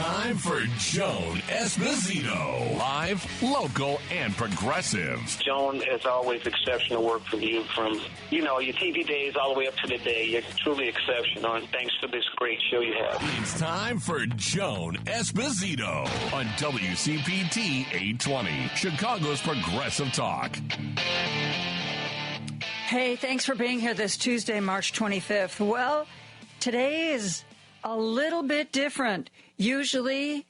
time for Joan Esposito. Live, local, and progressive. Joan, as always, exceptional work from you from, your TV days all the way up to today. You're truly exceptional, and thanks for this great show you have. It's time for Joan Esposito on WCPT 820, Chicago's Progressive Talk. Hey, thanks for being here this Tuesday, March 25th. Well, today is a little bit different. Usually,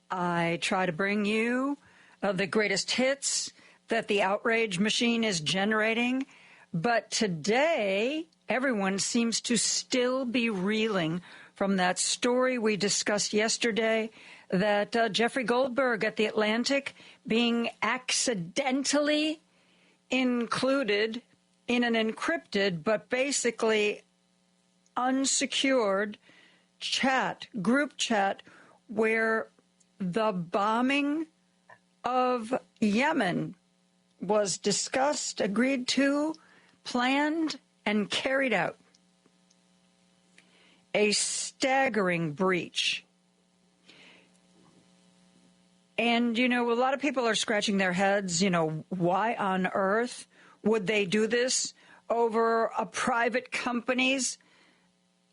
I try to bring you the greatest hits that the outrage machine is generating. But today, everyone seems to still be reeling from that story we discussed yesterday that Jeffrey Goldberg at The Atlantic being accidentally included in an encrypted but basically unsecured group chat, where the bombing of Yemen was discussed, agreed to, planned, and carried out. A staggering breach. And, a lot of people are scratching their heads, why on earth would they do this over a private company's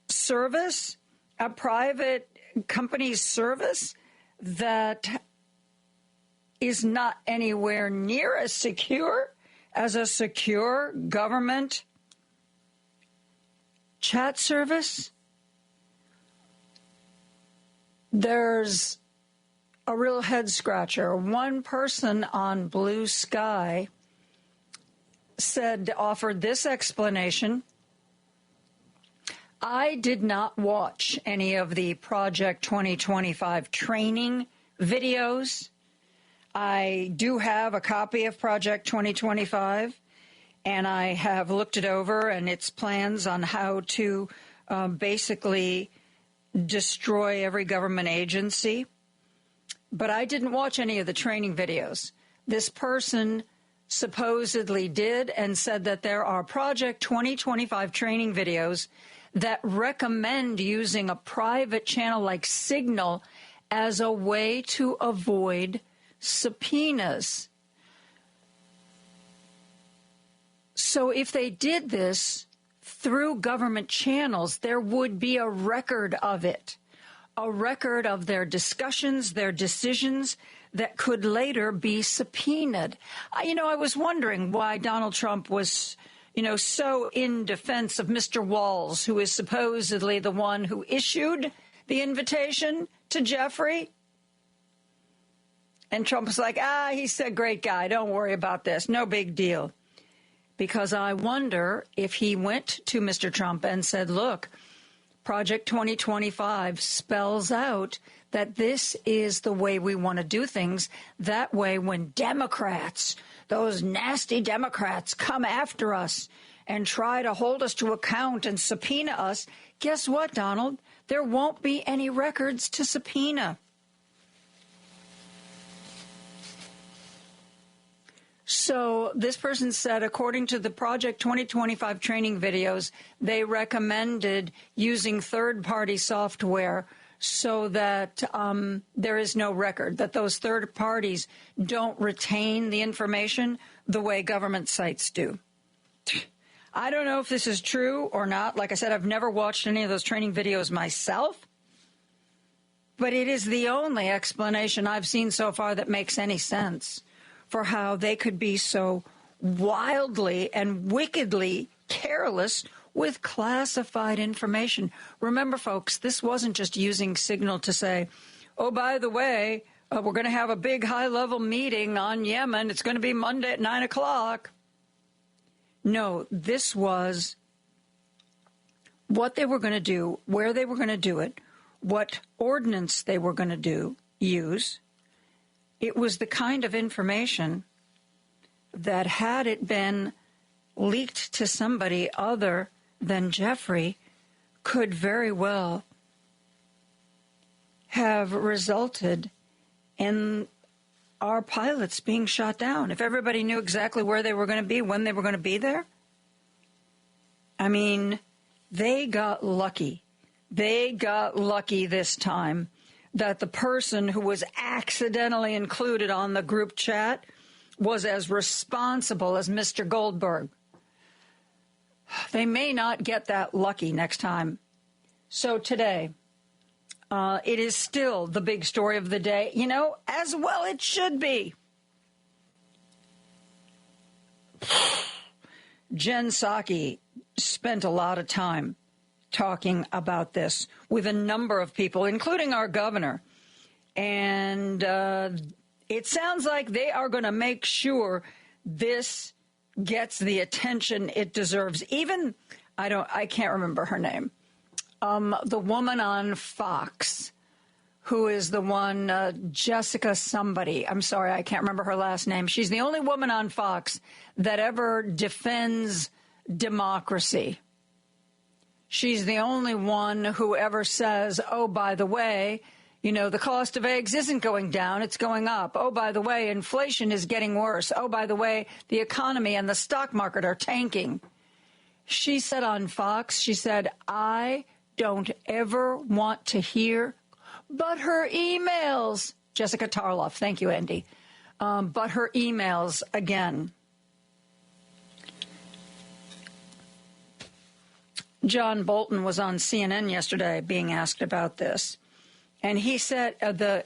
service? A private company's service that is not anywhere near as secure as a secure government chat service? There's a real head scratcher. One person on Blue Sky offered this explanation. I did not watch any of the Project 2025 training videos. I do have a copy of Project 2025, and I have looked it over and its plans on how to basically destroy every government agency. But I didn't watch any of the training videos. This person supposedly did and said that there are Project 2025 training videos that recommend using a private channel like Signal as a way to avoid subpoenas. So if they did this through government channels, there would be a record of it, a record of their discussions, their decisions that could later be subpoenaed. I was wondering why Donald Trump was, so in defense of Mr. Walls, who is supposedly the one who issued the invitation to Jeffrey. And Trump was like, he's a great guy. Don't worry about this. No big deal. Because I wonder if he went to Mr. Trump and said, look, Project 2025 spells out that this is the way we want to do things. That way, when Democrats, those nasty Democrats, come after us and try to hold us to account and subpoena us, guess what, Donald? There won't be any records to subpoena. So this person said, according to the Project 2025 training videos, they recommended using third-party software so that there is no record, that those third parties don't retain the information the way government sites do. I don't know if this is true or not. Like I said, I've never watched any of those training videos myself, but it is the only explanation I've seen so far that makes any sense for how they could be so wildly and wickedly careless with classified information. Remember, folks, this wasn't just using Signal to say, oh, by the way, we're going to have a big high-level meeting on Yemen. It's going to be Monday at 9 o'clock. No, this was what they were going to do, where they were going to do it, what ordinance they were going to use. It was the kind of information that, had it been leaked to somebody other than Jeffrey, could very well have resulted in our pilots being shot down. If everybody knew exactly where they were going to be, when they were going to be there. I mean, they got lucky. They got lucky this time that the person who was accidentally included on the group chat was as responsible as Mr. Goldberg. They may not get that lucky next time. So today, it is still the big story of the day. You know, as well it should be. Jen Psaki spent a lot of time talking about this with a number of people, including our governor. And it sounds like they are going to make sure this gets the attention it deserves. Even, I can't remember her name. The woman on Fox, who is the one, Jessica somebody. I'm sorry, I can't remember her last name. She's the only woman on Fox that ever defends democracy. She's the only one who ever says, oh, by the way, you know, the cost of eggs isn't going down, it's going up. Oh, by the way, inflation is getting worse. Oh, by the way, the economy and the stock market are tanking. She said on Fox, she said, I don't ever want to hear but her emails. Jessica Tarloff, thank you, Andy. But her emails again. John Bolton was on CNN yesterday being asked about this. And he said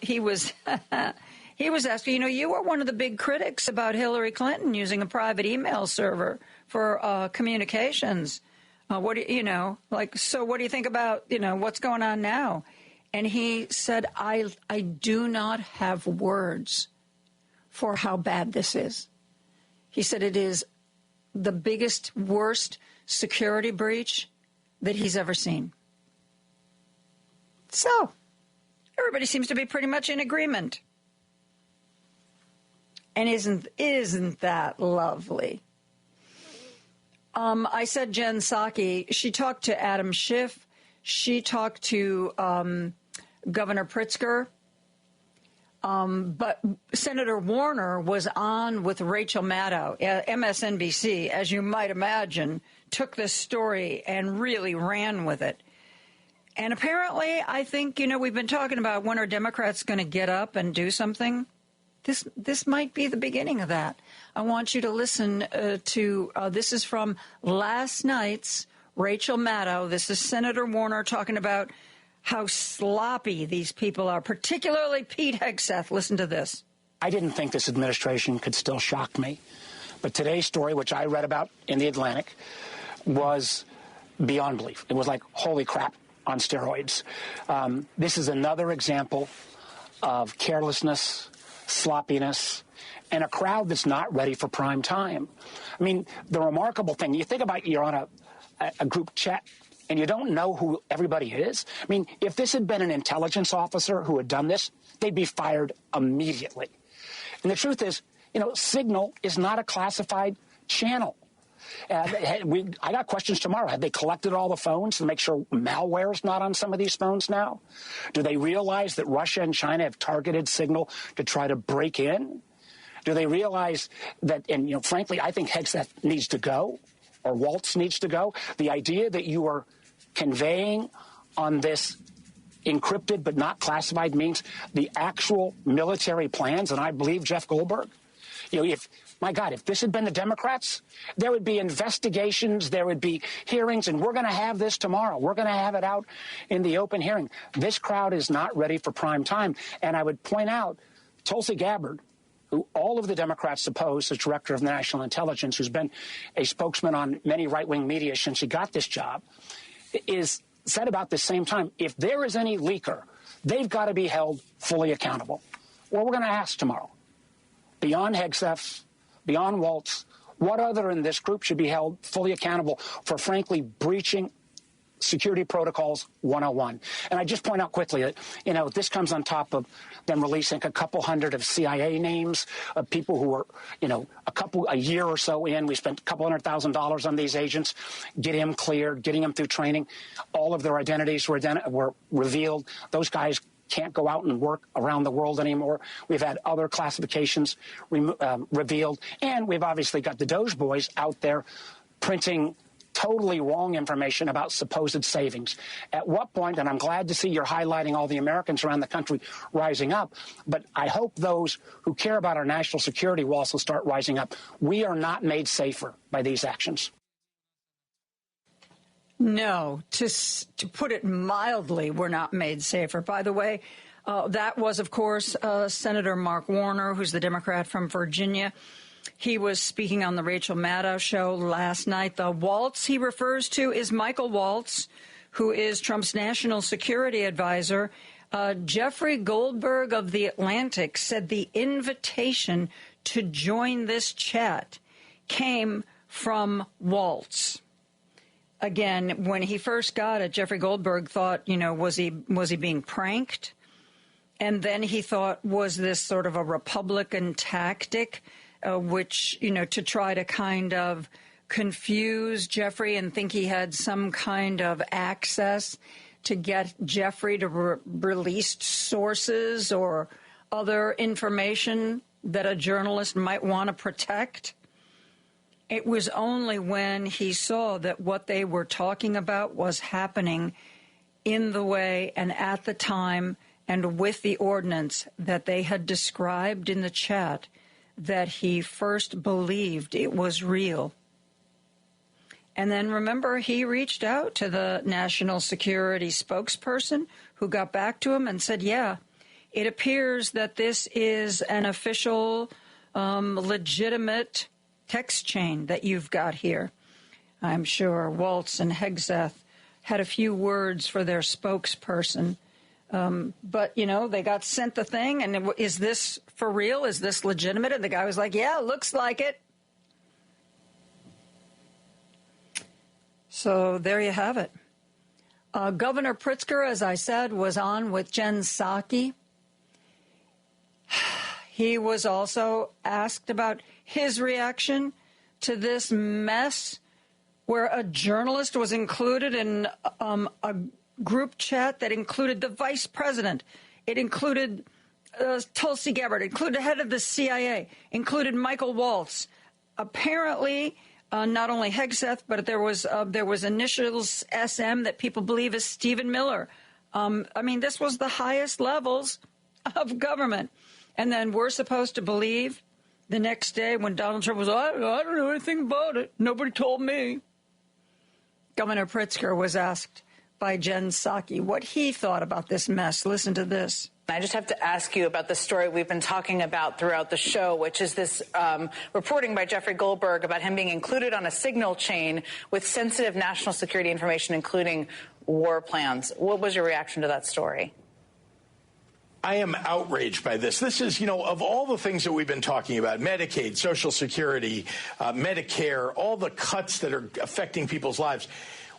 he was asking, you know, you were one of the big critics about Hillary Clinton using a private email server for communications. What do you know? Like, so what do you think about, you know, what's going on now? And he said, I do not have words for how bad this is. He said it is the biggest, worst security breach that he's ever seen. So, everybody seems to be pretty much in agreement. And isn't that lovely? I said Jen Psaki. She talked to Adam Schiff. She talked to Governor Pritzker. But Senator Warner was on with Rachel Maddow. MSNBC, as you might imagine, took this story and really ran with it. And apparently, I think, you know, we've been talking about when are Democrats going to get up and do something. This might be the beginning of that. I want you to listen to, this is from last night's Rachel Maddow. This is Senator Warner talking about how sloppy these people are, particularly Pete Hegseth. Listen to this. I didn't think this administration could still shock me. But today's story, which I read about in The Atlantic, was beyond belief. It was like, holy crap, on steroids. This is another example of carelessness, sloppiness, and a crowd that's not ready for prime time. I mean, the remarkable thing, you think about you're on a group chat and you don't know who everybody is. I mean, if this had been an intelligence officer who had done this, they'd be fired immediately. And the truth is, you know, Signal is not a classified channel. I got questions tomorrow. Have they collected all the phones to make sure malware is not on some of these phones now? Do they realize that Russia and China have targeted Signal to try to break in? Do they realize that, and, you know, frankly, I think Hegseth needs to go, or Waltz needs to go. The idea that you are conveying on this encrypted but not classified means the actual military plans, and I believe Jeff Goldberg, you know, if this had been the Democrats, there would be investigations, there would be hearings, and we're going to have this tomorrow. We're going to have it out in the open hearing. This crowd is not ready for prime time. And I would point out Tulsi Gabbard, who all of the Democrats suppose as director of national intelligence, who's been a spokesman on many right-wing media since she got this job, is said about the same time, if there is any leaker, they've got to be held fully accountable. Well, we're going to ask tomorrow. Beyond Hegseth, beyond Waltz, what other in this group should be held fully accountable for, frankly, breaching security protocols 101? And I just point out quickly that, you know, this comes on top of them releasing a couple hundred of CIA names of people who were, you know, a year or so in. We spent a couple $100,000 on these agents, getting them cleared, getting them through training. All of their identities were revealed. Those guys can't go out and work around the world anymore. We've had other classifications revealed. And we've obviously got the Doge boys out there printing totally wrong information about supposed savings. At what point, and I'm glad to see you're highlighting all the Americans around the country rising up, but I hope those who care about our national security will also start rising up. We are not made safer by these actions. No, to put it mildly, we're not made safer. By the way, that was, of course, Senator Mark Warner, who's the Democrat from Virginia. He was speaking on the Rachel Maddow show last night. The Waltz he refers to is Michael Waltz, who is Trump's national security advisor. Jeffrey Goldberg of The Atlantic said the invitation to join this chat came from Waltz. Again, when he first got it, Jeffrey Goldberg thought, was he being pranked? And then he thought, was this sort of a Republican tactic, which, to try to kind of confuse Jeffrey and think he had some kind of access to get Jeffrey to release sources or other information that a journalist might want to protect? It was only when he saw that what they were talking about was happening in the way and at the time and with the ordinance that they had described in the chat that he first believed it was real. And then, remember, he reached out to the national security spokesperson who got back to him and said, yeah, it appears that this is an official, legitimate text chain that you've got here. I'm sure Waltz and Hegseth had a few words for their spokesperson. But, they got sent the thing, and is this for real? Is this legitimate? And the guy was like, yeah, looks like it. So there you have it. Governor Pritzker, as I said, was on with Jen Psaki. He was also asked about his reaction to this mess where a journalist was included in a group chat that included the vice president. It included Tulsi Gabbard, included the head of the CIA, included Michael Waltz. Apparently, not only Hegseth, but there was initials SM that people believe is Stephen Miller. This was the highest levels of government. And then we're supposed to believe the next day when Donald Trump was, I don't know anything about it. Nobody told me. Governor Pritzker was asked by Jen Psaki what he thought about this mess. Listen to this. I just have to ask you about the story we've been talking about throughout the show, which is this reporting by Jeffrey Goldberg about him being included on a signal chain with sensitive national security information, including war plans. What was your reaction to that story? I am outraged by this. This is, of all the things that we've been talking about, Medicaid, Social Security, Medicare, all the cuts that are affecting people's lives.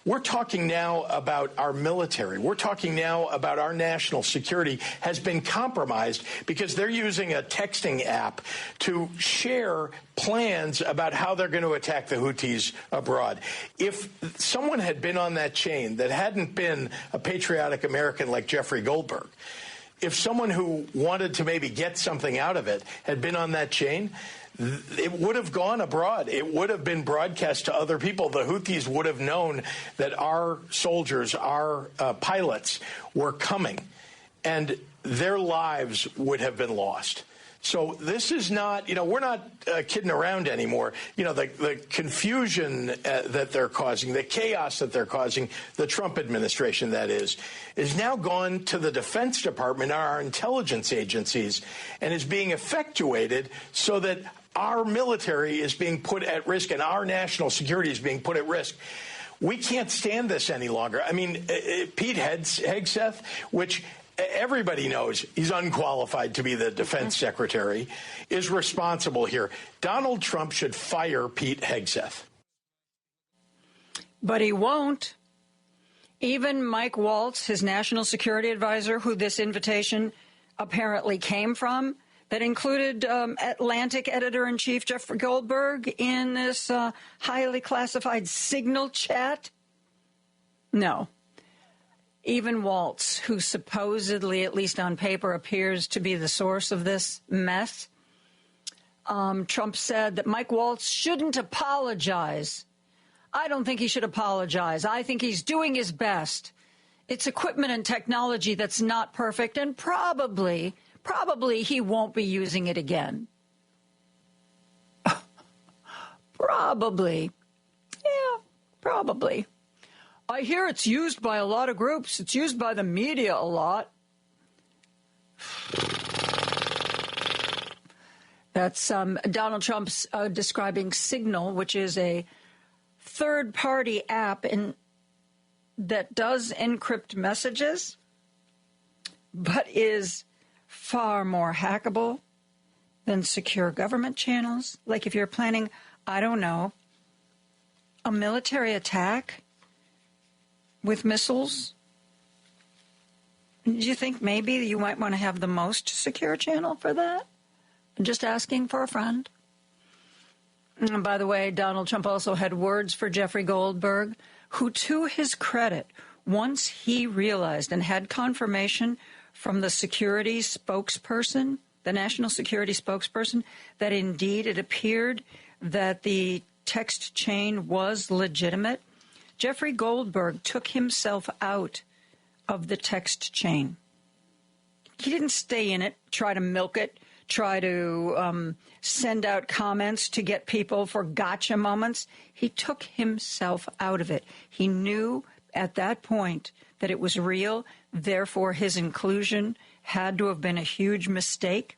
We're talking now about our military. We're talking now about our national security has been compromised because they're using a texting app to share plans about how they're going to attack the Houthis abroad. If someone had been on that chain that hadn't been a patriotic American like Jeffrey Goldberg, if someone who wanted to maybe get something out of it had been on that chain, it would have gone abroad. It would have been broadcast to other people. The Houthis would have known that our soldiers, our pilots were coming, and their lives would have been lost. So this is not, we're not kidding around anymore. The confusion that they're causing, the chaos that they're causing, the Trump administration, that is now gone to the Defense Department, our intelligence agencies, and is being effectuated so that our military is being put at risk and our national security is being put at risk. We can't stand this any longer. Pete Hegseth, which everybody knows he's unqualified to be the defense secretary, is responsible here. Donald Trump should fire Pete Hegseth. But he won't. Even Mike Waltz, his national security advisor, who this invitation apparently came from, that included Atlantic editor-in-chief Jeffrey Goldberg in this highly classified signal chat? No. Even Waltz, who supposedly, at least on paper, appears to be the source of this mess, Trump said that Mike Waltz shouldn't apologize. I don't think he should apologize. I think he's doing his best. It's equipment and technology that's not perfect, and probably he won't be using it again. Probably. Yeah, probably. I hear it's used by a lot of groups. It's used by the media a lot. That's Donald Trump's describing Signal, which is a third-party app that does encrypt messages, but is far more hackable than secure government channels. Like if you're planning, I don't know, a military attack with missiles, do you think maybe you might want to have the most secure channel for that? Just asking for a friend. And by the way, Donald Trump also had words for Jeffrey Goldberg, who, to his credit, once he realized and had confirmation from the security spokesperson, the national security spokesperson, that indeed it appeared that the text chain was legitimate, Jeffrey Goldberg took himself out of the text chain. He didn't stay in it, try to milk it, try to send out comments to get people for gotcha moments. He took himself out of it. He knew at that point that it was real. Therefore, his inclusion had to have been a huge mistake.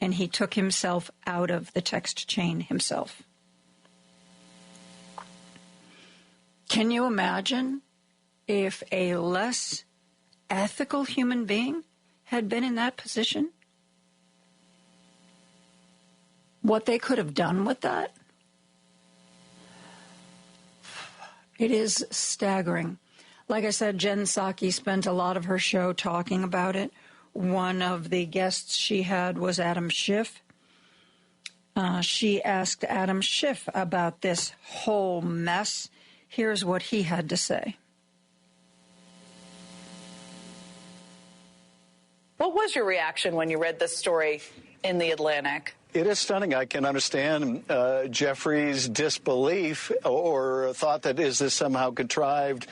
And he took himself out of the text chain himself. Can you imagine if a less ethical human being had been in that position? What they could have done with that? It is staggering. Like I said, Jen Psaki spent a lot of her show talking about it. One of the guests she had was Adam Schiff. She asked Adam Schiff about this whole mess. Here's what he had to say. What was your reaction when you read this story in The Atlantic? It is stunning. I can understand Jeffrey's disbelief or thought that is this somehow contrived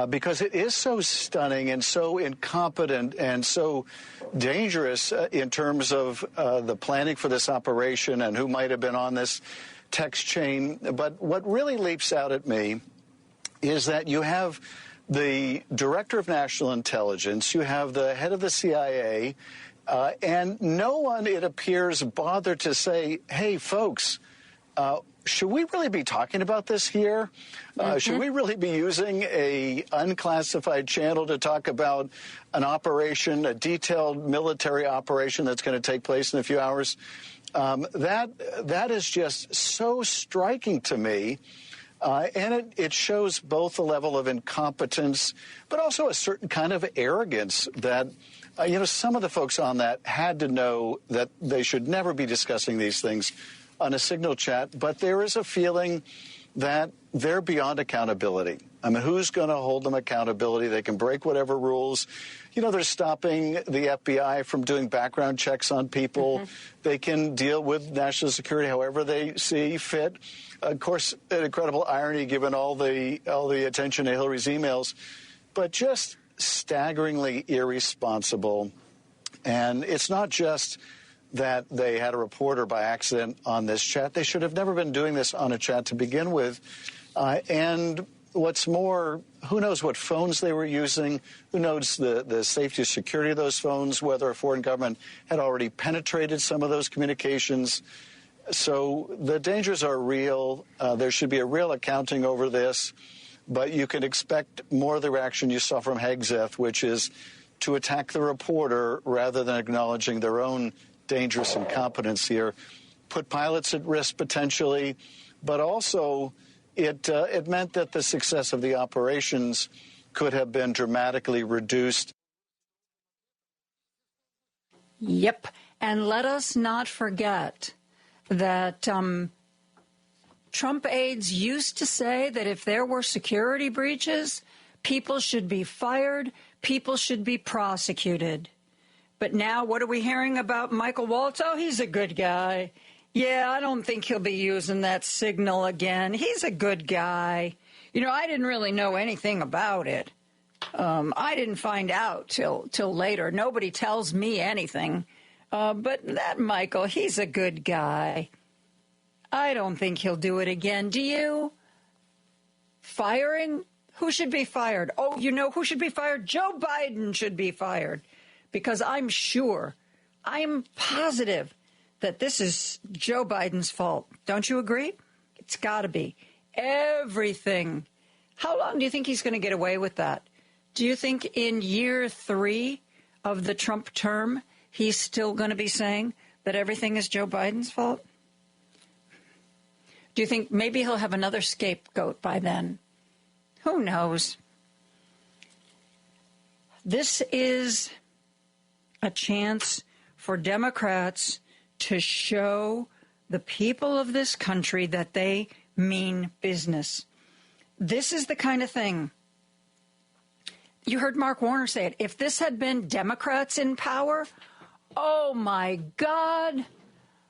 because it is so stunning and so incompetent and so dangerous in terms of the planning for this operation and who might have been on this text chain. But what really leaps out at me is that you have the director of national intelligence, you have the head of the CIA, and no one, it appears, bothered to say, hey, folks, should we really be talking about this here? Should we really be using a unclassified channel to talk about an operation, a detailed military operation that's going to take place in a few hours? That is just so striking to me. And it shows both a level of incompetence, but also a certain kind of arrogance that, some of the folks on that had to know that they should never be discussing these things on a Signal chat. But there is a feeling that they're beyond accountability. I mean, who's going to hold them accountability? They can break whatever rules. They're stopping the FBI from doing background checks on people. They can deal with national security however they see fit. Of course, an incredible irony given all the attention to Hillary's emails, but just staggeringly irresponsible. And it's not just that they had a reporter by accident on this chat. They should have never been doing this on a chat to begin with. And what's more, who knows what phones they were using? Who knows the safety and security of those phones, whether a foreign government had already penetrated some of those communications. So the dangers are real. There should be a real accounting over this. But you can expect more of the reaction you saw from Hegseth, which is to attack the reporter rather than acknowledging their own dangerous incompetence here. Put pilots at risk potentially, but also it meant that the success of the operations could have been dramatically reduced. Yep. And let us not forget that Trump aides used to say that if there were security breaches, people should be fired, people should be prosecuted. But now what are we hearing about Michael Waltz? Oh, he's a good guy. Yeah, I don't think he'll be using that signal again. He's a good guy. You know, I didn't really know anything about it. I didn't find out till later. Nobody tells me anything. But that Michael, he's a good guy. I don't think he'll do it again. Do you? Firing? Who should be fired? Oh, you know who should be fired? Joe Biden should be fired. Because I'm positive that this is Joe Biden's fault. Don't you agree? It's got to be. Everything. How long do you think he's going to get away with that? Do you think in year 3 of the Trump term, he's still going to be saying that everything is Joe Biden's fault? Do you think maybe he'll have another scapegoat by then? Who knows? This is a chance for Democrats to show the people of this country that they mean business. This is the kind of thing. You heard Mark Warner say it. If this had been Democrats in power, oh my God,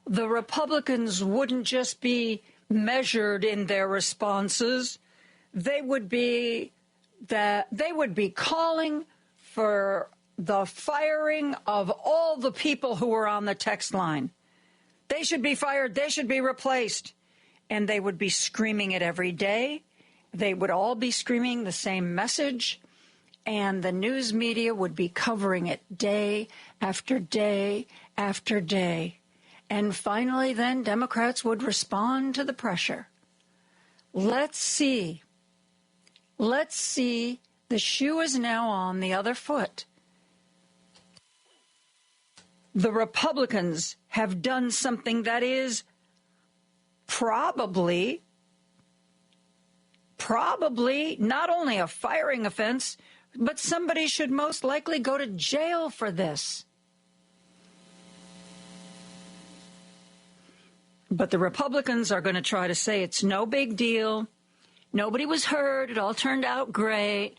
the Republicans wouldn't just be measured in their responses. They would be calling for the firing of all the people who were on the text line. They should be fired. They should be replaced. And they would be screaming it every day. They would all be screaming the same message. And the news media would be covering it day after day after day. And finally, then, Democrats would respond to the pressure. Let's see. Let's see. The shoe is now on the other foot. The Republicans have done something that is probably not only a firing offense, but somebody should most likely go to jail for this. But the Republicans are going to try to say it's no big deal. Nobody was hurt. It all turned out great.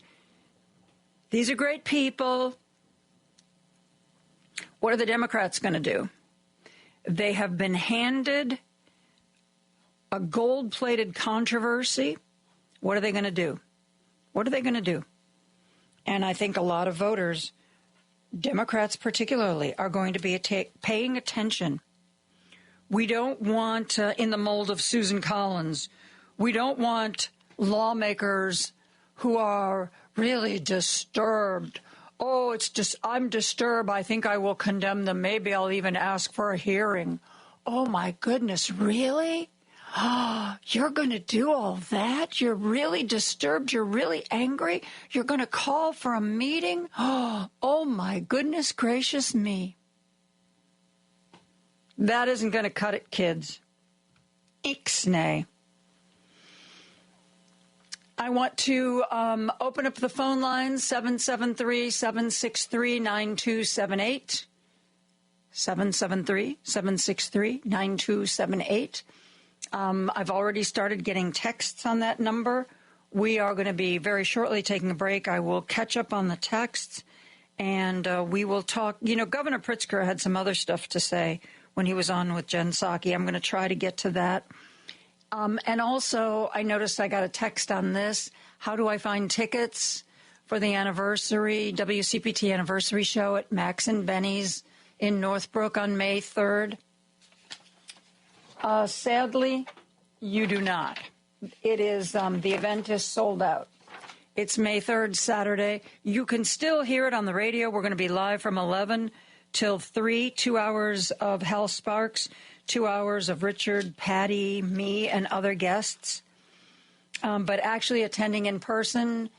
These are great people. What are the Democrats going to do? They have been handed a gold-plated controversy. What are they going to do? What are they going to do? And I think a lot of voters, Democrats particularly, are going to be paying attention. We don't want, in the mold of Susan Collins, we don't want lawmakers who are really disturbed. Oh, it's just, I'm disturbed. I think I will condemn them. Maybe I'll even ask for a hearing. Oh, my goodness, really? Oh, you're going to do all that? You're really disturbed? You're really angry? You're going to call for a meeting? Oh, my goodness gracious me. That isn't going to cut it, kids. Ixnay. I want to open up the phone lines, 773-763-9278. 773-763-9278. I've already started getting texts on that number. We are going to be very shortly taking a break. I will catch up on the texts, and we will talk. You know, Governor Pritzker had some other stuff to say when he was on with Jen Psaki. I'm going to try to get to that. And also, I noticed I got a text on this. How do I find tickets for the anniversary, WCPT anniversary show at Max and Benny's in Northbrook on May 3rd? Sadly, you do not. It is, the event is sold out. It's May 3rd, Saturday. You can still hear it on the radio. We're going to be live from 11 till 3, 2 hours of Hal Sparks, 2 hours of Richard, Patty, me, and other guests. But actually attending in person,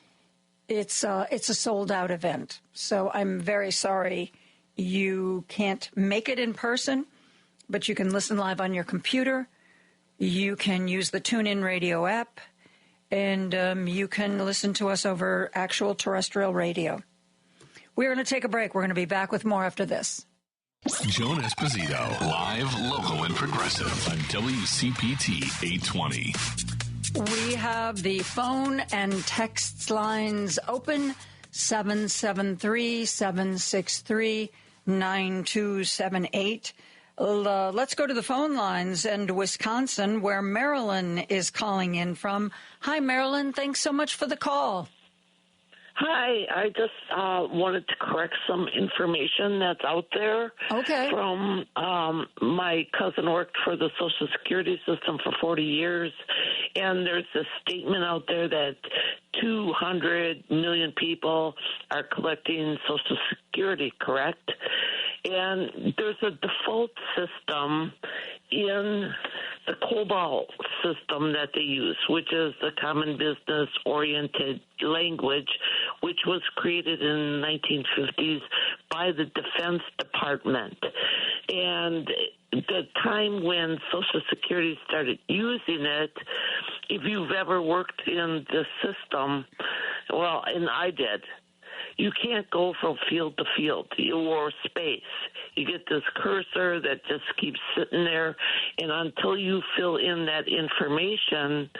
it's a sold-out event. So I'm very sorry you can't make it in person, but you can listen live on your computer. You can use the TuneIn Radio app, and you can listen to us over actual terrestrial radio. We're going to take a break. We're going to be back with more after this. Joan Esposito, live, local, and progressive on WCPT 820. We have the phone and text lines open, 773-763-9278. Let's go to the phone lines and Wisconsin, where Marilyn is calling in from. Hi, Marilyn. Thanks so much for the call. Hi, I just wanted to correct some information that's out there. Okay. From my cousin worked for the Social Security system for 40 years, and there's a statement out there that 200 million people are collecting Social Security, correct? And there's a default system in the COBOL system that they use, which is the Common Business-Oriented Language, which was created in the 1950s by the Defense Department. And the time when Social Security started using it, if you've ever worked in the system, well, and I did, you can't go from field to field or space. You get this cursor that just keeps sitting there, and until you fill in that information,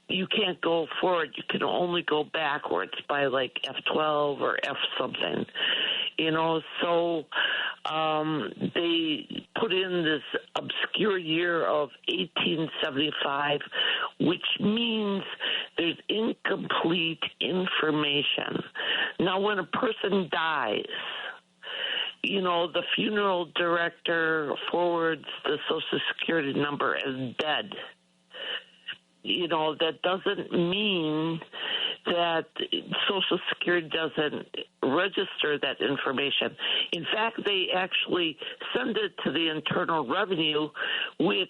you can't go forward. You can only go backwards by like F12 or F something. You know, so they put in this obscure year of 1875, which means there's incomplete information. Now, when a person dies, you know, the funeral director forwards the Social Security number as dead. You know, that doesn't mean that Social Security doesn't register that information. In fact, they actually send it to the Internal Revenue, which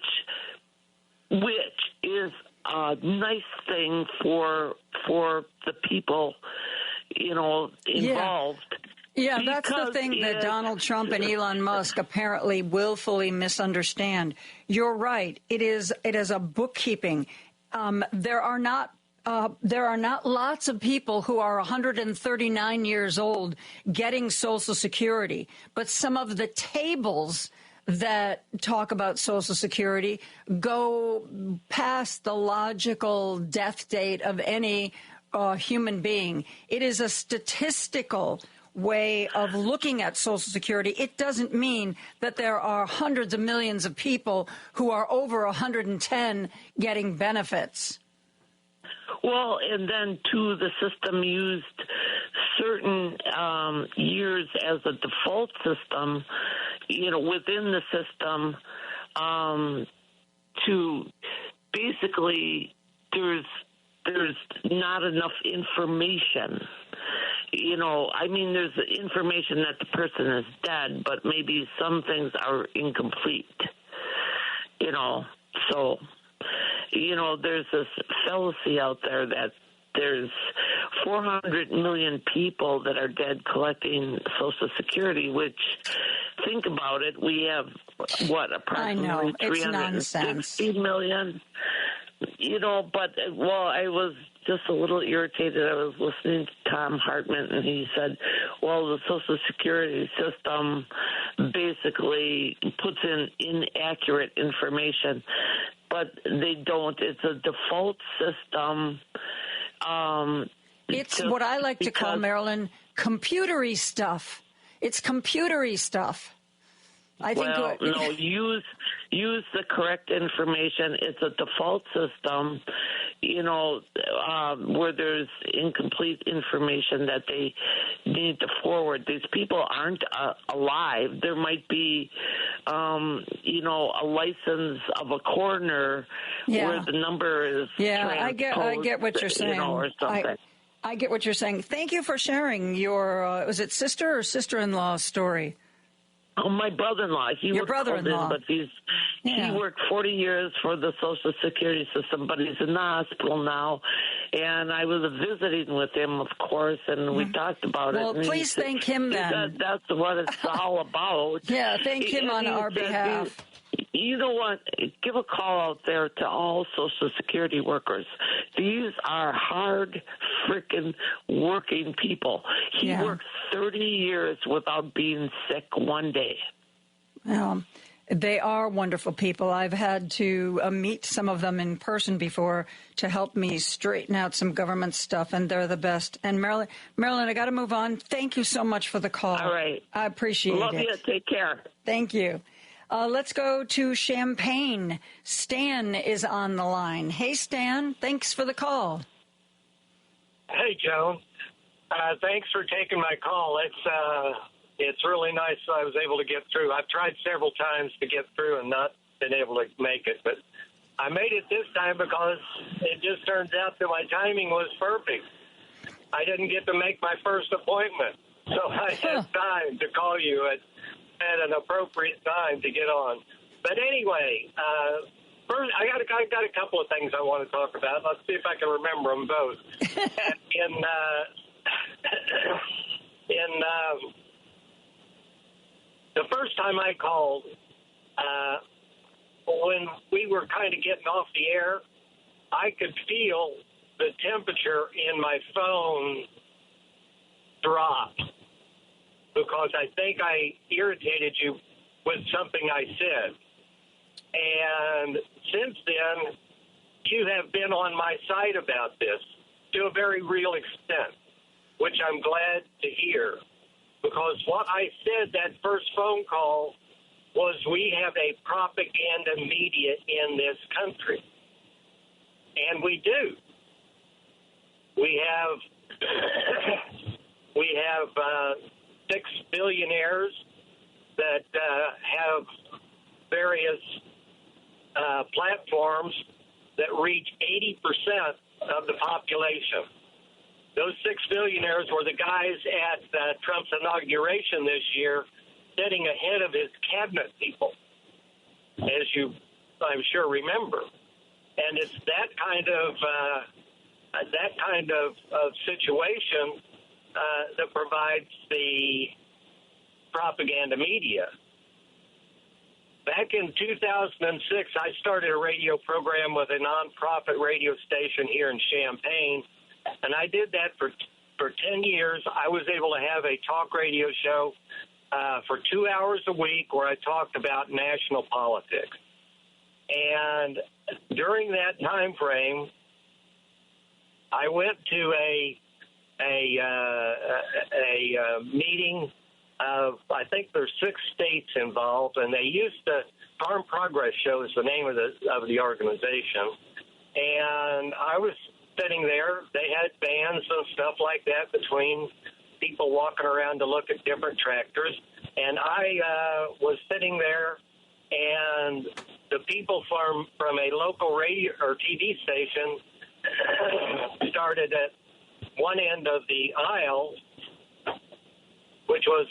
is a nice thing for the people, you know, involved. Yeah, that's the thing that Donald Trump and Elon Musk apparently willfully misunderstand. You're right. It is a bookkeeping. There are not lots of people who are 139 years old getting Social Security, but some of the tables that talk about Social Security go past the logical death date of any human being. It is a statistical way of looking at Social Security. It doesn't mean that there are hundreds of millions of people who are over 110 getting benefits. Well, and then, too, the system used certain years as a default system, you know, within the system to basically there's not enough information. You know, I mean, there's information that the person is dead, but maybe some things are incomplete, you know. So, you know, there's this fallacy out there that there's 400 million people that are dead collecting Social Security, which, think about it, we have, approximately 360 million? You know, but, well, I was just a little irritated. I was listening to Tom Hartman, and he said, well, the Social Security system basically puts in inaccurate information, but they don't. It's a default system. It's what I like to call, Marilyn, computery stuff. It's computery stuff. I think. Well, no, use the correct information. It's a default system, you know, where there's incomplete information that they need to forward. These people aren't alive. There might be, you know, a license of a coroner where the number is I get what you're saying. You know, or something. I get what you're saying. Thank you for sharing your, was it sister or sister-in-law story? Oh, my brother-in-law. Your brother-in-law. But he worked 40 years for the Social Security system, but he's in the hospital now. And I was visiting with him, of course, and we talked about it. Well, please thank him then. That's what it's all about. Yeah, thank him on our behalf. You know what? Give a call out there to all Social Security workers. These are hard, frickin' working people. He worked 30 years without being sick one day. Well, they are wonderful people. I've had to meet some of them in person before to help me straighten out some government stuff, and they're the best. And Marilyn, I got to move on. Thank you so much for the call. All right. I appreciate it. Love you. Take care. Thank you. Let's go to Champaign. Stan is on the line. Hey, Stan. Thanks for the call. Hey, Joan. Thanks for taking my call. It's really nice I was able to get through. I've tried several times to get through and not been able to make it, but I made it this time because it just turns out that my timing was perfect. I didn't get to make my first appointment, so I had time to call you at an appropriate time to get on. But anyway, first, I got a couple of things I want to talk about. Let's see if I can remember them both. The first time I called, when we were kind of getting off the air, I could feel the temperature in my phone drop because I think I irritated you with something I said. And since then, you have been on my side about this to a very real extent, which I'm glad to hear. Because what I said that first phone call was we have a propaganda media in this country. And we do. We have 6 billionaires that have various platforms that reach 80% of the population. Those 6 billionaires were the guys at Trump's inauguration this year, sitting ahead of his cabinet people, as you, I'm sure, remember. And it's that kind of situation that provides the propaganda media. Back in 2006, I started a radio program with a nonprofit radio station here in Champaign, and I did that for 10 years. I was able to have a talk radio show for 2 hours a week where I talked about national politics. And during that time frame, I went to a meeting of, I think there's 6 states involved, and they used to, Farm Progress Show is the name of the organization. And I was sitting there. They had bands and stuff like that between people walking around to look at different tractors. And I was sitting there, and the people from a local radio or TV station started at one end of the aisle, which was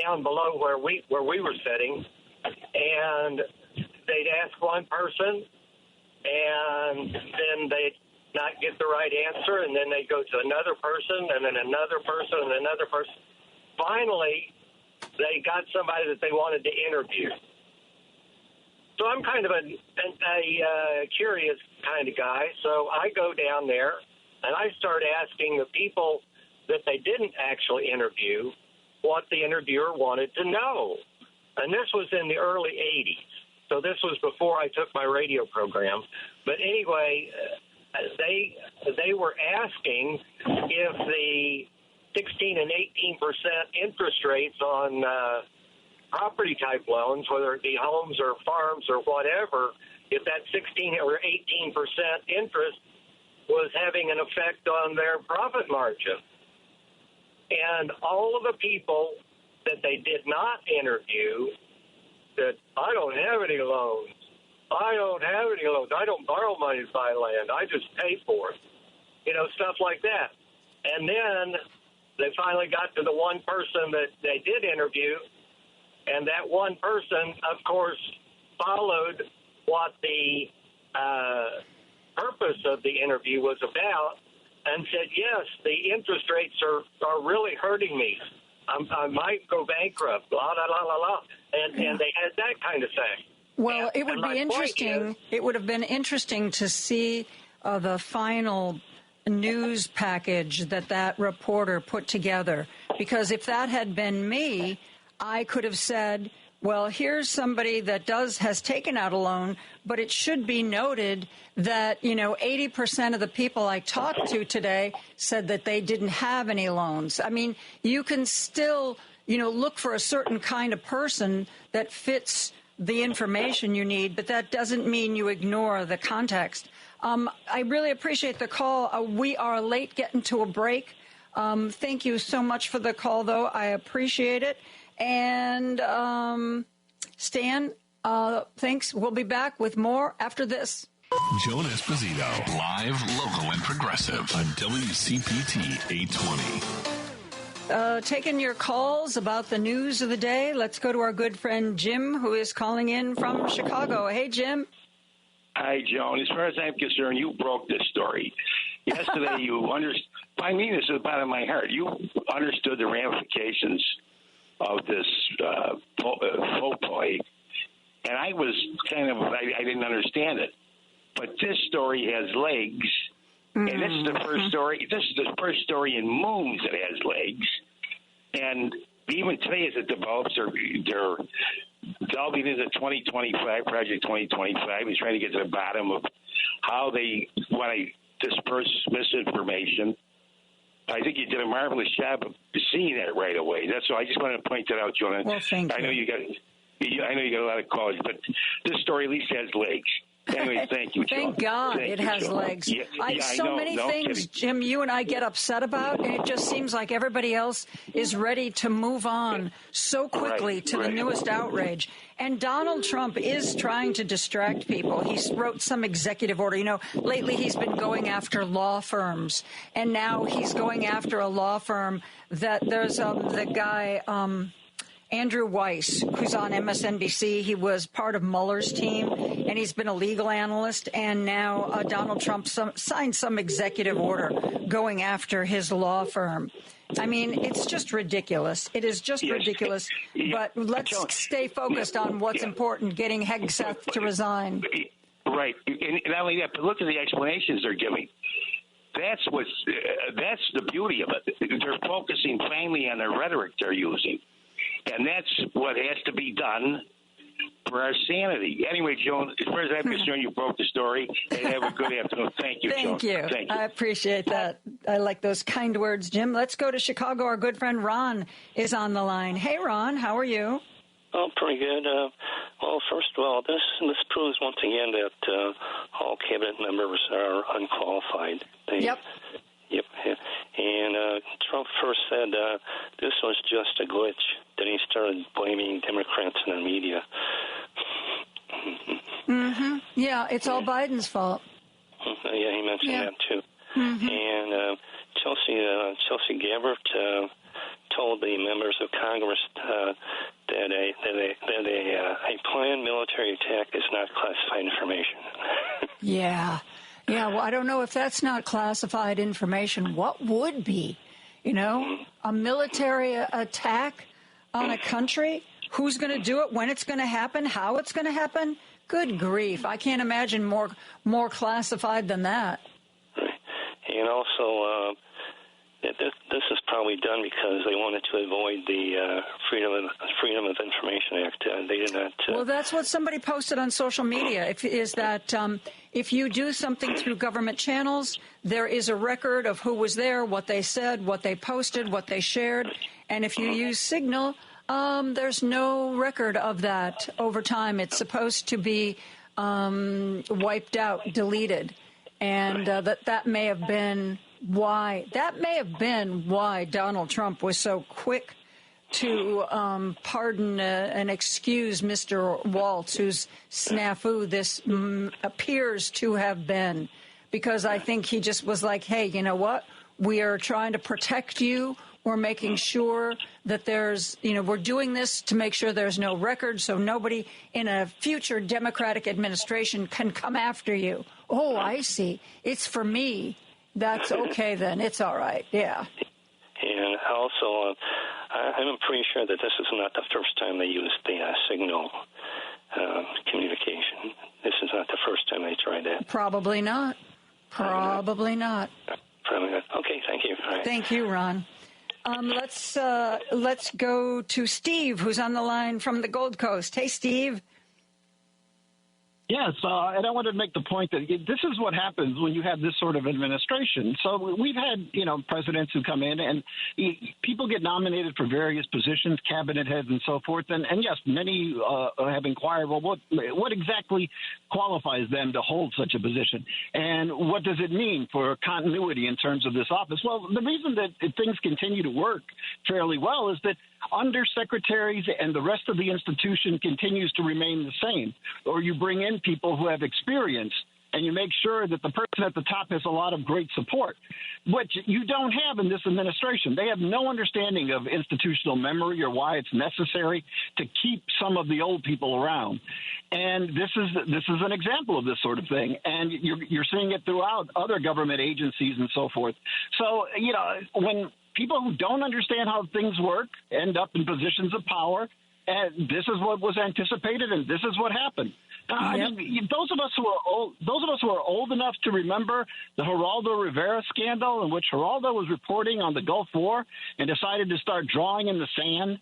down below where we were sitting, and they'd ask one person, and then they'd not get the right answer, and then they'd go to another person, and then another person, and another person. Finally, they got somebody that they wanted to interview. So I'm kind of a curious kind of guy, so I go down there, and I start asking the people that they didn't actually interview what the interviewer wanted to know. And this was in the early 80s, so this was before I took my radio program. But anyway, they were asking if the 16 and 18% interest rates on property-type loans, whether it be homes or farms or whatever, if that 16 or 18% interest was having an effect on their profit margin. And all of the people that they did not interview said, I don't have any loans. I don't have any loans. I don't borrow money to buy land. I just pay for it. You know, stuff like that. And then they finally got to the one person that they did interview, and that one person, of course, followed what the purpose of the interview was about and said, yes, the interest rates are really hurting me. I might go bankrupt, blah, blah, blah, blah, blah. And they had that kind of thing. Well, it would be interesting. It would have been interesting to see the final news package that reporter put together. Because if that had been me, I could have said, well, here's somebody that has taken out a loan, but it should be noted that, 80% of the people I talked to today said that they didn't have any loans. I mean, you can still look for a certain kind of person that fits the information you need, but that doesn't mean you ignore the context. I really appreciate the call. We are late getting to a break. Thank you so much for the call, though. I appreciate it. And Stan, thanks. We'll be back with more after this. Joan Esposito, live, local, and progressive on WCPT 820. Taking your calls about the news of the day. Let's go to our good friend Jim, who is calling in from Chicago. Hey, Jim. Hi, Joan. As far as I'm concerned, you broke this story. Yesterday, I mean this is the bottom of my heart. You understood the ramifications of this faux play, and I was I didn't understand it. But this story has legs, and this is the first story. This is the first story in moons that has legs. And even today, as it develops, they're delving into 2025, Project 2025. He's trying to get to the bottom of how they want to disperse misinformation. I think you did a marvelous job of seeing that right away. That's all. I just wanted to point that out, Joan. Well, thank you. I know you got a lot of callers, but this story at least has legs. Anyway, thank you, Joan. Thank God it has legs. So many things, Jim, you and I get upset about, and it just seems like everybody else is ready to move on so quickly to the newest outrage. And Donald Trump is trying to distract people. He wrote some executive order. Lately he's been going after law firms, and now he's going after a law firm that there's the guy... Andrew Weiss, who's on MSNBC. He was part of Mueller's team, and he's been a legal analyst. And now Donald Trump signed some executive order going after his law firm. I mean, it's just ridiculous. It is just ridiculous. But let's stay focused on what's important, getting Hegseth to resign. Right. And not only that, but look at the explanations they're giving. That's the beauty of it. They're focusing finally on the rhetoric they're using. And that's what has to be done for our sanity. Anyway, Joan, as far as I'm concerned, you broke the story. And have a good afternoon. Thank you, Joan. Thank you. I appreciate that. I like those kind words, Jim. Let's go to Chicago. Our good friend Ron is on the line. Hey, Ron, how are you? Oh, pretty good. Well, first of all, this proves once again that all cabinet members are unqualified. Yep. And Trump first said this was just a glitch. Then he started blaming Democrats and the media. Yeah, it's all Biden's fault. Yeah, he mentioned that too. And Chelsea Gabbard told the members of Congress that a planned military attack is not classified information. Yeah, well, I don't know if that's not classified information. What would be? A military attack on a country? Who's going to do it? When it's going to happen? How it's going to happen? Good grief. I can't imagine more classified than that. Right. And also, this is probably done because they wanted to avoid the Freedom of Information Act. They did not. Well, that's what somebody posted on social media. If you do something through government channels, there is a record of who was there, what they said, what they posted, what they shared. And if you use Signal, there's no record of that over time. It's supposed to be wiped out, deleted. And that may have been why Donald Trump was so quick to pardon and excuse Mr. Waltz, whose snafu this appears to have been, because I think he just was like, hey, you know what? We are trying to protect you. We're making sure that we're doing this to make sure there's no record so nobody in a future Democratic administration can come after you. Oh, I see. It's for me. That's okay then. It's all right. Yeah. And also, I'm pretty sure that this is not the first time they used the Signal communication. This is not the first time they tried that. Probably not. Probably not. Okay, thank you. All right. Thank you, Ron. Let's go to Steve, who's on the line from the Gold Coast. Hey, Steve. Yes, and I wanted to make the point that this is what happens when you have this sort of administration. So we've had, presidents who come in and people get nominated for various positions, cabinet heads and so forth. And yes, many have inquired, well, what exactly qualifies them to hold such a position? And what does it mean for continuity in terms of this office? Well, the reason that things continue to work fairly well is that undersecretaries and the rest of the institution continues to remain the same. Or you bring in people who have experience and you make sure that the person at the top has a lot of great support, which you don't have in this administration. They have no understanding of institutional memory or why it's necessary to keep some of the old people around. And this is an example of this sort of thing. And you're seeing it throughout other government agencies and so forth. So, when people who don't understand how things work end up in positions of power, and this is what was anticipated, and this is what happened. I mean, those of us who are old enough to remember the Geraldo Rivera scandal, in which Geraldo was reporting on the Gulf War and decided to start drawing in the sand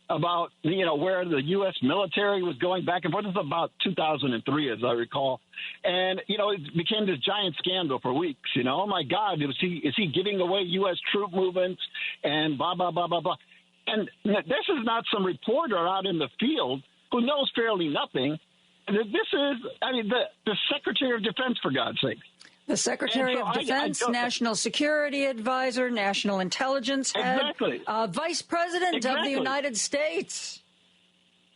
about where the U.S. military was going back and forth. This was about 2003, as I recall, and it became this giant scandal for weeks. Oh my God, is he giving away U.S. troop movements and blah blah blah blah blah. And this is not some reporter out in the field who knows fairly nothing. This is, the Secretary of Defense, for God's sake. The Secretary of Defense, National Security Advisor, National Intelligence Head, Vice President of the United States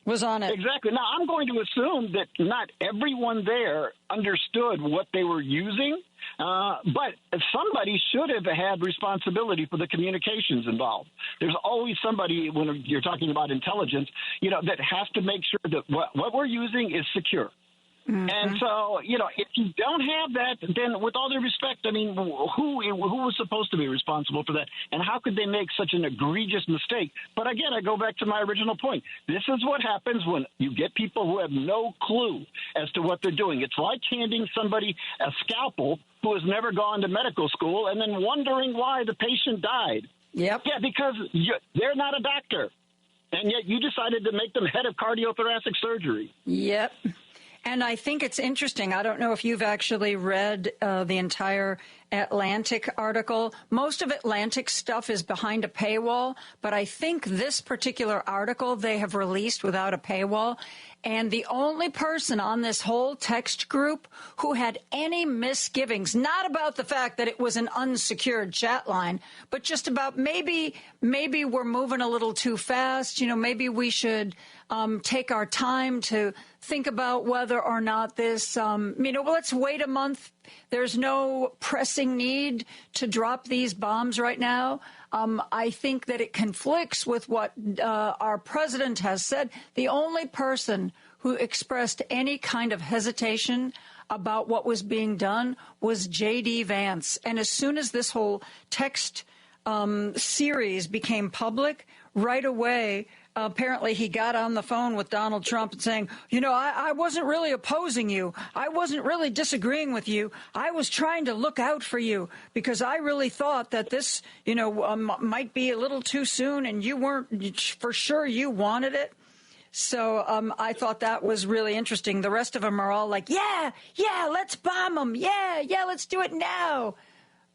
was on it. Exactly. Now, I'm going to assume that not everyone there understood what they were using, but somebody should have had responsibility for the communications involved. There's always somebody, when you're talking about intelligence, that has to make sure that what we're using is secure. Mm-hmm. And so, if you don't have that, then with all due respect, I mean, who was supposed to be responsible for that? And how could they make such an egregious mistake? But again, I go back to my original point. This is what happens when you get people who have no clue as to what they're doing. It's like handing somebody a scalpel who has never gone to medical school and then wondering why the patient died. Yep. Yeah, because they're not a doctor. And yet you decided to make them head of cardiothoracic surgery. Yep. And I think it's interesting. I don't know if you've actually read the entire Atlantic article. Most of Atlantic stuff is behind a paywall, but I think this particular article they have released without a paywall. And the only person on this whole text group who had any misgivings, not about the fact that it was an unsecured chat line, but just about maybe we're moving a little too fast. Maybe we should take our time to think about whether or not this, let's wait a month. There's no pressing need to drop these bombs right now. I think that it conflicts with what our president has said. The only person who expressed any kind of hesitation about what was being done was J.D. Vance. And as soon as this whole text series became public, right away, apparently he got on the phone with Donald Trump and saying, I wasn't really opposing you. I wasn't really disagreeing with you. I was trying to look out for you because I really thought that this, might be a little too soon and you weren't for sure you wanted it. So I thought that was really interesting. The rest of them are all like, yeah, let's bomb them. Yeah, let's do it now.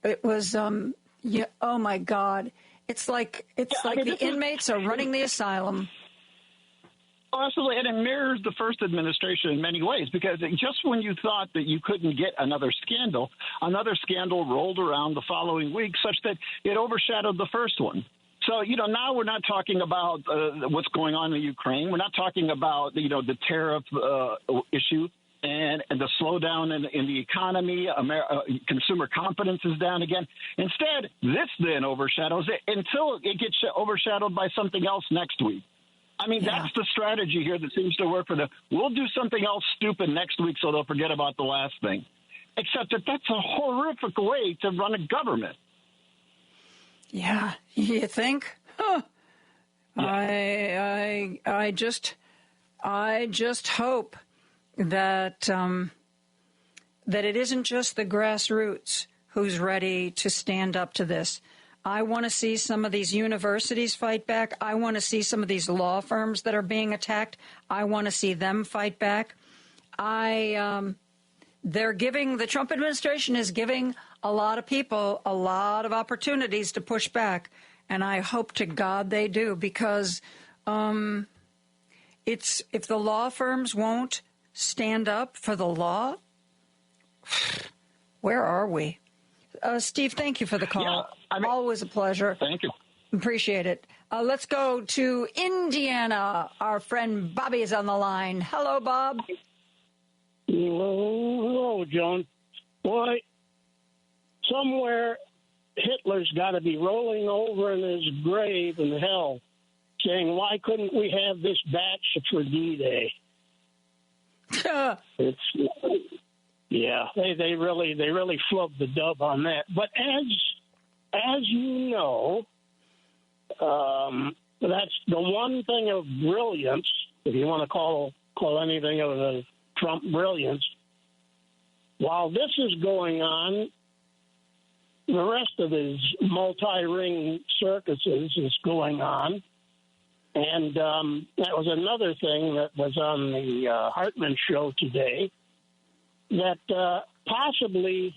It was, oh, my God. It's like the inmates are running the asylum. Oh, absolutely, and it mirrors the first administration in many ways, because just when you thought that you couldn't get another scandal rolled around the following week such that it overshadowed the first one. So, now we're not talking about what's going on in Ukraine. We're not talking about, the tariff issue. And the slowdown in the economy, consumer confidence is down again. Instead, this then overshadows it until it gets overshadowed by something else next week. I mean, that's the strategy here that seems to work for them. We'll do something else stupid next week so they'll forget about the last thing. Except that that's a horrific way to run a government. Yeah, you think? Huh. Yeah. I just hope that it isn't just the grassroots who's ready to stand up to this. I want to see some of these universities fight back. I want to see some of these law firms that are being attacked. I want to see them fight back. the Trump administration is giving a lot of people a lot of opportunities to push back. And I hope to God they do, because if the law firms won't stand up for the law, where are we? Steve, thank you for the call. Yeah, always a pleasure. Thank you. Appreciate it. Let's go to Indiana. Our friend Bobby is on the line. Hello, Bob. Hello, Joan. Boy, somewhere Hitler's got to be rolling over in his grave in hell saying, why couldn't we have this batch for D-Day? They really flubbed the dub on that. But as you know, that's the one thing of brilliance, if you want to call anything of a Trump brilliance. While this is going on, the rest of his multi-ring circuses is going on. And that was another thing that was on the Hartman show today, that possibly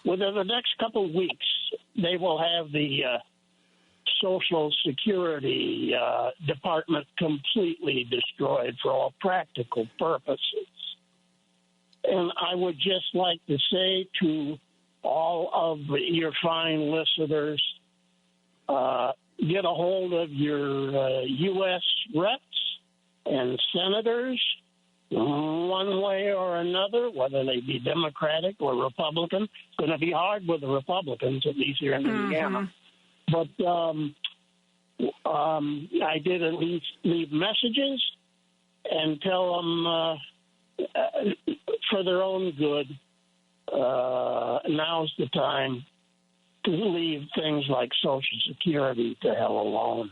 within the next couple of weeks, they will have the Social Security Department completely destroyed for all practical purposes. And I would just like to say to all of your fine listeners, get a hold of your U.S. reps and senators one way or another, whether they be Democratic or Republican. It's going to be hard with the Republicans, at least here in Indiana. But I did at least leave messages and tell them for their own good, now's the time to leave things like Social Security to hell alone.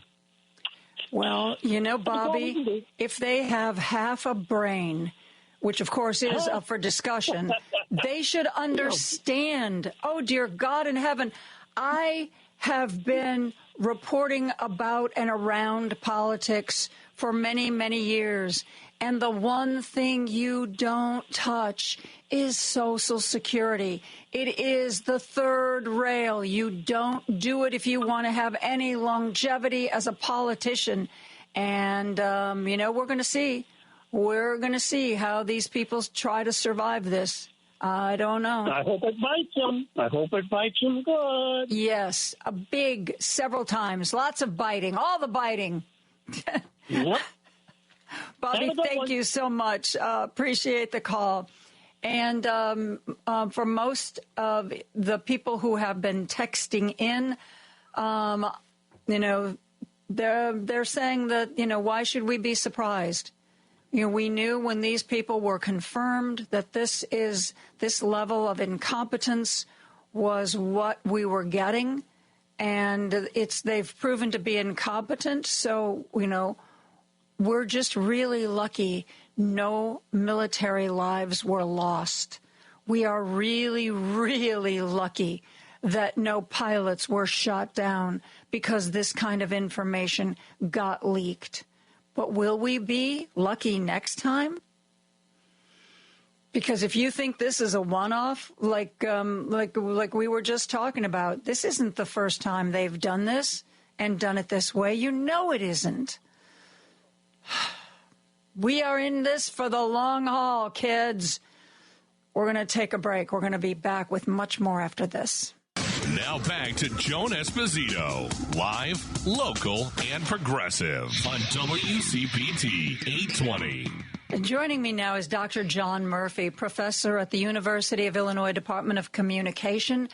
Well, you know, Bobby, if they have half a brain, which of course is up for discussion, they should understand. Oh, dear God in heaven, I have been reporting about and around politics for many, many years. And the one thing you don't touch is Social Security. It is the third rail. You don't do it if you want to have any longevity as a politician. And, you know, we're going to see. We're going to see how these people try to survive this. I don't know. I hope it bites them. I hope it bites them good. Yes, several times. Lots of biting. All the biting. Yep. Bobby, thank you so much. Appreciate the call. And for most of the people who have been texting in, you know, they're saying that, you know, why should we be surprised? You know, we knew when these people were confirmed that this level of incompetence was what we were getting, and they've proven to be incompetent. So, you know, we're just really lucky no military lives were lost. We are really, really lucky that no pilots were shot down because this kind of information got leaked. But will we be lucky next time? Because if you think this is a one-off, like we were just talking about, this isn't the first time they've done this and done it this way. You know it isn't. We are in this for the long haul, kids. We're going to take a break. We're going to be back with much more after this. Now back to Joan Esposito, live, local, and progressive on WCPT 820. And joining me now is Dr. John Murphy, professor at the University of Illinois Department of Communication.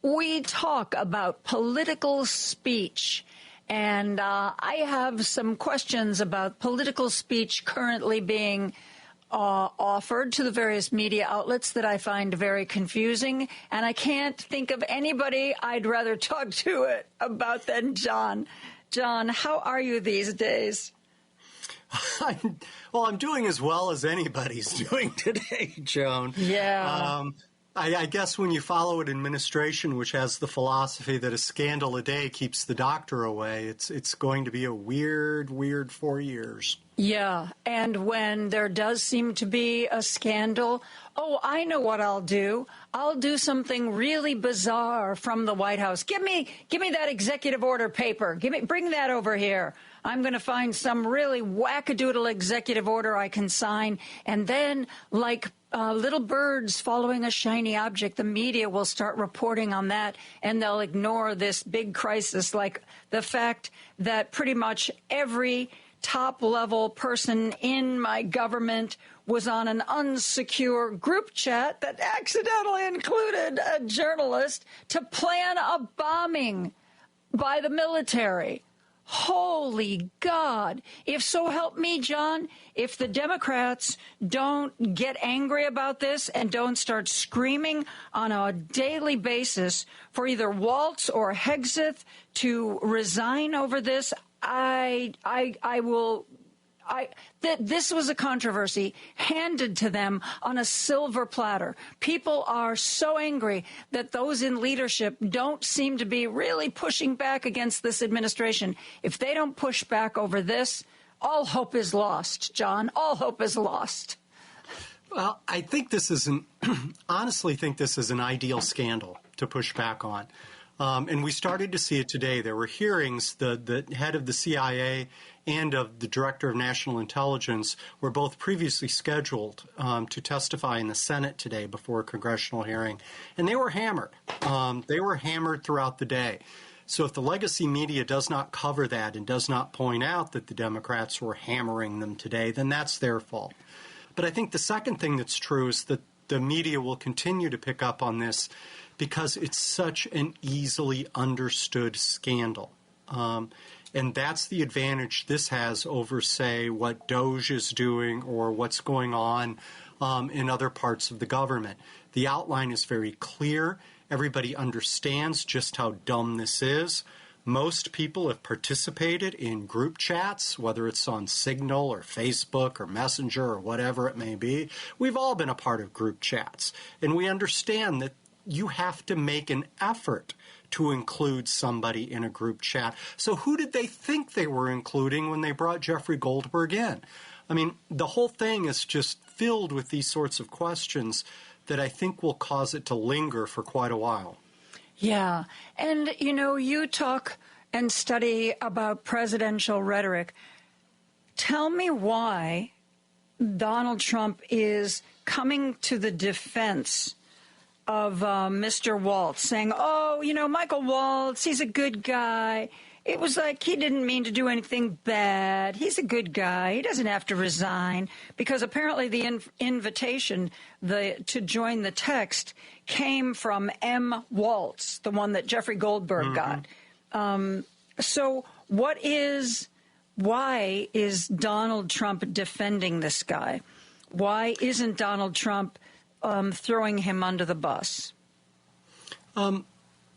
We talk about political speech. And I have some questions about political speech currently being offered to the various media outlets that I find very confusing. And I can't think of anybody I'd rather talk to it about than John. John, how are you these days? I'm doing as well as anybody's doing today, Joan. Yeah. I guess when you follow an administration which has the philosophy that a scandal a day keeps the doctor away, it's going to be a weird 4 years. Yeah, and when there does seem to be a scandal, I know what I'll do. I'll do something really bizarre from the White House. Give me that executive order paper. Bring that over here. I'm going to find some really wackadoodle executive order I can sign, and then, like little birds following a shiny object, the media will start reporting on that, and they'll ignore this big crisis, like the fact that pretty much every top-level person in my government was on an unsecure group chat that accidentally included a journalist to plan a bombing by the military. Holy God. If so help me, John, if the Democrats don't get angry about this and don't start screaming on a daily basis for either Waltz or Hegseth to resign over this, this was a controversy handed to them on a silver platter. People are so angry that those in leadership don't seem to be really pushing back against this administration. If they don't push back over this, all hope is lost, John. All hope is lost. Well, I think honestly think this is an ideal scandal to push back on. And we started to see it today. There were hearings. The head of the CIA and of the Director of National Intelligence were both previously scheduled to testify in the Senate today before a congressional hearing. And they were hammered. They were hammered throughout the day. So if the legacy media does not cover that and does not point out that the Democrats were hammering them today, then that's their fault. But I think the second thing that's true is that the media will continue to pick up on this because it's such an easily understood scandal. And that's the advantage this has over, say, what DOJ is doing or what's going on in other parts of the government. The outline is very clear. Everybody understands just how dumb this is. Most people have participated in group chats, whether it's on Signal or Facebook or Messenger or whatever it may be. We've all been a part of group chats, and we understand that you have to make an effort to include somebody in a group chat. So who did they think they were including when they brought Jeffrey Goldberg in? I mean, the whole thing is just filled with these sorts of questions that I think will cause it to linger for quite a while. Yeah. And, you talk and study about presidential rhetoric. Tell me why Donald Trump is coming to the defense of Mr. Waltz, saying, Michael Waltz, he's a good guy. It was like he didn't mean to do anything bad. He's a good guy. He doesn't have to resign. Because apparently the invitation to join the text came from M. Waltz, the one that Jeffrey Goldberg got. So why is Donald Trump defending this guy? Why isn't Donald Trump throwing him under the bus?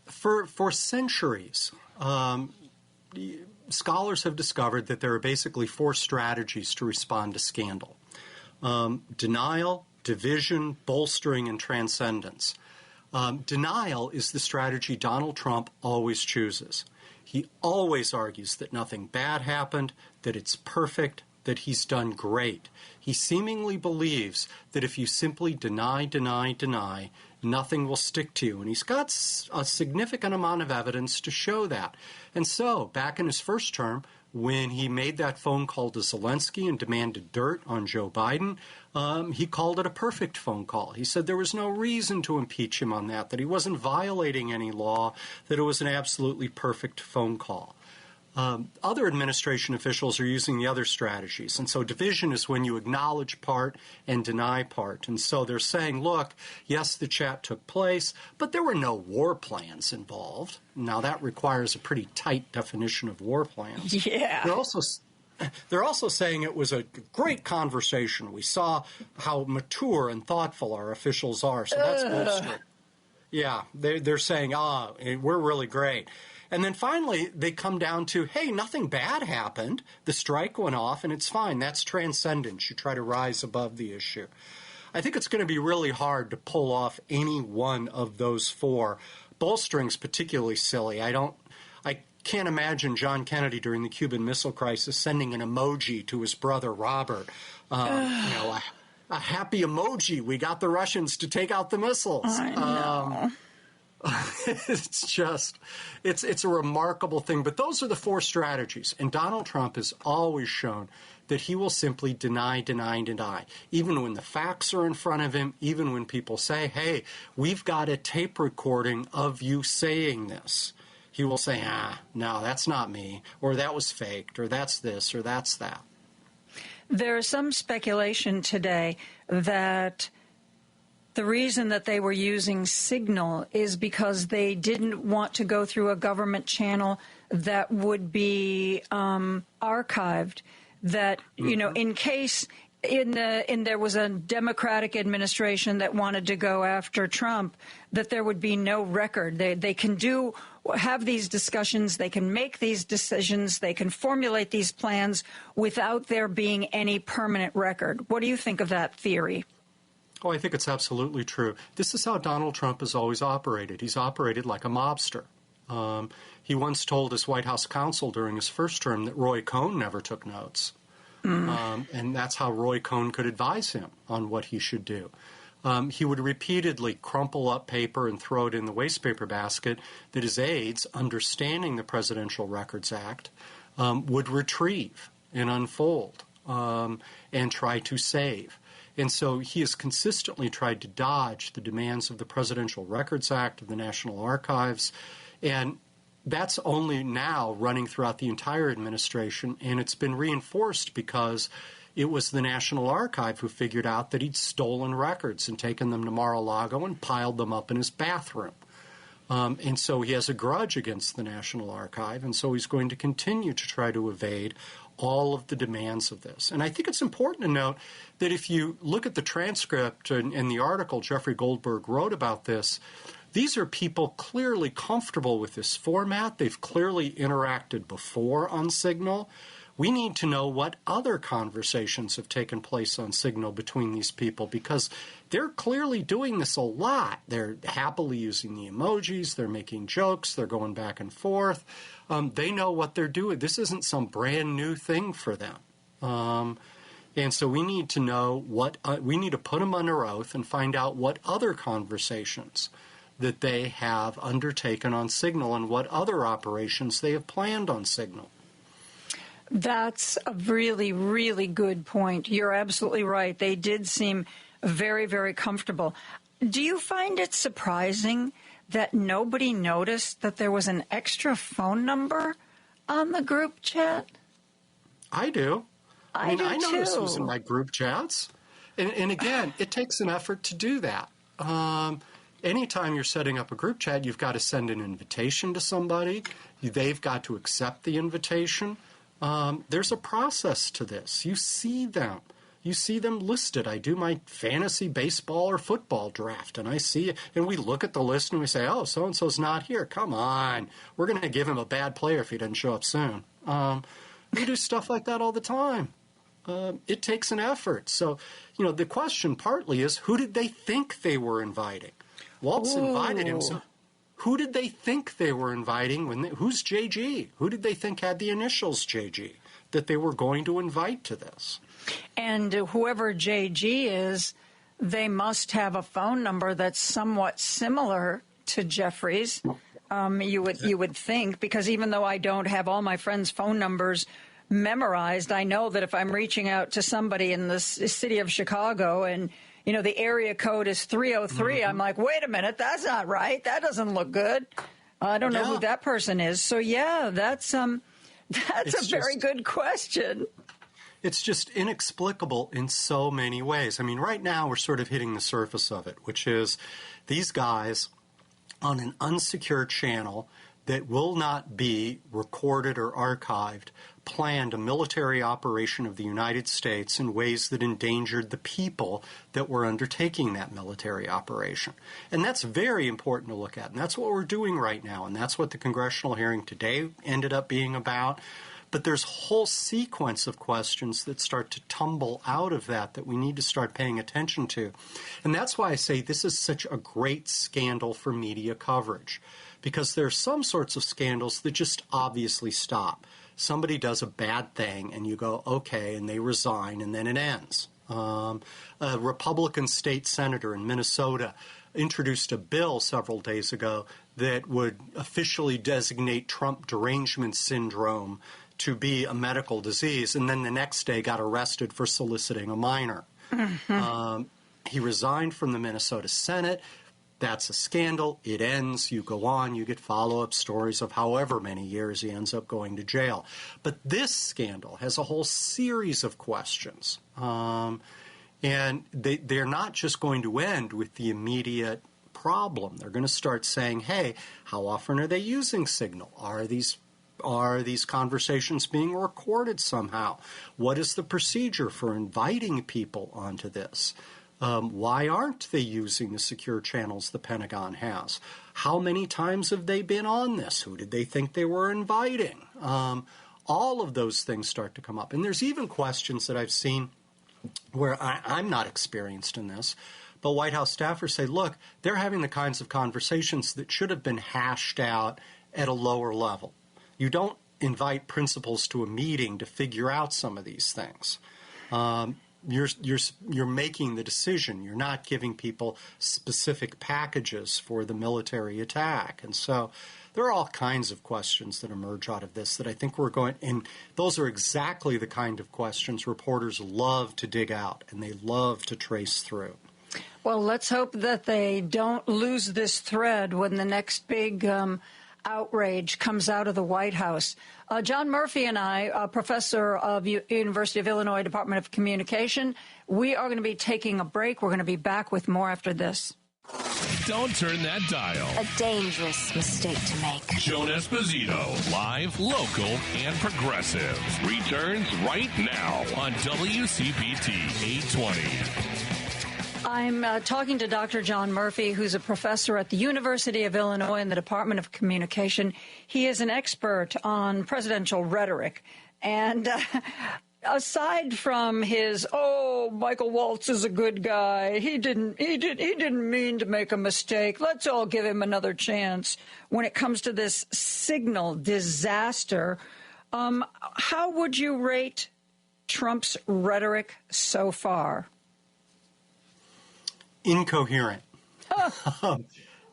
For centuries, scholars have discovered that there are basically 4 strategies to respond to scandal: denial, division, bolstering, and transcendence. Denial is the strategy Donald Trump always chooses. He always argues that nothing bad happened, that it's perfect, that he's done great. He seemingly believes that if you simply deny, nothing will stick to you. And he's got a significant amount of evidence to show that. And so, back in his first term, when he made that phone call to Zelensky and demanded dirt on Joe Biden, he called it a perfect phone call. He said there was no reason to impeach him on that he wasn't violating any law, that it was an absolutely perfect phone call. Other administration officials are using the other strategies. And so division is when you acknowledge part and deny part. And so they're saying, look, yes, the chat took place, but there were no war plans involved. Now, that requires a pretty tight definition of war plans. Yeah. They're also saying it was a great conversation. We saw how mature and thoughtful our officials are. So that's bolstering. Yeah, they're saying, we're really great. And then finally, they come down to, hey, nothing bad happened. The strike went off, and it's fine. That's transcendence. You try to rise above the issue. I think it's going to be really hard to pull off any one of those four. Bolstering's particularly silly. I can't imagine John Kennedy during the Cuban Missile Crisis sending an emoji to his brother Robert. A happy emoji. We got the Russians to take out the missiles. I know. It's a remarkable thing. But those are the four strategies. And Donald Trump has always shown that he will simply deny, even when the facts are in front of him, even when people say, hey, we've got a tape recording of you saying this. He will say, no, that's not me, or that was faked, or that's this, or that's that. There is some speculation today that the reason that they were using Signal is because they didn't want to go through a government channel that would be archived, that, in case there was a Democratic administration that wanted to go after Trump, that there would be no record. They can have these discussions, they can make these decisions, they can formulate these plans without there being any permanent record. What do you think of that theory? Oh, I think it's absolutely true. This is how Donald Trump has always operated. He's operated like a mobster. He once told his White House counsel during his first term that Roy Cohn never took notes. And that's how Roy Cohn could advise him on what he should do. He would repeatedly crumple up paper and throw it in the waste paper basket that his aides, understanding the Presidential Records Act, would retrieve and unfold and try to save. And so he has consistently tried to dodge the demands of the Presidential Records Act, of the National Archives, and that's only now running throughout the entire administration, and it's been reinforced because it was the National Archive who figured out that he'd stolen records and taken them to Mar-a-Lago and piled them up in his bathroom. And so he has a grudge against the National Archive, and so he's going to continue to try to evade all of the demands of this. And I think it's important to note that if you look at the transcript and the article Jeffrey Goldberg wrote about this, these are people clearly comfortable with this format. They've clearly interacted before on Signal. We need to know what other conversations have taken place on Signal between these people, because they're clearly doing this a lot. They're happily using the emojis. They're making jokes. They're going back and forth. They know what they're doing. This isn't some brand new thing for them. And so we need to know we need to put them under oath and find out what other conversations that they have undertaken on Signal and what other operations they have planned on Signal. That's a really, really good point. You're absolutely right. They did seem very, very comfortable. Do you find it surprising that nobody noticed that there was an extra phone number on the group chat? I do. I do notice too. who's in my group chats. And again, it takes an effort to do that. Anytime you're setting up a group chat, you've got to send an invitation to somebody. They've got to accept the invitation. There's a process to this. You see them. You see them listed. I do my fantasy baseball or football draft, and I see it. And we look at the list and we say, oh, so-and-so's not here. Come on. We're going to give him a bad player if he doesn't show up soon. We do stuff like that all the time. It takes an effort. So, the question partly is, who did they think they were inviting? Waltz invited him. So who did they think they were inviting? Who's JG? Who did they think had the initials JG that they were going to invite to this? And whoever JG is, they must have a phone number that's somewhat similar to Jeffrey's. You would think, because even though I don't have all my friends' phone numbers memorized, I know that if I'm reaching out to somebody in the city of Chicago and the area code is 303. I'm like, wait a minute, that's not right. That doesn't look good. I don't know who that person is. So that's a very good question. It's just inexplicable in so many ways. I mean, right now we're sort of hitting the surface of it, which is these guys on an unsecured channel that will not be recorded or archived planned a military operation of the United States in ways that endangered the people that were undertaking that military operation. And that's very important to look at. And that's what we're doing right now. And that's what the congressional hearing today ended up being about. But there's a whole sequence of questions that start to tumble out of that we need to start paying attention to. And that's why I say this is such a great scandal for media coverage, because there are some sorts of scandals that just obviously stop. Somebody does a bad thing and you go, okay, and they resign, and then it ends. A Republican state senator in Minnesota introduced a bill several days ago that would officially designate Trump derangement syndrome to be a medical disease, and then the next day got arrested for soliciting a minor. Mm-hmm. He resigned from the Minnesota Senate. That's a scandal. It ends. You go on. You get follow-up stories of however many years he ends up going to jail. But this scandal has a whole series of questions. And they're not just going to end with the immediate problem. They're going to start saying, hey, how often are they using Signal? Are these conversations being recorded somehow? What is the procedure for inviting people onto this? Why aren't they using the secure channels the Pentagon has? How many times have they been on this? Who did they think they were inviting? All of those things start to come up. And there's even questions that I've seen where I'm not experienced in this, but White House staffers say, look, they're having the kinds of conversations that should have been hashed out at a lower level. You don't invite principals to a meeting to figure out some of these things. You're making the decision. You're not giving people specific packages for the military attack. And so there are all kinds of questions that emerge out of this that I think we're going, and those are exactly the kind of questions reporters love to dig out and they love to trace through. Well, let's hope that they don't lose this thread when the next big outrage comes out of the White House. John Murphy and I, a professor of University of Illinois Department of Communication, we are going to be taking a break. We're going to be back with more after this. Don't turn that dial. A dangerous mistake to make. Joan Esposito, live, local, and progressive, returns right now on WCPT 820. I'm talking to Dr. John Murphy, who's a professor at the University of Illinois in the Department of Communication. He is an expert on presidential rhetoric. And aside from his, Michael Waltz is a good guy, he didn't mean to make a mistake, let's all give him another chance, when it comes to this Signal disaster, how would you rate Trump's rhetoric so far? Incoherent.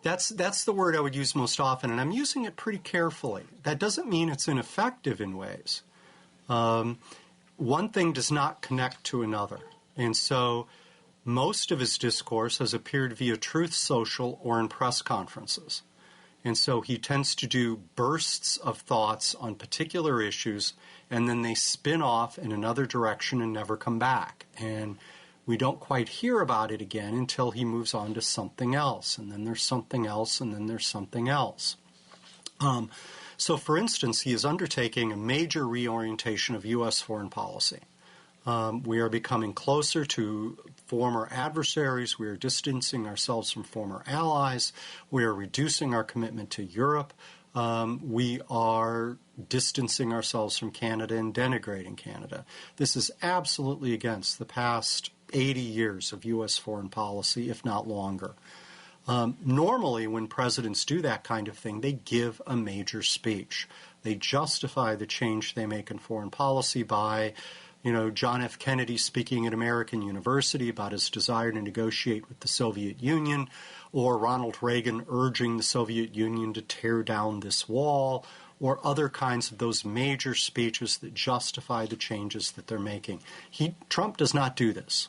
That's the word I would use most often, and I'm using it pretty carefully. That doesn't mean it's ineffective in ways. One thing does not connect to another. And so most of his discourse has appeared via Truth Social or in press conferences. And so he tends to do bursts of thoughts on particular issues, and then they spin off in another direction and never come back. And we don't quite hear about it again until he moves on to something else. And then there's something else, and then there's something else. So, for instance, he is undertaking a major reorientation of U.S. foreign policy. We are becoming closer to former adversaries. We are distancing ourselves from former allies. We are reducing our commitment to Europe. We are distancing ourselves from Canada and denigrating Canada. This is absolutely against the past 80 years of U.S. foreign policy, if not longer. Normally, when presidents do that kind of thing, they give a major speech. They justify the change they make in foreign policy by, John F. Kennedy speaking at American University about his desire to negotiate with the Soviet Union, or Ronald Reagan urging the Soviet Union to tear down this wall, or other kinds of those major speeches that justify the changes that they're making. Trump does not do this.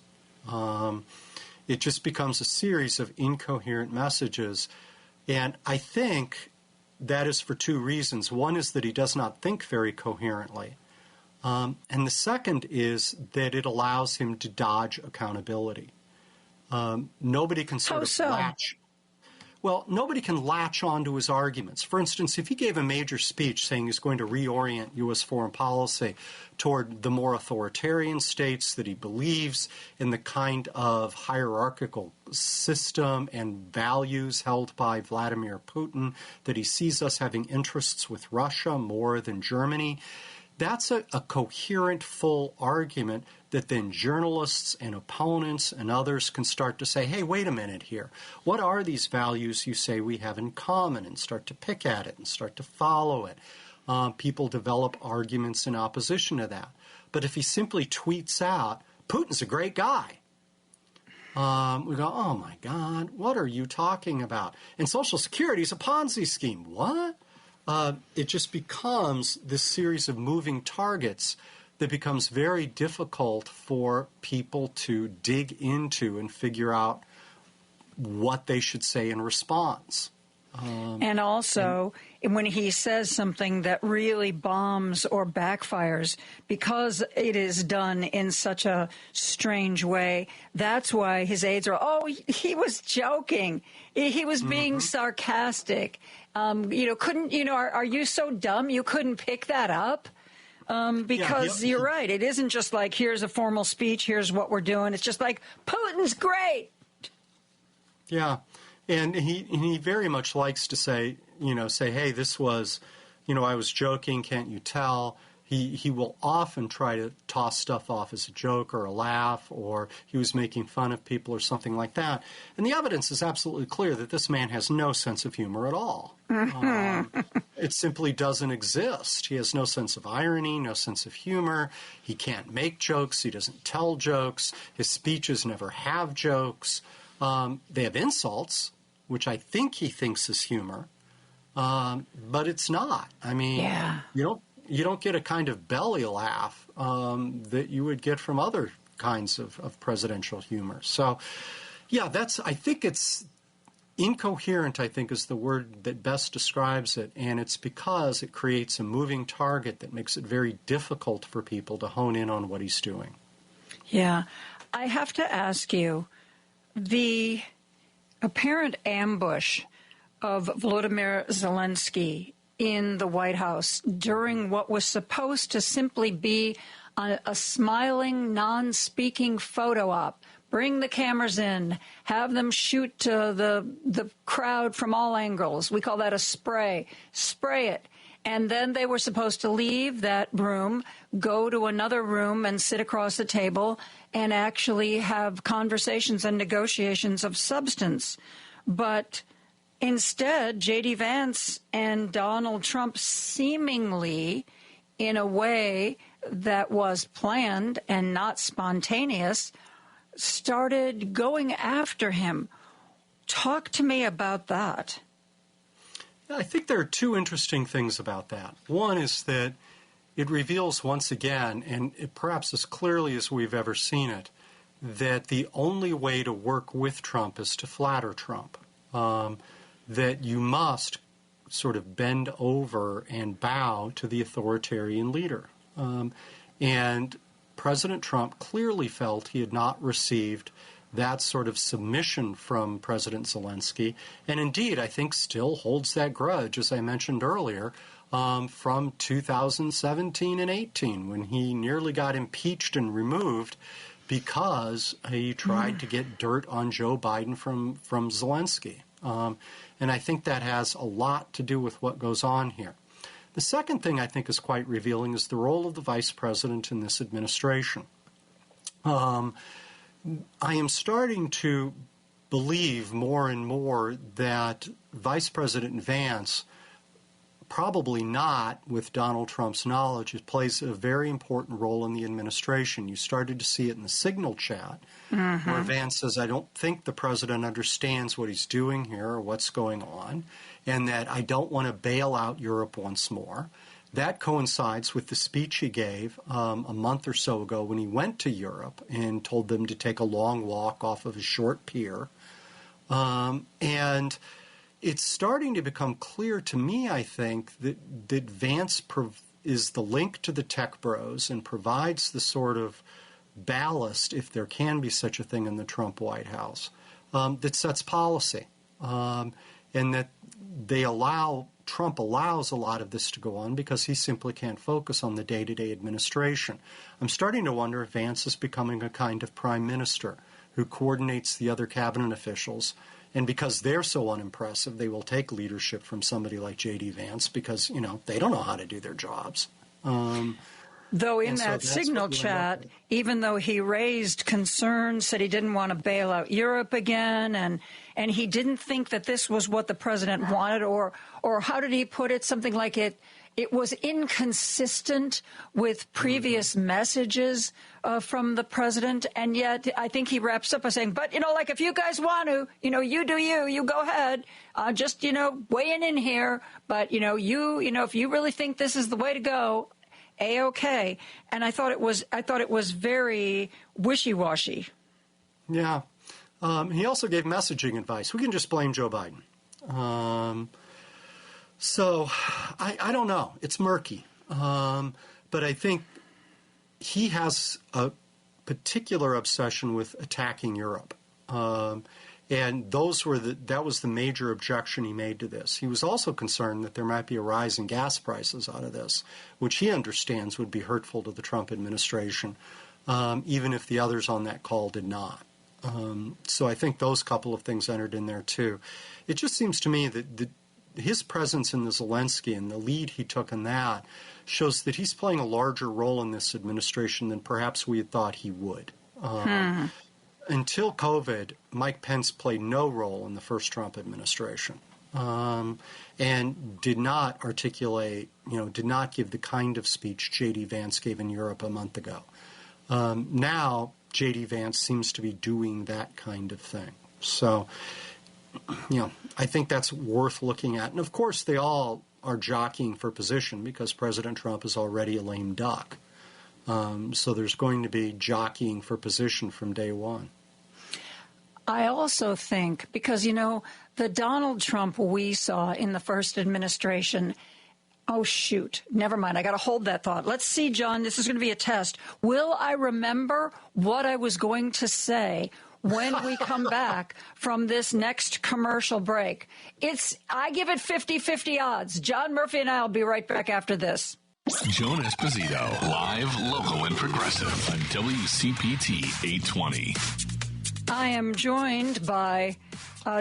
It just becomes a series of incoherent messages. And I think that is for two reasons. One is that he does not think very coherently. And the second is that it allows him to dodge accountability. Nobody can nobody can latch onto his arguments. For instance, if he gave a major speech saying he's going to reorient U.S. foreign policy toward the more authoritarian states that he believes in, the kind of hierarchical system and values held by Vladimir Putin, that he sees us having interests with Russia more than Germany, that's a coherent, full argument that then journalists and opponents and others can start to say, hey, wait a minute here. What are these values you say we have in common? And start to pick at it and start to follow it. People develop arguments in opposition to that. But if he simply tweets out, Putin's a great guy, we go, oh, my God, what are you talking about? And Social Security is a Ponzi scheme. What? It just becomes this series of moving targets that becomes very difficult for people to dig into and figure out what they should say in response. And also, when he says something that really bombs or backfires because it is done in such a strange way, that's why his aides are, oh, he was joking. He was being sarcastic. Couldn't, are you so dumb you couldn't pick that up? Because you're right. It isn't just like, here's a formal speech, here's what we're doing. It's just like, Putin's great. Yeah. And he very much likes to say, hey, this was, I was joking, can't you tell? He will often try to toss stuff off as a joke or a laugh, or he was making fun of people or something like that. And the evidence is absolutely clear that this man has no sense of humor at all. It simply doesn't exist. He has no sense of irony, no sense of humor. He can't make jokes. He doesn't tell jokes. His speeches never have jokes. They have insults, which I think he thinks is humor, but it's not. I mean, you don't get a kind of belly laugh that you would get from other kinds of presidential humor. So, I think it's incoherent, I think, is the word that best describes it, and it's because it creates a moving target that makes it very difficult for people to hone in on what he's doing. Yeah. I have to ask you, the apparent ambush of Volodymyr Zelensky in the White House during what was supposed to simply be a smiling, non-speaking photo op. Bring the cameras in, have them shoot the crowd from all angles. We call that a spray. Spray it. And then they were supposed to leave that room, go to another room and sit across the table and actually have conversations and negotiations of substance. But instead, J.D. Vance and Donald Trump seemingly, in a way that was planned and not spontaneous, started going after him. Talk to me about that. I think there are two interesting things about that. One is that it reveals once again, and perhaps as clearly as we've ever seen it, that the only way to work with Trump is to flatter Trump. That you must sort of bend over and bow to the authoritarian leader. And President Trump clearly felt he had not received that sort of submission from President Zelensky, and indeed, I think still holds that grudge, as I mentioned earlier, from 2017 and 18, when he nearly got impeached and removed because he tried to get dirt on Joe Biden from Zelensky. And I think that has a lot to do with what goes on here. The second thing I think is quite revealing is the role of the vice president in this administration. I am starting to believe more and more that Vice President Vance, probably not with Donald Trump's knowledge, it plays a very important role in the administration. You started to see it in the Signal chat, where Vance says, I don't think the president understands what he's doing here or what's going on, and that I don't want to bail out Europe once more. That coincides with the speech he gave a month or so ago when he went to Europe and told them to take a long walk off of a short pier. And it's starting to become clear to me, I think, that Vance is the link to the tech bros and provides the sort of ballast, if there can be such a thing in the Trump White House, that sets policy. And that Trump allows a lot of this to go on because he simply can't focus on the day-to-day administration. I'm starting to wonder if Vance is becoming a kind of prime minister who coordinates the other cabinet officials. And because they're so unimpressive, they will take leadership from somebody like J.D. Vance because, they don't know how to do their jobs. Though in that signal chat, even though he raised concerns, said he didn't want to bail out Europe again, and he didn't think that this was what the president wanted, or how did he put it? Something like it was inconsistent with previous messages from the president. And yet I think he wraps up by saying, but, like if you guys want to, you do you go ahead. Just, weighing in here. But, if you really think this is the way to go, A-OK. And I thought it was very wishy-washy. Yeah. He also gave messaging advice. We can just blame Joe Biden. So I don't know. It's murky. But I think he has a particular obsession with attacking Europe. And that was the major objection he made to this. He was also concerned that there might be a rise in gas prices out of this, which he understands would be hurtful to the Trump administration, even if the others on that call did not. So I think those couple of things entered in there, too. It just seems to me that his presence in the Zelensky and the lead he took in that shows that he's playing a larger role in this administration than perhaps we had thought he would. Until COVID, Mike Pence played no role in the first Trump administration and did not articulate, did not give the kind of speech J.D. Vance gave in Europe a month ago. Now, J.D. Vance seems to be doing that kind of thing. So, I think that's worth looking at. And, of course, they all are jockeying for position because President Trump is already a lame duck. So there's going to be jockeying for position from day one. I also think, because, the Donald Trump we saw in the first administration, oh, shoot, never mind. I got to hold that thought. Let's see, John, this is going to be a test. Will I remember what I was going to say when we come back from this next commercial break? I give it 50-50 odds. John Murphy and I will be right back after this. Joan Esposito, live, local, and progressive on WCPT 820. I am joined by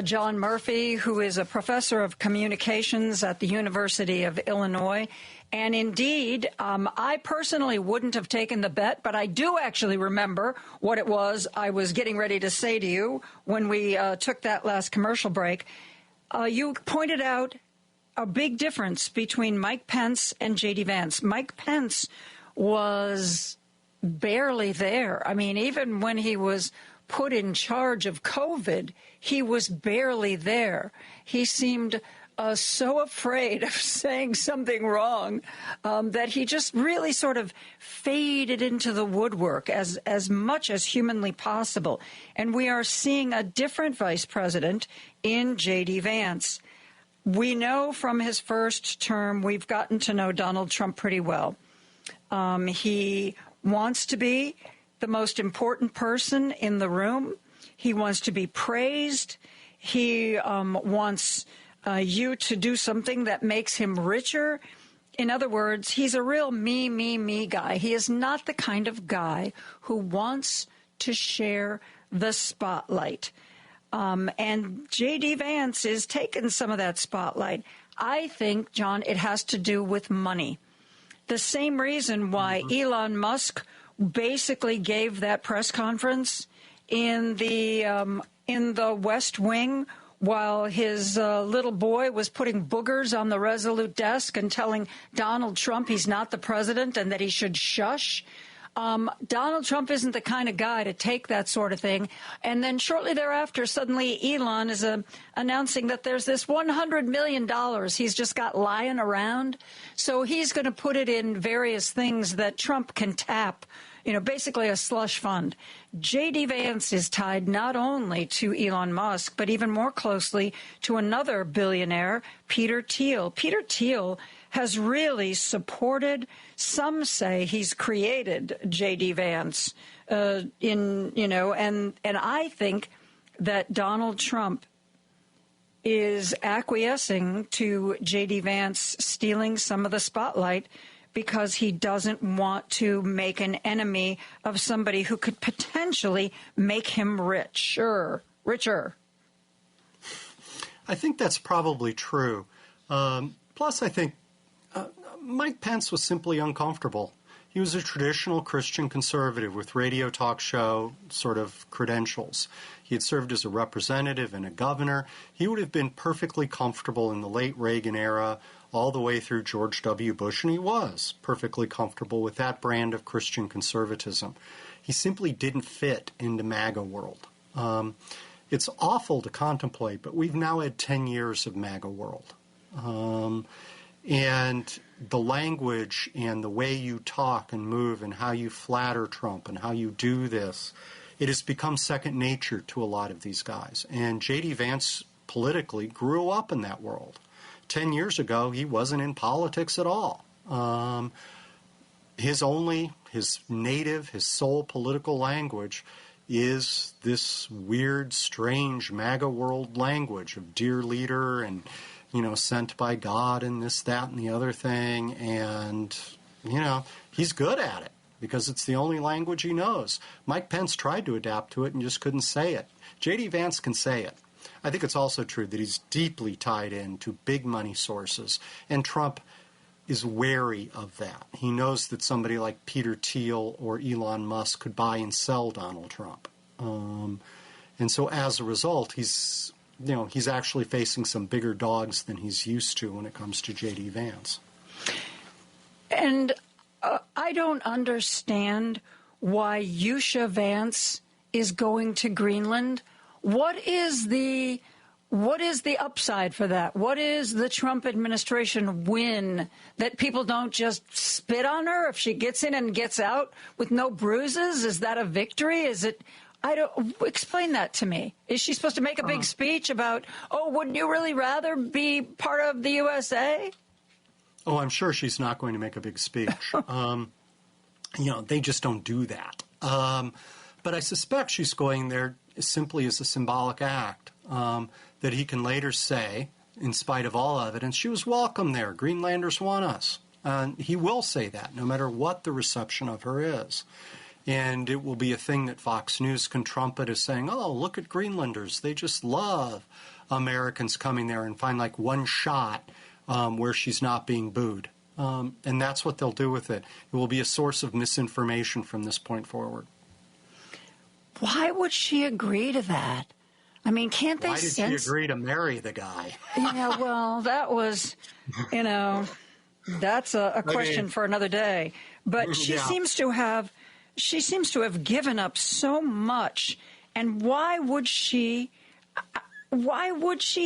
John Murphy, who is a professor of communications at the University of Illinois. And indeed, I personally wouldn't have taken the bet, but I do actually remember what it was I was getting ready to say to you when we took that last commercial break. You pointed out a big difference between Mike Pence and J.D. Vance. Mike Pence was barely there. I mean, even when he was put in charge of COVID, he was barely there. He seemed so afraid of saying something wrong that he just really sort of faded into the woodwork as much as humanly possible. And we are seeing a different vice president in J.D. Vance. We know from his first term, we've gotten to know Donald Trump pretty well. He wants to be the most important person in the room. He wants to be praised. He wants you to do something that makes him richer. In other words, he's a real me guy. He is not the kind of guy who wants to share the spotlight. And J.D. Vance is taking some of that spotlight. I think, John, it has to do with money. The same reason why Elon Musk basically gave that press conference in the West Wing while his little boy was putting boogers on the Resolute desk and telling Donald Trump he's not the president and that he should shush. Donald Trump isn't the kind of guy to take that sort of thing. And then shortly thereafter, suddenly Elon is announcing that there's this $100 million he's just got lying around. So he's going to put it in various things that Trump can tap, basically a slush fund. J.D. Vance is tied not only to Elon Musk, but even more closely to another billionaire, Peter Thiel. Peter Thiel has really supported, some say he's created J.D. Vance and I think that Donald Trump is acquiescing to J.D. Vance stealing some of the spotlight because he doesn't want to make an enemy of somebody who could potentially make him richer. I think that's probably true. Plus, I think Mike Pence was simply uncomfortable. He was a traditional Christian conservative with radio talk show sort of credentials. He had served as a representative and a governor. He would have been perfectly comfortable in the late Reagan era all the way through George W. Bush, and he was perfectly comfortable with that brand of Christian conservatism. He simply didn't fit into MAGA world. It's awful to contemplate, but we've now had 10 years of MAGA world. And the language and the way you talk and move and how you flatter Trump and how you do this, it has become second nature to a lot of these guys. And J.D. Vance politically grew up in that world. 10 years ago, he wasn't in politics at all. His sole political language is this weird, strange MAGA world language of dear leader and, sent by God and this, that, and the other thing. And, he's good at it because it's the only language he knows. Mike Pence tried to adapt to it and just couldn't say it. J.D. Vance can say it. I think it's also true that he's deeply tied into big money sources, and Trump is wary of that. He knows that somebody like Peter Thiel or Elon Musk could buy and sell Donald Trump. And so as a result, he's actually facing some bigger dogs than he's used to when it comes to J.D. Vance. And I don't understand why Yusha Vance is going to Greenland. What is the upside for that? What is the Trump administration win that people don't just spit on her if she gets in and gets out with no bruises? Is that a victory? Is it? Explain that to me. Is she supposed to make a big speech about, wouldn't you really rather be part of the USA? Oh, I'm sure she's not going to make a big speech. They just don't do that. But I suspect she's going there simply as a symbolic act that he can later say, in spite of all evidence, she was welcome there. Greenlanders want us. He will say that, no matter what the reception of her is. And it will be a thing that Fox News can trumpet as saying, oh, look at Greenlanders. They just love Americans coming there and find like one shot where she's not being booed. And that's what they'll do with it. It will be a source of misinformation from this point forward. Why would she agree to that? I mean, can't they sense... Why did she agree to marry the guy? Yeah, well, that was, that's a question for another day. But she seems to have given up so much. And why would she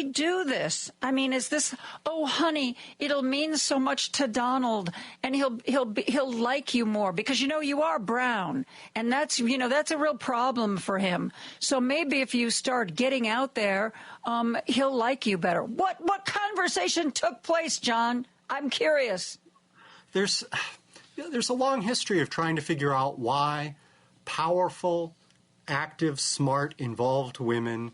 do this? I mean, is this, oh, honey, it'll mean so much to Donald and he'll like you more because, you are brown and that's a real problem for him. So maybe if you start getting out there, he'll like you better. What conversation took place, John? I'm curious. There's a long history of trying to figure out why powerful, active, smart, involved women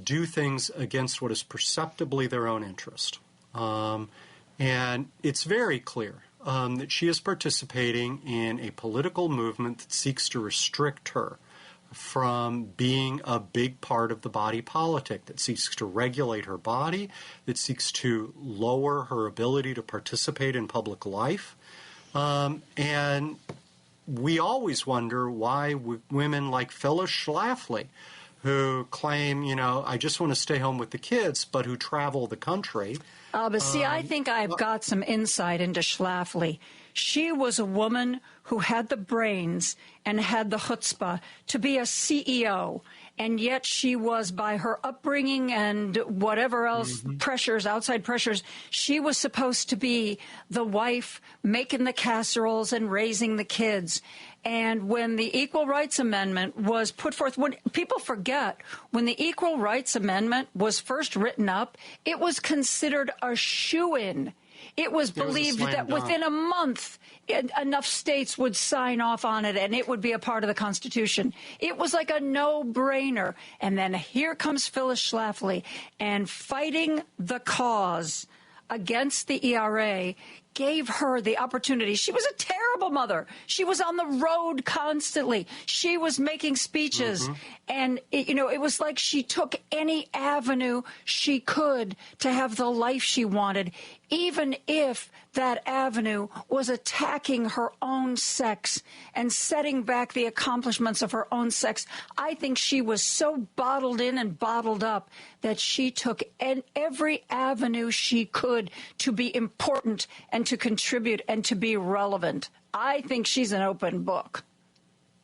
do things against what is perceptibly their own interest. And it's very clear that she is participating in a political movement that seeks to restrict her from being a big part of the body politic, that seeks to regulate her body, that seeks to lower her ability to participate in public life. And we always wonder why women like Phyllis Schlafly, who claim, I just want to stay home with the kids, but who travel the country. But see, I think I've got some insight into Schlafly. She was a woman who had the brains and had the chutzpah to be a CEO, and yet she was, by her upbringing and whatever else, pressures, outside pressures, she was supposed to be the wife making the casseroles and raising the kids. And when the Equal Rights Amendment was put forth, when people forget, when the Equal Rights Amendment was first written up, it was considered a shoo-in. It was believed that within a month, enough states would sign off on it and it would be a part of the Constitution. It was like a no-brainer. And then here comes Phyllis Schlafly, and fighting the cause against the ERA gave her the opportunity. She was a terrible mother. She was on the road constantly. She was making speeches. And, it was like she took any avenue she could to have the life she wanted. even if that avenue was attacking her own sex and setting back the accomplishments of her own sex. I think she was so bottled in and bottled up that she took every avenue she could to be important and to contribute and to be relevant. I think she's an open book.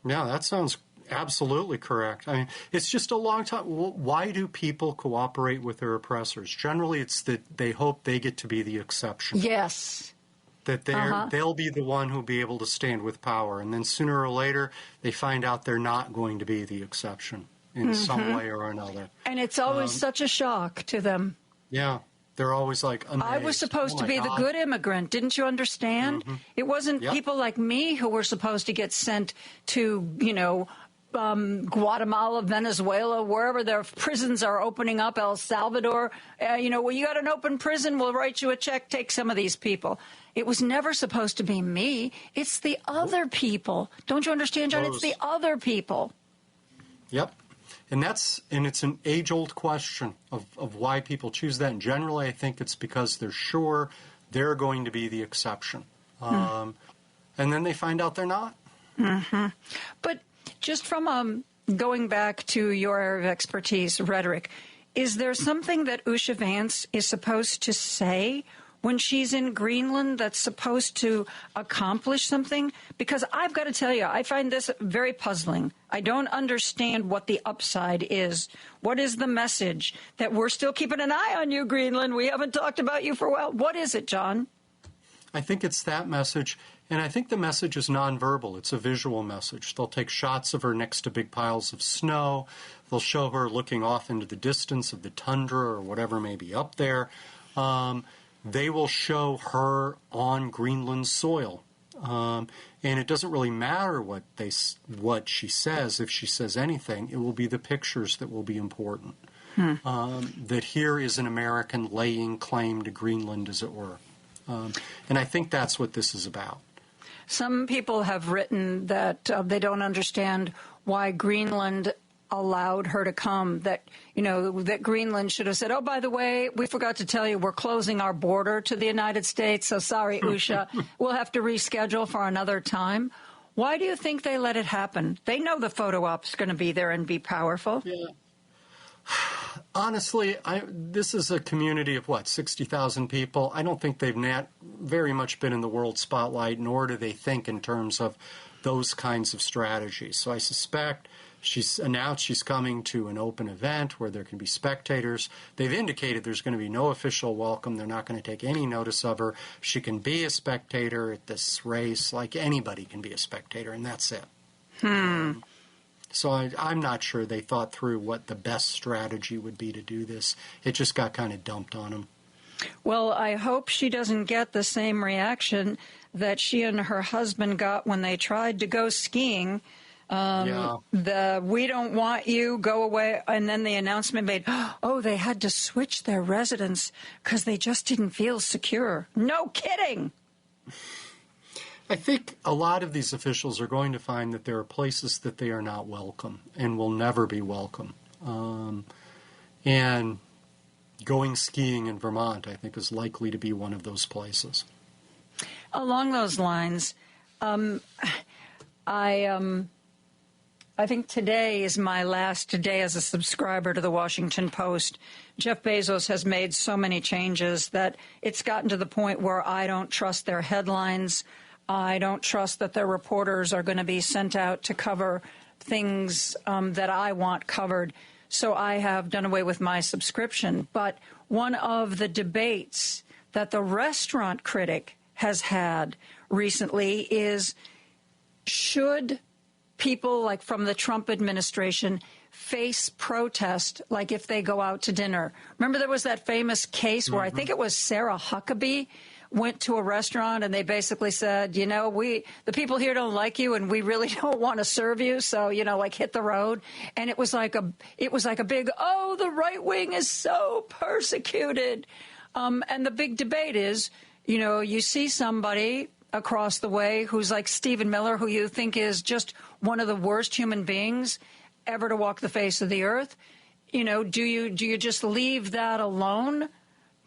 Yeah, that sounds absolutely correct. I mean, it's just a long time. Why do people cooperate with their oppressors? Generally, it's that they hope they get to be the exception. Yes. That they'll be the one who'll be able to stand with power. And then sooner or later, they find out they're not going to be the exception in some way or another. And it's always such a shock to them. Yeah. They're always like amazed. I was supposed to be the good immigrant. Didn't you understand? It wasn't people like me who were supposed to get sent to, Guatemala, Venezuela, wherever their prisons are opening up, El Salvador. Well, you got an open prison, we'll write you a check, take some of these people. It was never supposed to be me. It's the other people. Don't you understand, John? It's the other people. Yep. And it's an age-old question of why people choose that. And generally, I think it's because they're sure they're going to be the exception. And then they find out they're not. But just from going back to your area of expertise, rhetoric, is there something that Usha Vance is supposed to say when she's in Greenland that's supposed to accomplish something? Because I've got to tell you, I find this very puzzling. I don't understand what the upside is. What is the message that we're still keeping an eye on you, Greenland? We haven't talked about you for a while. What is it, John? I think it's that message, and I think the message is nonverbal. It's a visual message. They'll take shots of her next to big piles of snow. They'll show her looking off into the distance of the tundra or whatever may be up there. They will show her on Greenland soil. And it doesn't really matter what she says. If she says anything, it will be the pictures that will be important. That here is an American laying claim to Greenland, as it were. And I think that's what this is about. Some people have written that they don't understand why Greenland allowed her to come, that Greenland should have said, oh, by the way, we forgot to tell you we're closing our border to the United States, so sorry, Usha, we'll have to reschedule for another time. Why do you think they let it happen? They know the photo op's going to be there and be powerful. Yeah. Honestly, this is a community of, 60,000 people. I don't think they've very much been in the world spotlight, nor do they think in terms of those kinds of strategies. So I suspect she's announced she's coming to an open event where there can be spectators. They've indicated there's going to be no official welcome. They're not going to take any notice of her. She can be a spectator at this race like anybody can be a spectator, and that's it. So I'm not sure they thought through what the best strategy would be to do this. It just got kind of dumped on them. Well, I hope she doesn't get the same reaction that she and her husband got when they tried to go skiing. We don't want you, go away. And then the announcement made, they had to switch their residence because they just didn't feel secure. No kidding. I think a lot of these officials are going to find that there are places that they are not welcome and will never be welcome. And going skiing in Vermont, I think, is likely to be one of those places. Along those lines, I think today is my last day as a subscriber to the Washington Post. Jeff Bezos has made so many changes that it's gotten to the point where I don't trust their headlines. I don't trust that their reporters are going to be sent out to cover things that I want covered. So I have done away with my subscription. But one of the debates that the restaurant critic has had recently is, should people like from the Trump administration face protest like if they go out to dinner? Remember there was that famous case where I think it was Sarah Huckabee went to a restaurant and they basically said, the people here don't like you and we really don't want to serve you. So, hit the road. And it was like a big, the right wing is so persecuted. And the big debate is, you see somebody across the way who's like Stephen Miller, who you think is just one of the worst human beings ever to walk the face of the earth. Do you just leave that alone?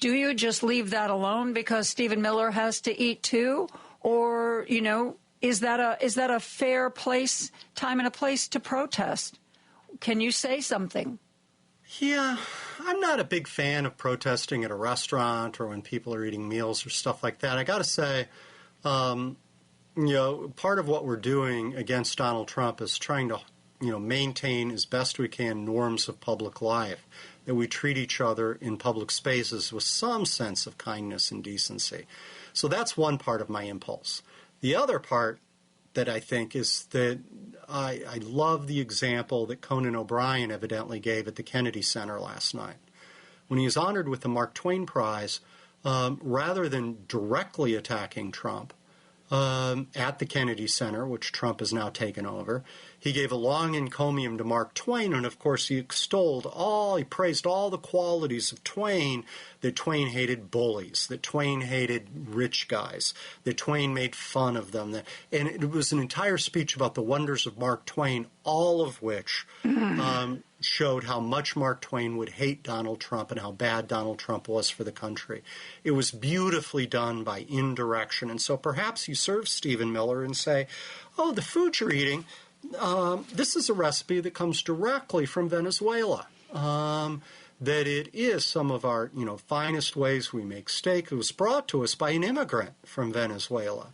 do you just leave that alone because Stephen Miller has to eat too? Or, is that a fair time and a place to protest? Can you say something? Yeah, I'm not a big fan of protesting at a restaurant or when people are eating meals or stuff like that. I got to say, part of what we're doing against Donald Trump is trying to, maintain as best we can norms of public life, that we treat each other in public spaces with some sense of kindness and decency. So that's one part of my impulse. The other part that I think is that I love the example that Conan O'Brien evidently gave at the Kennedy Center last night. When he was honored with the Mark Twain Prize, rather than directly attacking Trump at the Kennedy Center, which Trump has now taken over, he gave a long encomium to Mark Twain, and of course he praised all the qualities of Twain, that Twain hated bullies, that Twain hated rich guys, that Twain made fun of them. And it was an entire speech about the wonders of Mark Twain, all of which showed how much Mark Twain would hate Donald Trump and how bad Donald Trump was for the country. It was beautifully done by indirection. And so perhaps you serve Stephen Miller and say, oh, the food you're eating, this is a recipe that comes directly from Venezuela. That it is some of our, finest ways we make steak. It was brought to us by an immigrant from Venezuela,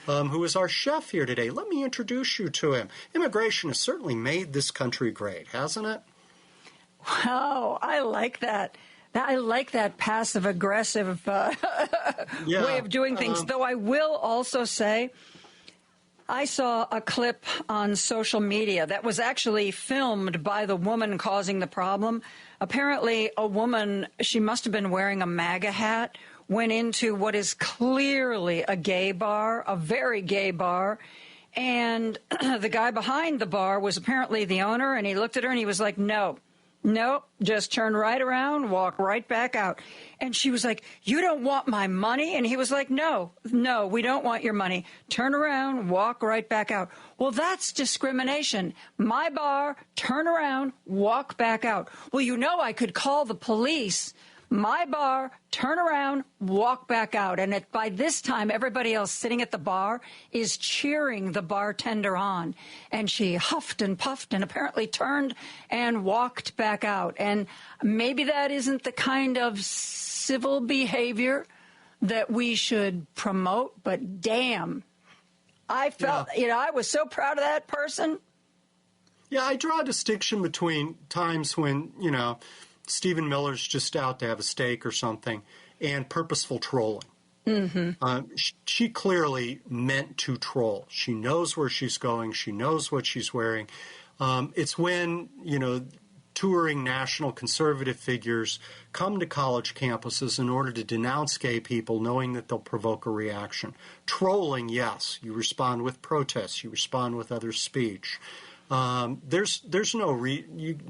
who is our chef here today. Let me introduce you to him. Immigration has certainly made this country great, hasn't it? Wow, I like that. I like that passive-aggressive way of doing things, though I will also say I saw a clip on social media that was actually filmed by the woman causing the problem. Apparently, a woman, she must have been wearing a MAGA hat, went into what is clearly a gay bar, a very gay bar, and the guy behind the bar was apparently the owner, and he looked at her and he was like, no, just turn right around, walk right back out. And she was like, you don't want my money? And he was like, no, we don't want your money. Turn around, walk right back out. Well, that's discrimination. My bar, turn around, walk back out. Well, I could call the police. My bar, turn around, walk back out. And by this time, everybody else sitting at the bar is cheering the bartender on. And she huffed and puffed and apparently turned and walked back out. And maybe that isn't the kind of civil behavior that we should promote, but damn, I felt, I was so proud of that person. Yeah, I draw a distinction between times when, Stephen Miller's just out to have a steak or something, and purposeful trolling. Mm-hmm. She clearly meant to troll. She knows where she's going. She knows what she's wearing. It's when, touring national conservative figures come to college campuses in order to denounce gay people, knowing that they'll provoke a reaction. Trolling, yes. You respond with protests. You respond with other speech. You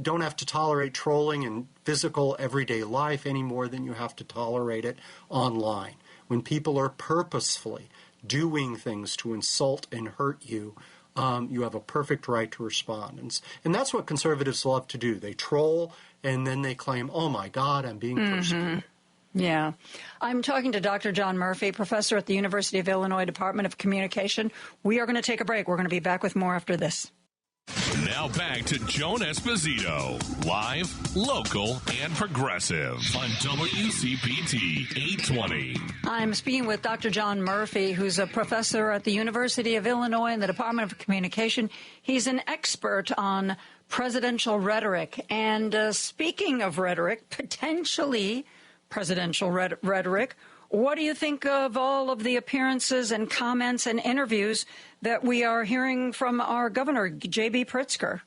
don't have to tolerate trolling in physical everyday life any more than you have to tolerate it online. When people are purposefully doing things to insult and hurt you, you have a perfect right to respond. And that's what conservatives love to do. They troll and then they claim, oh my God, I'm being persecuted. Yeah. I'm talking to Dr. John Murphy, professor at the University of Illinois Department of Communication. We are going to take a break. We're going to be back with more after this. Now back to Joan Esposito, live, local, and progressive on WCPT 820. I'm speaking with Dr. John Murphy, who's a professor at the University of Illinois in the Department of Communication. He's an expert on presidential rhetoric. And speaking of rhetoric, potentially presidential rhetoric, what do you think of all of the appearances and comments and interviews that we are hearing from our governor, J.B. Pritzker?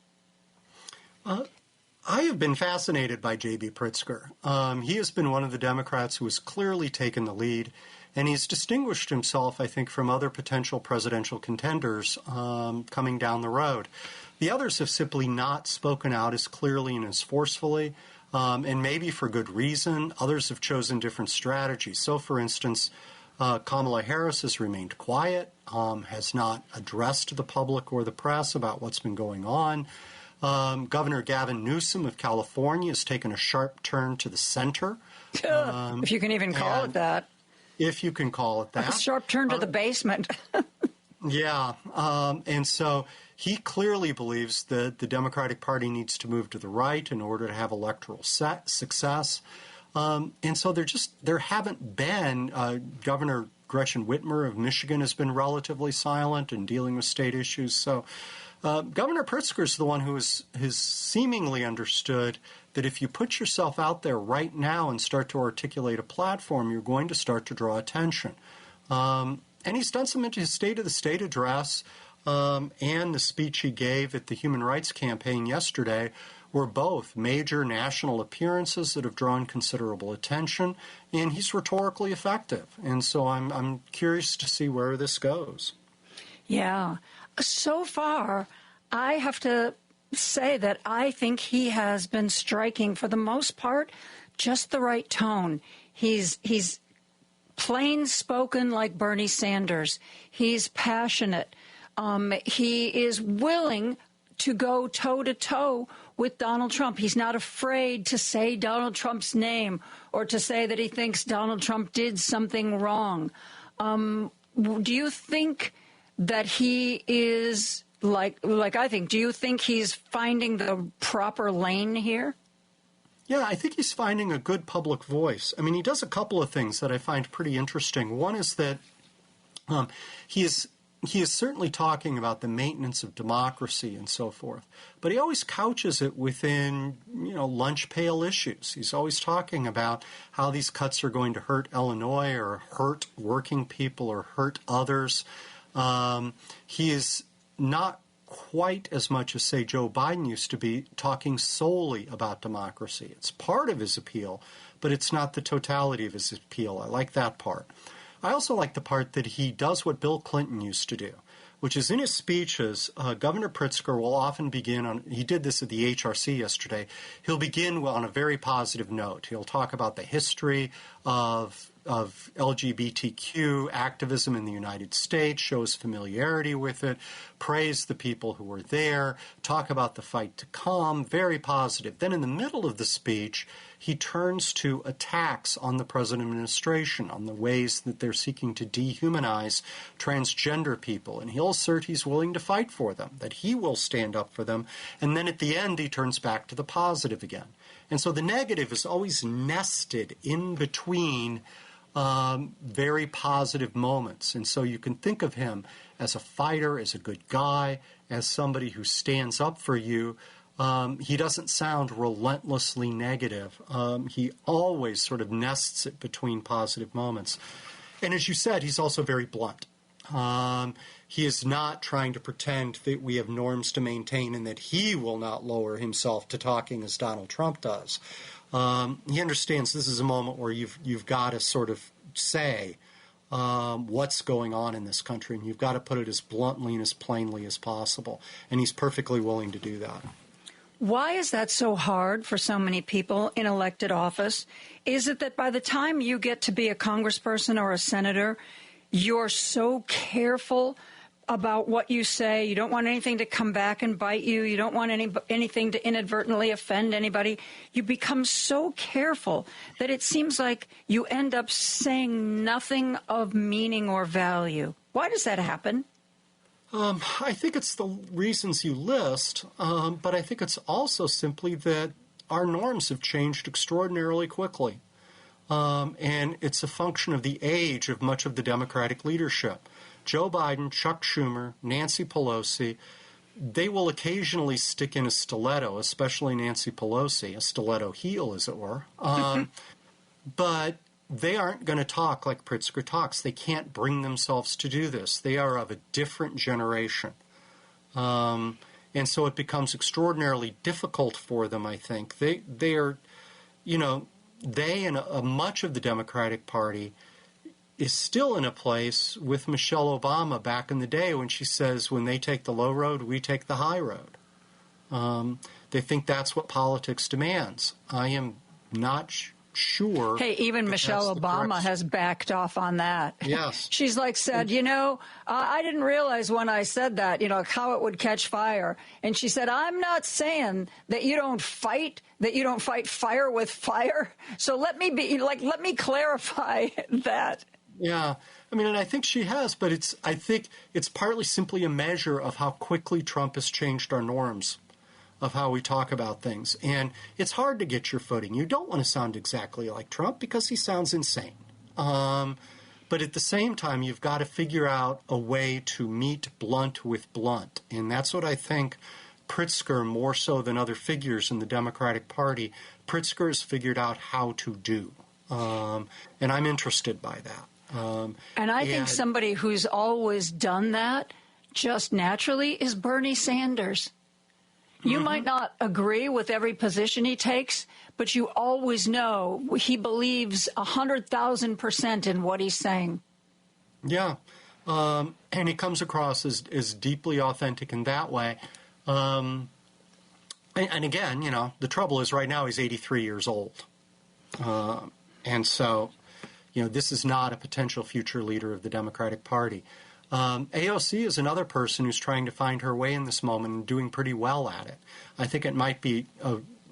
I have been fascinated by J.B. Pritzker. He has been one of the Democrats who has clearly taken the lead, and he's distinguished himself, I think, from other potential presidential contenders coming down the road. The others have simply not spoken out as clearly and as forcefully. And maybe for good reason. Others have chosen different strategies. So, for instance, Kamala Harris has remained quiet, has not addressed the public or the press about what's been going on. Governor Gavin Newsom of California has taken a sharp turn to the center. If you can even call it that. If you can call it that. A sharp turn to the basement. Yeah. And so he clearly believes that the Democratic Party needs to move to the right in order to have electoral success. And so there haven't been Governor Gretchen Whitmer of Michigan has been relatively silent in dealing with state issues. So Governor Pritzker is the one who has seemingly understood that if you put yourself out there right now and start to articulate a platform, you're going to start to draw attention. And he's done some into his State of the State address and the speech he gave at the Human Rights Campaign yesterday were both major national appearances that have drawn considerable attention, and he's rhetorically effective. And so I'm curious to see where this goes. Yeah. So far, I have to say that I think he has been striking, for the most part, just the right tone. He's plain spoken like Bernie Sanders. He's passionate. He is willing to go toe-to-toe with Donald Trump. He's not afraid to say Donald Trump's name or to say that he thinks Donald Trump did something wrong. Do you think that he is, like I think, do you think he's finding the proper lane here? Yeah, I think he's finding a good public voice. I mean, he does a couple of things that I find pretty interesting. One is that he is certainly talking about the maintenance of democracy and so forth, but he always couches it within, lunch pail issues. He's always talking about how these cuts are going to hurt Illinois or hurt working people or hurt others. He is not quite as much as, say, Joe Biden used to be, talking solely about democracy. It's part of his appeal, but it's not the totality of his appeal. I like that part. I also like the part that he does what Bill Clinton used to do, which is in his speeches, Governor Pritzker will often begin he did this at the HRC yesterday, he'll begin on a very positive note. He'll talk about the history of LGBTQ activism in the United States, shows familiarity with it, praise the people who were there, talk about the fight to come, very positive. Then in the middle of the speech, he turns to attacks on the present administration, on the ways that they're seeking to dehumanize transgender people. And he'll assert he's willing to fight for them, that he will stand up for them. And then at the end, he turns back to the positive again. And so the negative is always nested in between very positive moments. And so you can think of him as a fighter, as a good guy, as somebody who stands up for you. He doesn't sound relentlessly negative. He always sort of nests it between positive moments. And as you said, he's also very blunt. He is not trying to pretend that we have norms to maintain and that he will not lower himself to talking as Donald Trump does. He understands this is a moment where you've got to sort of say what's going on in this country, and you've got to put it as bluntly and as plainly as possible. And he's perfectly willing to do that. Why is that so hard for so many people in elected office? Is it that by the time you get to be a congressperson or a senator, you're so careful about what you say? You don't want anything to come back and bite you. You don't want anything to inadvertently offend anybody. You become so careful that it seems like you end up saying nothing of meaning or value. Why does that happen? I think it's the reasons you list, but I think it's also simply that our norms have changed extraordinarily quickly. And it's a function of the age of much of the Democratic leadership. Joe Biden, Chuck Schumer, Nancy Pelosi, they will occasionally stick in a stiletto, especially Nancy Pelosi, a stiletto heel, as it were. But they aren't going to talk like Pritzker talks. They can't bring themselves to do this. They are of a different generation. And so it becomes extraordinarily difficult for them, I think. They are, they and much of the Democratic Party is still in a place with Michelle Obama back in the day when she says, when they take the low road, we take the high road. They think that's what politics demands. I am not sure. Hey, even Michelle Obama has backed off on that. Yes. She's said, I didn't realize when I said that, how it would catch fire. And she said, I'm not saying that you don't fight fire with fire. So let me clarify that. Yeah. I mean, and I think she has, but I think it's partly simply a measure of how quickly Trump has changed our norms of how we talk about things. And it's hard to get your footing. You don't want to sound exactly like Trump because he sounds insane. But at the same time, you've got to figure out a way to meet blunt with blunt. And that's what I think Pritzker, more so than other figures in the Democratic Party, Pritzker has figured out how to do. And I'm interested by that. And I think somebody who's always done that just naturally is Bernie Sanders. You might not agree with every position he takes, but you always know he believes 100,000% in what he's saying. Yeah. And he comes across as deeply authentic in that way. And again, the trouble is right now he's 83 years old. And so, this is not a potential future leader of the Democratic Party. AOC is another person who's trying to find her way in this moment and doing pretty well at it. I think it might be,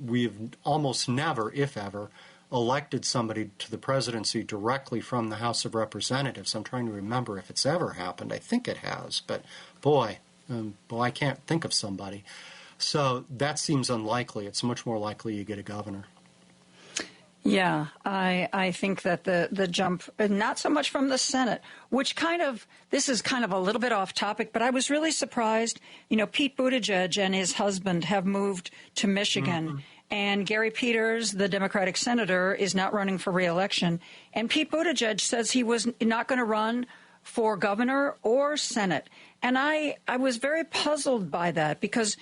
we've almost never, if ever, elected somebody to the presidency directly from the House of Representatives. I'm trying to remember if it's ever happened. I think it has, but boy, I can't think of somebody. So that seems unlikely. It's much more likely you get a governor. Yeah, I think that the jump, not so much from the Senate, which this is kind of a little bit off topic, but I was really surprised. Pete Buttigieg and his husband have moved to Michigan, and Gary Peters, the Democratic senator, is not running for re-election. And Pete Buttigieg says he was not going to run for governor or Senate. And I was very puzzled by that because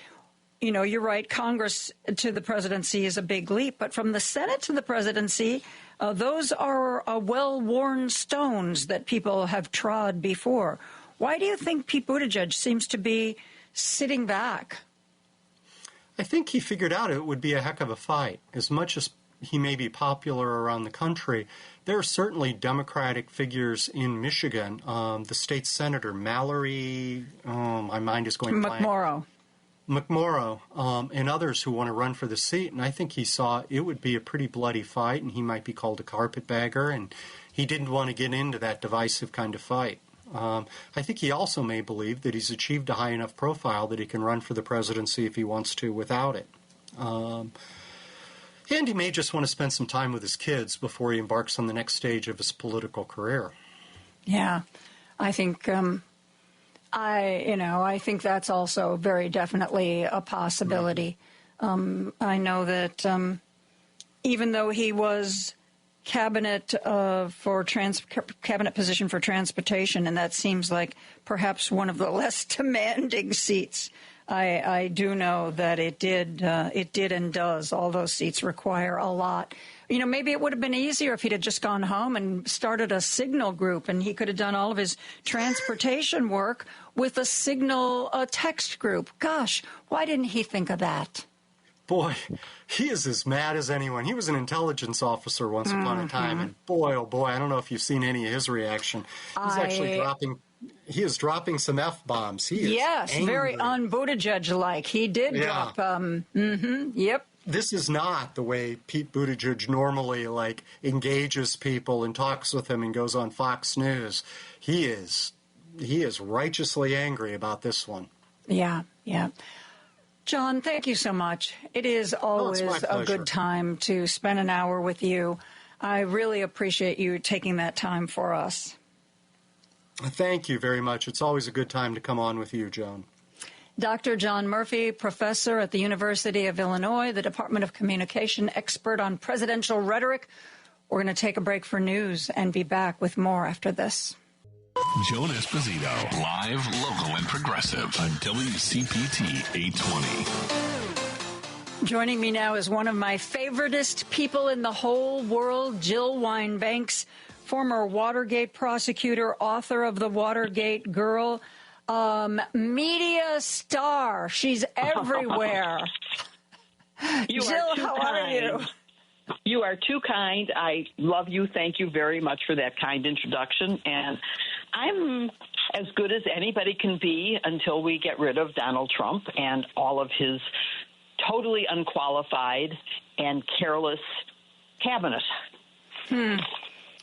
you're right, Congress to the presidency is a big leap, but from the Senate to the presidency, those are well-worn stones that people have trod before. Why do you think Pete Buttigieg seems to be sitting back? I think he figured out it would be a heck of a fight. As much as he may be popular around the country, there are certainly Democratic figures in Michigan. The state senator, Mallory, my mind is going blank. McMorrow and others who want to run for the seat, and I think he saw it would be a pretty bloody fight, and he might be called a carpetbagger, and he didn't want to get into that divisive kind of fight. I think he also may believe that he's achieved a high enough profile that he can run for the presidency if he wants to without it. And he may just want to spend some time with his kids before he embarks on the next stage of his political career. Yeah, I think... I think that's also very definitely a possibility. I know that even though he was cabinet position for transportation, and that seems like perhaps one of the less demanding seats, I do know that it did and does. All those seats require a lot. Maybe it would have been easier if he'd have just gone home and started a Signal group, and he could have done all of his transportation work with a Signal text group. Gosh, why didn't he think of that? Boy, he is as mad as anyone. He was an intelligence officer once upon a time, and boy, oh boy, I don't know if you've seen any of his reaction. He is dropping some F-bombs. He is angry. Very un-Buttigieg-like. He did drop, yep. This is not the way Pete Buttigieg normally engages people and talks with them and goes on Fox News. He is righteously angry about this one. Yeah. John, thank you so much. It is always a good time to spend an hour with you. I really appreciate you taking that time for us. Thank you very much. It's always a good time to come on with you, Joan. Dr. John Murphy, professor at the University of Illinois, the Department of Communication, expert on presidential rhetoric. We're going to take a break for news and be back with more after this. Joan Esposito, live, local, and progressive on WCPT 820. Joining me now is one of my favoritist people in the whole world, Jill Wine-Banks, former Watergate prosecutor, author of The Watergate Girl, media star. She's everywhere. Jill, how are you? You are too kind. I love you. Thank you very much for that kind introduction. And I'm as good as anybody can be until we get rid of Donald Trump and all of his totally unqualified and careless cabinet.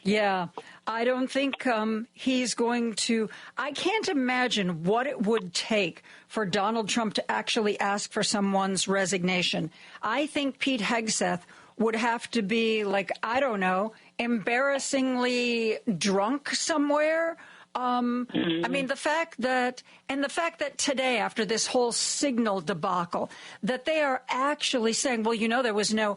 Yeah, I don't think he's going to. I can't imagine what it would take for Donald Trump to actually ask for someone's resignation. I think Pete Hegseth would have to be, like, I don't know, embarrassingly drunk somewhere. I mean, the fact that today, after this whole Signal debacle, that they are actually saying, well, you know, there was no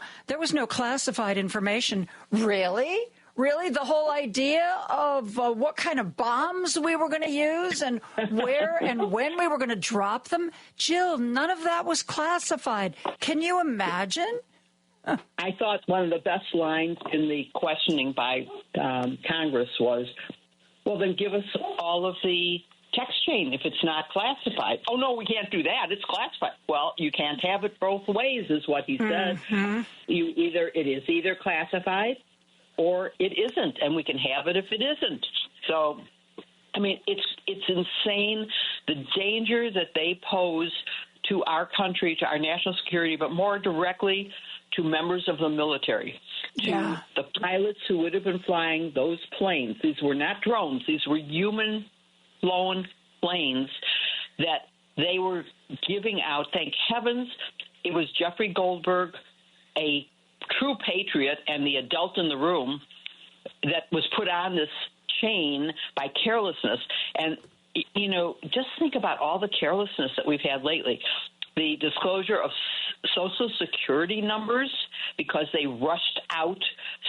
classified information. Really? The whole idea of what kind of bombs we were going to use and where and when we were going to drop them? Jill, none of that was classified. Can you imagine? I thought one of the best lines in the questioning by Congress was, well, then give us all of the text chain if it's not classified. Oh, no, we can't do that. It's classified. Well, you can't have it both ways is what he said. It is either classified or it isn't, and we can have it if it isn't. So, I mean, it's insane, the danger that they pose to our country, to our national security, but more directly to members of the military, to the pilots who would have been flying those planes. These were not drones. These were human-flown planes that they were giving out. Thank heavens it was Jeffrey Goldberg, a true patriot and the adult in the room, that was put on this chain by carelessness. And, you know, just think about all the carelessness that we've had lately. The disclosure of Social Security numbers because they rushed out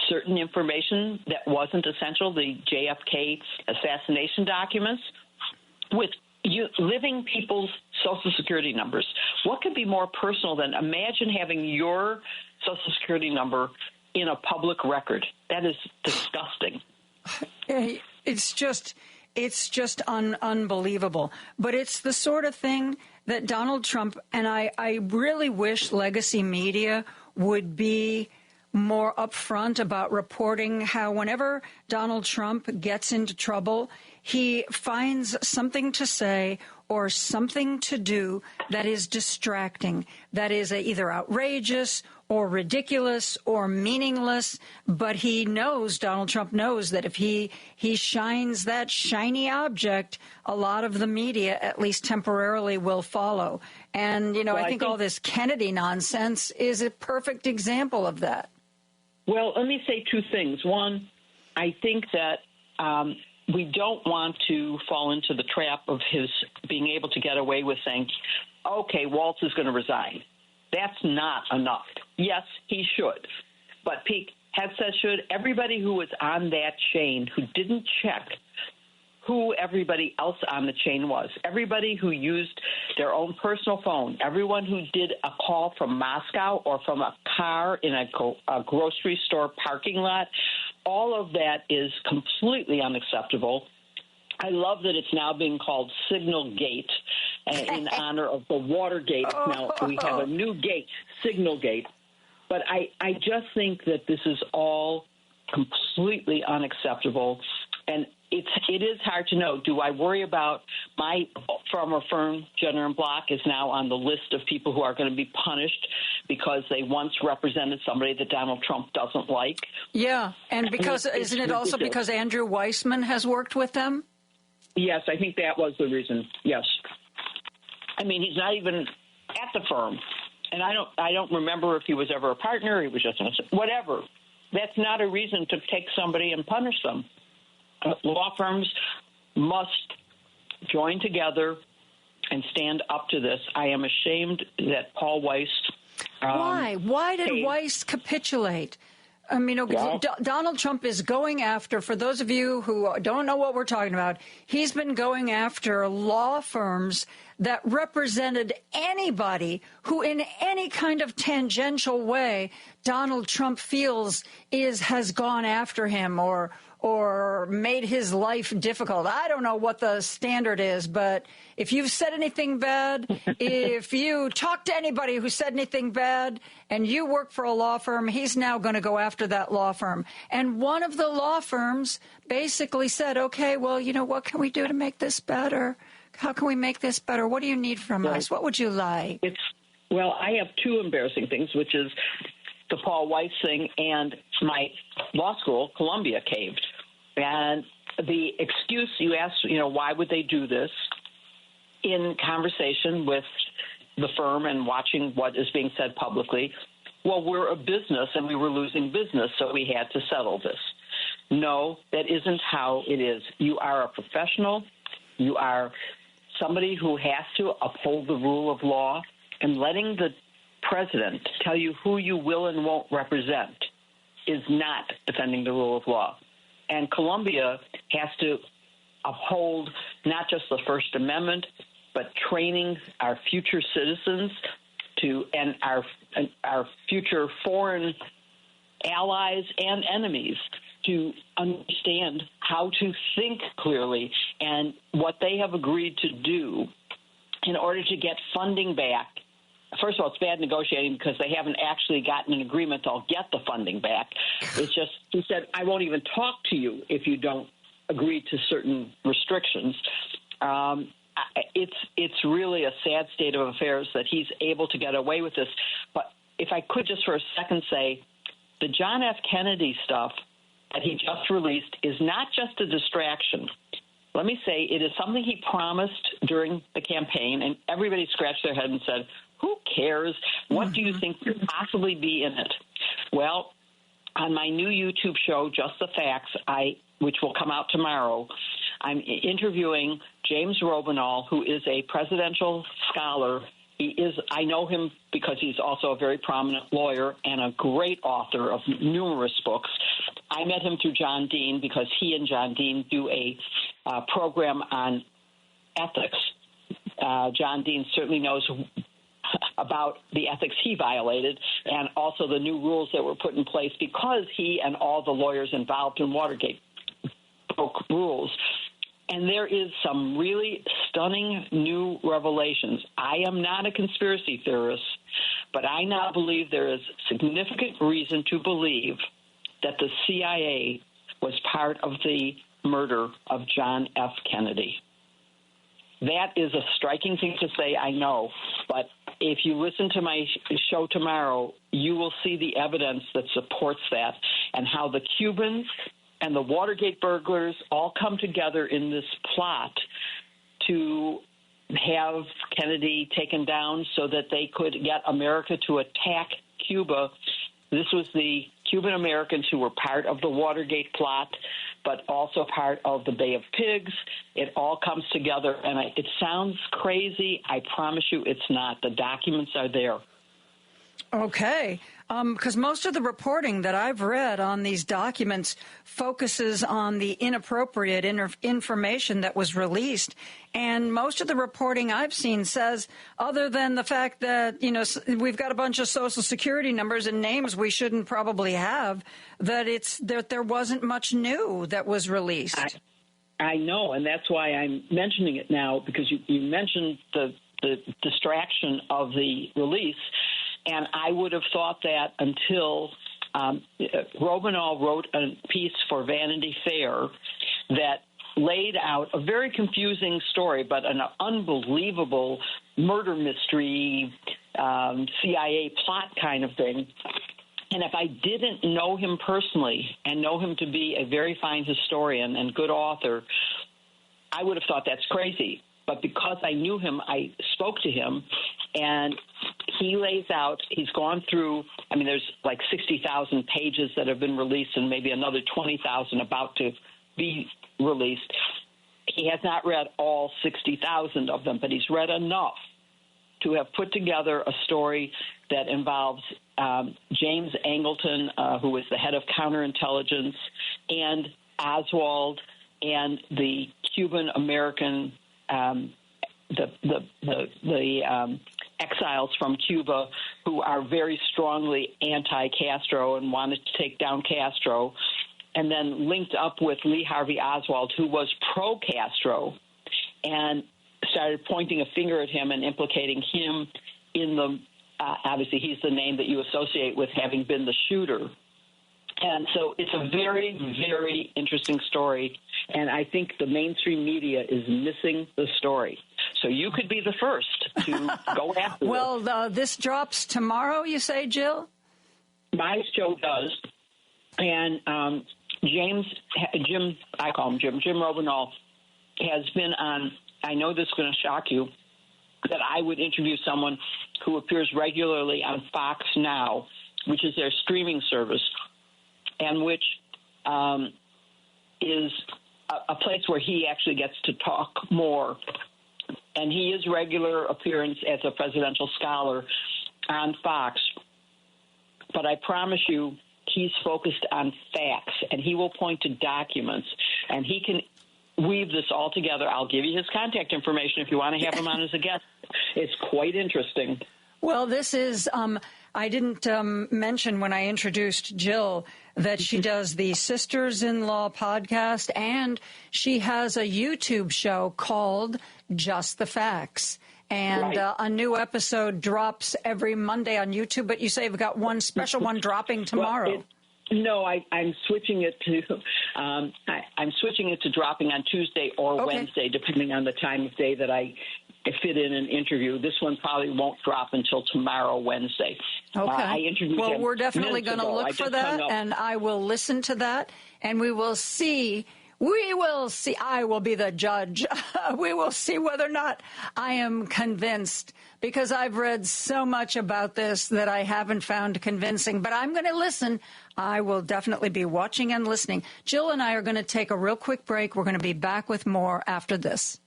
certain information that wasn't essential, the JFK assassination documents, with living people's Social Security numbers. What could be more personal than imagine having your Social Security number in a public record? That is disgusting. It's just unbelievable. But it's the sort of thing that Donald Trump, and I really wish legacy media would be more upfront about reporting how whenever Donald Trump gets into trouble, he finds something to say or something to do that is distracting, that is either outrageous or ridiculous or meaningless. But he knows, Donald Trump knows, that if he shines that shiny object, a lot of the media, at least temporarily, will follow. And, you know, I think all this Kennedy nonsense is a perfect example of that. Well, let me say two things. One, I think that we don't want to fall into the trap of his being able to get away with saying, okay, Waltz is going to resign. That's not enough. Yes, he should. But Pete Hegseth should. Everybody who was on that chain who didn't check who everybody else on the chain was, everybody who used their own personal phone, everyone who did a call from Moscow or from a car in a grocery store parking lot, all of that is completely unacceptable. I love that it's now being called Signal Gate in honor of the Watergate. Now we have a new gate, Signal Gate. But I just think that this is all completely unacceptable. And it is hard to know. Do I worry about my former firm, Jenner & Block, is now on the list of people who are going to be punished because they once represented somebody that Donald Trump doesn't like? Yeah, and because isn't it also because Andrew Weissman has worked with them? Yes, I think that was the reason. Yes. I mean, he's not even at the firm. And I don't remember if he was ever a partner. He was just whatever. That's not a reason to take somebody and punish them. Law firms must join together and stand up to this. I am ashamed that Paul Weiss. Why did Weiss capitulate? I mean, Donald Trump is going after, for those of you who don't know what we're talking about, he's been going after law firms that represented anybody who in any kind of tangential way Donald Trump feels has gone after him or made his life difficult. I don't know what the standard is, but if you've said anything bad, if you talk to anybody who said anything bad and you work for a law firm, he's now going to go after that law firm. And one of the law firms basically said, okay, well, what can we do to make this better? How can we make this better? What do you need from us? What would you like? Well, I have two embarrassing things, which is the Paul Weiss thing and my law school, Columbia, caved. And the excuse you asked, why would they do this? In conversation with the firm and watching what is being said publicly, well, we're a business and we were losing business, so we had to settle this. No, that isn't how it is. You are a professional. You are somebody who has to uphold the rule of law, and letting the president tell you who you will and won't represent is not defending the rule of law. And Columbia has to uphold not just the First Amendment, but training our future citizens and our future foreign allies and enemies to understand how to think clearly and what they have agreed to do in order to get funding back. First of all, it's bad negotiating because they haven't actually gotten an agreement they'll get the funding back. It's just, he said, I won't even talk to you if you don't agree to certain restrictions. It's really a sad state of affairs that he's able to get away with this. But if I could just for a second say, the John F. Kennedy stuff that he just released is not just a distraction. Let me say it is something he promised during the campaign, and everybody scratched their head and said, who cares? What do you think could possibly be in it? Well, on my new YouTube show, Just the Facts, which will come out tomorrow, I'm interviewing James Robinall, who is a presidential scholar. I know him because he's also a very prominent lawyer and a great author of numerous books. I met him through John Dean because he and John Dean do a program on ethics. John Dean certainly knows about the ethics he violated and also the new rules that were put in place because he and all the lawyers involved in Watergate broke rules. And there is some really stunning new revelations. I am not a conspiracy theorist, but I now believe there is significant reason to believe that the CIA was part of the murder of John F. Kennedy. That is a striking thing to say, I know, but if you listen to my show tomorrow, you will see the evidence that supports that and how the Cubans and the Watergate burglars all come together in this plot to have Kennedy taken down so that they could get America to attack Cuba. This was the Cuban Americans who were part of the Watergate plot, but also part of the Bay of Pigs. It all comes together, and it sounds crazy. I promise you it's not. The documents are there. Okay, because most of the reporting that I've read on these documents focuses on the inappropriate information that was released. And most of the reporting I've seen says, other than the fact that, we've got a bunch of Social Security numbers and names we shouldn't probably have, that there wasn't much new that was released. I know, and that's why I'm mentioning it now, because you mentioned the distraction of the release. And I would have thought that until Robinall wrote a piece for Vanity Fair that laid out a very confusing story, but an unbelievable murder mystery, CIA plot kind of thing. And if I didn't know him personally and know him to be a very fine historian and good author, I would have thought that's crazy. But because I knew him, I spoke to him, and he lays out, he's gone through, there's like 60,000 pages that have been released and maybe another 20,000 about to be released. He has not read all 60,000 of them, but he's read enough to have put together a story that involves James Angleton, who was the head of counterintelligence, and Oswald and the Cuban-American exiles from Cuba who are very strongly anti-Castro and wanted to take down Castro, and then linked up with Lee Harvey Oswald, who was pro-Castro, and started pointing a finger at him and implicating him in the obviously he's the name that you associate with having been the shooter. And so it's a very, very interesting story, and I think the mainstream media is missing the story. So you could be the first to go after it. Well, this drops tomorrow, you say, Jill? My show does. And Jim Robineau has been on, I know this is going to shock you, that I would interview someone who appears regularly on Fox Now, which is their streaming service, and which is a place where he actually gets to talk more. And he is regular appearance as a presidential scholar on Fox. But I promise you, he's focused on facts, and he will point to documents, and he can weave this all together. I'll give you his contact information if you want to have him on as a guest. It's quite interesting. Well, this is, I didn't mention when I introduced Jill that she does the Sisters-in-Law podcast, and she has a YouTube show called Just the Facts. And a new episode drops every Monday on YouTube, but you say we've got one special one dropping tomorrow. No, I'm switching it to I'm switching it to dropping on Tuesday or Wednesday, depending on the time of day that I fit in an interview. This one probably won't drop until tomorrow, Wednesday. Okay. I interviewed him we're definitely going to look for that, and I will listen to that, and we will see. I will be the judge. We will see whether or not I am convinced, because I've read so much about this that I haven't found convincing. But I'm going to listen. I will definitely be watching and listening. Jill and I are going to take a real quick break. We're going to be back with more after this.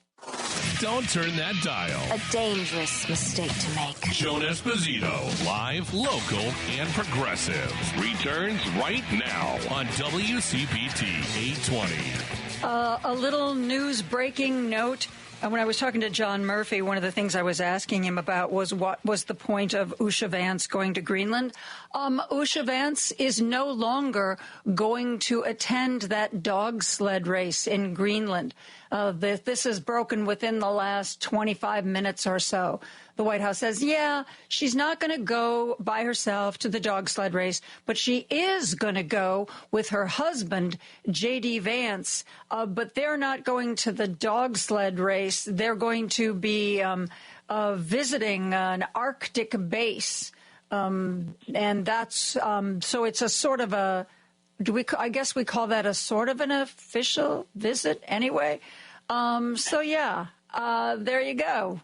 Don't turn that dial. A dangerous mistake to make. Joan Esposito, live, local, and progressive, returns right now on WCPT 820. A little news breaking note. When I was talking to John Murphy, one of the things I was asking him about was what was the point of Usha Vance going to Greenland. Usha Vance is no longer going to attend that dog sled race in Greenland. This is broken within the last 25 minutes or so. The White House says, yeah, she's not going to go by herself to the dog sled race, but she is going to go with her husband, J.D. Vance. But they're not going to the dog sled race. They're going to be visiting an Arctic base. And that's so it's a sort of a I guess we call that a sort of an official visit anyway. So, yeah. There you go.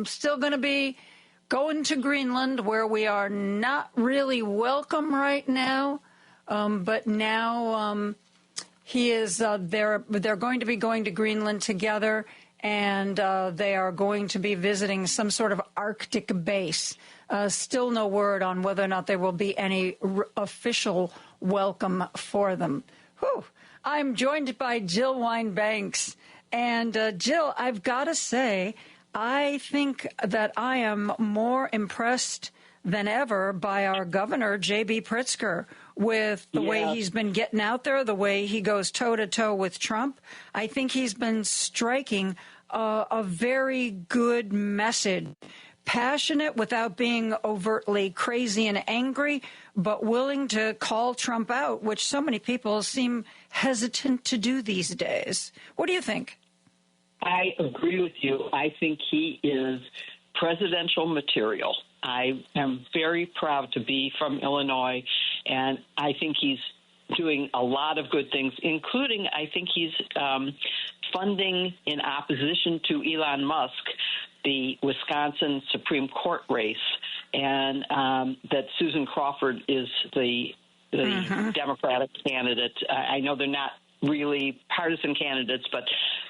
Still going to be going to Greenland, where we are not really welcome right now. But now he is. They're going to be going to Greenland together, and they are going to be visiting some sort of Arctic base. Still no word on whether or not there will be any official welcome for them. Whew. I'm joined by Jill Wine-Banks. And, Jill, I've got to say, I think that I am more impressed than ever by our governor, J.B. Pritzker, with the way he's been getting out there, the way he goes toe-to-toe with Trump. I think he's been striking a very good message. Passionate without being overtly crazy and angry, but willing to call Trump out, which so many people seem hesitant to do these days. What do you think? I agree with you. I think he is presidential material. I am very proud to be from Illinois, and I think he's doing a lot of good things, including I think he's funding, in opposition to Elon Musk, the Wisconsin Supreme Court race, and that Susan Crawford is the Democratic candidate. I know they're not really partisan candidates, but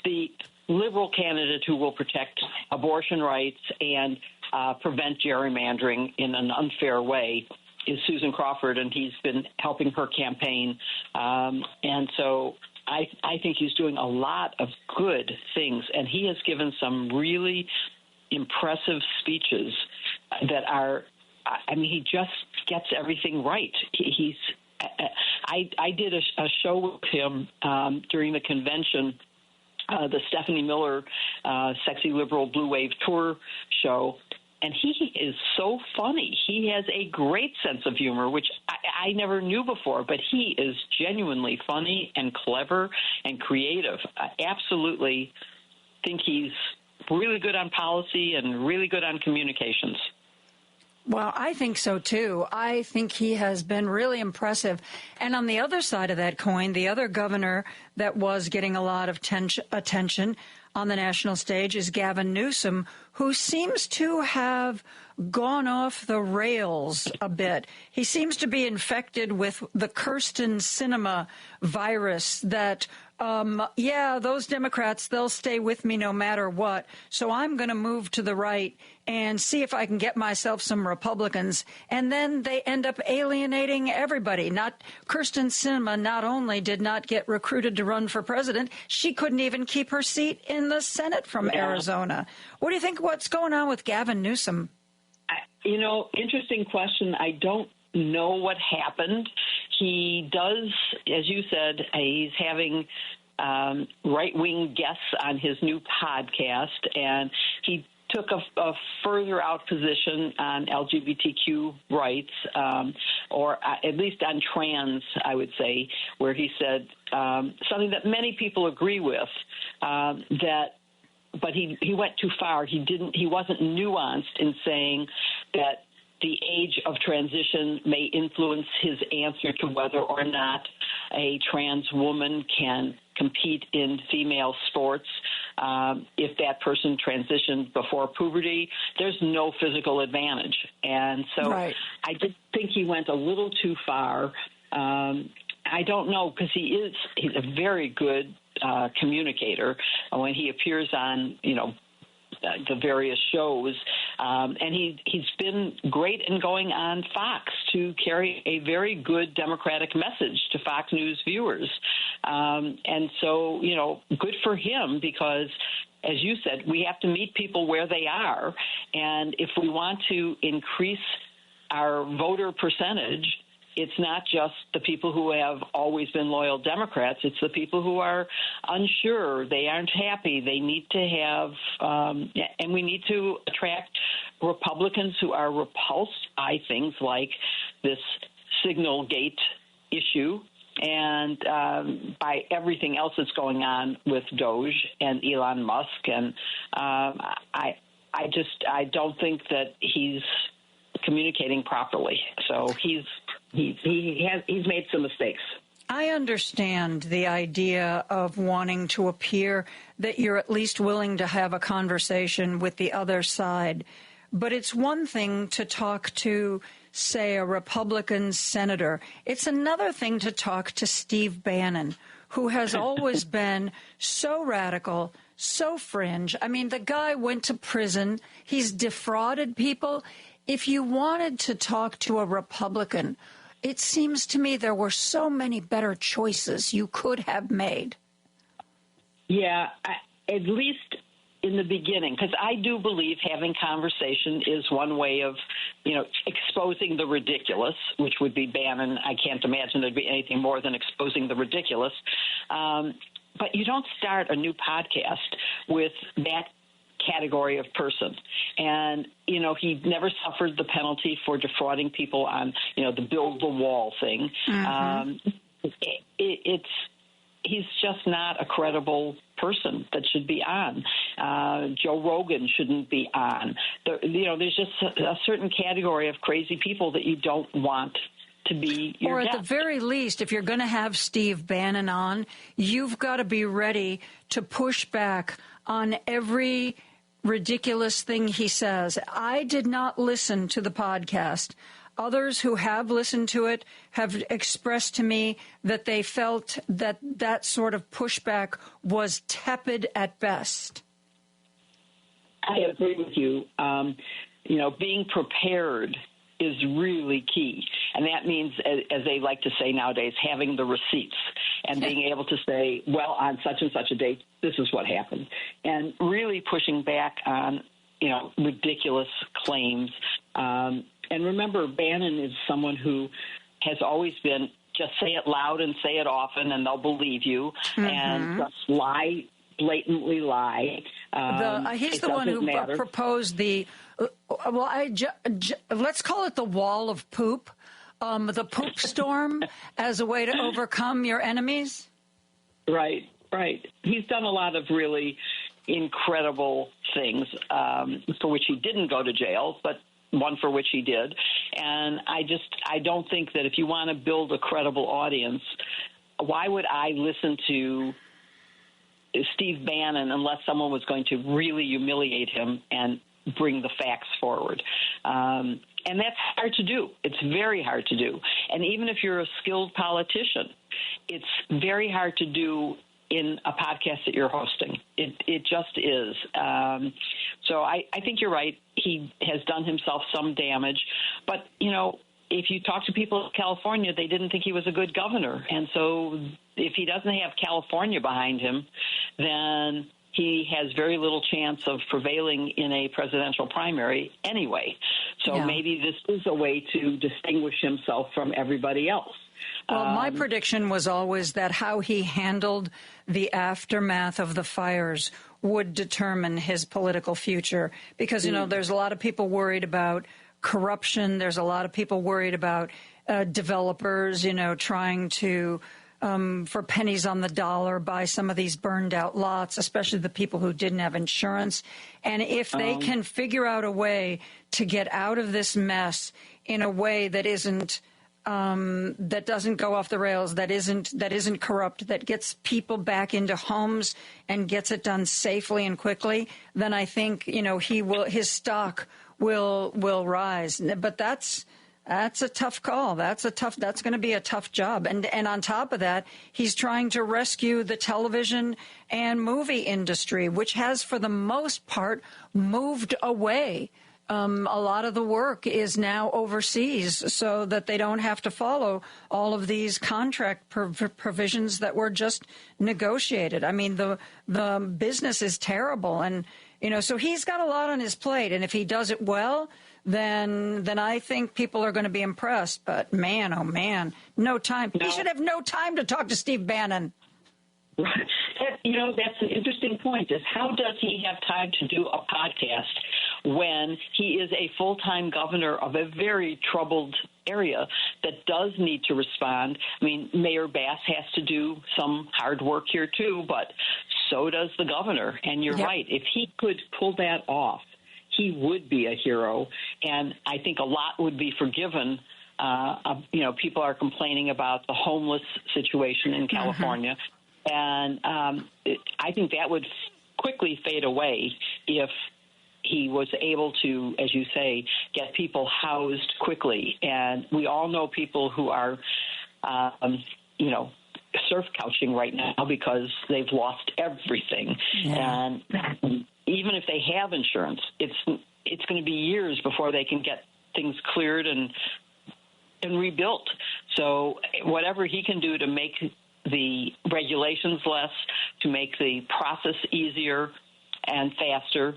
the liberal candidate who will protect abortion rights and prevent gerrymandering in an unfair way is Susan Crawford, and he's been helping her campaign. And so I think he's doing a lot of good things, and he has given some really impressive speeches that are, I mean, he just gets everything right. I did a show with him during the convention, the Stephanie Miller Sexy Liberal Blue Wave Tour show, and he is so funny. He has a great sense of humor, which I never knew before, but he is genuinely funny and clever and creative. I absolutely think he's really good on policy and really good on communications. Well, I think so, too. I think he has been really impressive. And on the other side of that coin, the other governor that was getting a lot of attention on the national stage is Gavin Newsom, who seems to have gone off the rails a bit. He seems to be infected with the Kirsten Sinema virus that, those Democrats, they'll stay with me no matter what. So I'm going to move to the right and see if I can get myself some Republicans. And then they end up alienating everybody. Not Kirsten Sinema not only did not get recruited to run for president, she couldn't even keep her seat in the Senate from Arizona. What do you think what's going on with Gavin Newsom? Interesting question. I don't know what happened. He does, as you said, he's having right-wing guests on his new podcast, and he took a further out position on LGBTQ rights, or at least on trans, I would say, where he said something that many people agree with, but he went too far. He wasn't nuanced in saying that the age of transition may influence his answer to whether or not a trans woman can compete in female sports. If that person transitioned before puberty, there's no physical advantage. And so I just think he went a little too far. I don't know, because he's a very good communicator when he appears on, the various shows, and he's been great in going on Fox to carry a very good Democratic message to Fox News viewers. And so, good for him, because, as you said, we have to meet people where they are. And if we want to increase our voter percentage, it's not just the people who have always been loyal Democrats. It's the people who are unsure. They aren't happy. They need to have, and we need to attract Republicans who are repulsed by things like this Signal Gate issue and by everything else that's going on with Doge and Elon Musk. And I don't think that he's communicating properly. So he's made some mistakes. I understand the idea of wanting to appear that you're at least willing to have a conversation with the other side. But it's one thing to talk to, say, a Republican senator. It's another thing to talk to Steve Bannon, who has always been so radical, so fringe. I mean, the guy went to prison. He's defrauded people. If you wanted to talk to a Republican, it seems to me there were so many better choices you could have made. Yeah, at least in the beginning, because I do believe having conversation is one way of, exposing the ridiculous, which would be Bannon. I can't imagine there'd be anything more than exposing the ridiculous. But you don't start a new podcast with that category of person. And, he never suffered the penalty for defrauding people on, the build the wall thing. Mm-hmm. He's just not a credible person that should be on. Joe Rogan shouldn't be on. There's just a certain category of crazy people that you don't want to be your Or at guest. the very least, if you're going to have Steve Bannon on, you've got to be ready to push back on every ridiculous thing he says. I did not listen to the podcast. Others who have listened to it have expressed to me that they felt that sort of pushback was tepid at best. I agree with you. Being prepared is really key. And that means, as they like to say nowadays, having the receipts and being able to say, well, on such and such a date, this is what happened. And really pushing back on, ridiculous claims. And remember, Bannon is someone who has always been just say it loud and say it often and they'll believe you, and just lie, blatantly lie. He's the one who proposed the, let's call it the wall of poop, the poop storm as a way to overcome your enemies. Right. He's done a lot of really incredible things for which he didn't go to jail, but one for which he did. And I don't think that if you want to build a credible audience, why would I listen to Steve Bannon unless someone was going to really humiliate him and bring the facts forward? And that's hard to do. It's very hard to do. And even if you're a skilled politician, it's very hard to do in a podcast that you're hosting. It just is. So I think you're right. He has done himself some damage. But, if you talk to people in California, they didn't think he was a good governor. And so if he doesn't have California behind him, then he has very little chance of prevailing in a presidential primary anyway. So maybe this is a way to distinguish himself from everybody else. Well, my prediction was always that how he handled the aftermath of the fires would determine his political future. Because, there's a lot of people worried about corruption. There's a lot of people worried about developers, trying to, for pennies on the dollar, buy some of these burned out lots, especially the people who didn't have insurance. And if they can figure out a way to get out of this mess in a way that isn't that doesn't go off the rails, that isn't corrupt, that gets people back into homes and gets it done safely and quickly, then I think his stock will rise. But that's a tough call. That's going to be a tough job. And on top of that, he's trying to rescue the television and movie industry, which has for the most part moved away. A lot of the work is now overseas so that they don't have to follow all of these contract provisions that were just negotiated. I mean, the business is terrible. And, so he's got a lot on his plate. And if he does it well, then I think people are going to be impressed. But man, oh man, no time. He should have no time to talk to Steve Bannon. Right. That's an interesting point, is how does he have time to do a podcast when he is a full-time governor of a very troubled area that does need to respond? I mean, Mayor Bass has to do some hard work here too, but so does the governor. And you're right. If he could pull that off, he would be a hero. And I think a lot would be forgiven. People are complaining about the homeless situation in California. And I think that would quickly fade away if he was able to, as you say, get people housed quickly. And we all know people who are, surf couching right now because they've lost everything. Yeah. And even if they have insurance, it's going to be years before they can get things cleared and rebuilt. So whatever he can do to make the regulations less, to make the process easier and faster,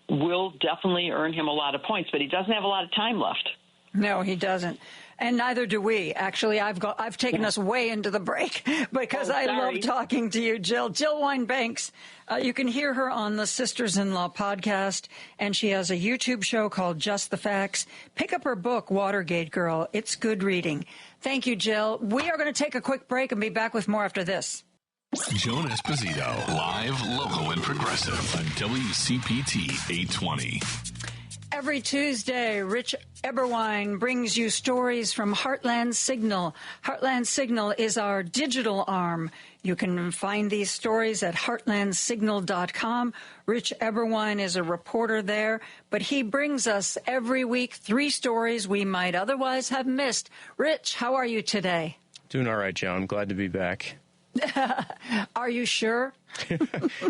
will definitely earn him a lot of points, but he doesn't have a lot of time left. No, he doesn't. And neither do we. Actually, I've taken us way into the break because I love talking to you, Jill. Jill Wine-Banks. You can hear her on the Sisters-in-Law podcast, and she has a YouTube show called Just the Facts. Pick up her book, Watergate Girl. It's good reading. Thank you, Jill. We are going to take a quick break and be back with more after this. Joan Esposito, live, local, and progressive on WCPT 820. Every Tuesday, Rich Eberwein brings you stories from Heartland Signal. Heartland Signal is our digital arm. You can find these stories at heartlandsignal.com. Rich Eberwein is a reporter there, but he brings us every week 3 stories we might otherwise have missed. Rich, how are you today? Doing all right, Joan. Glad to be back. Are you sure?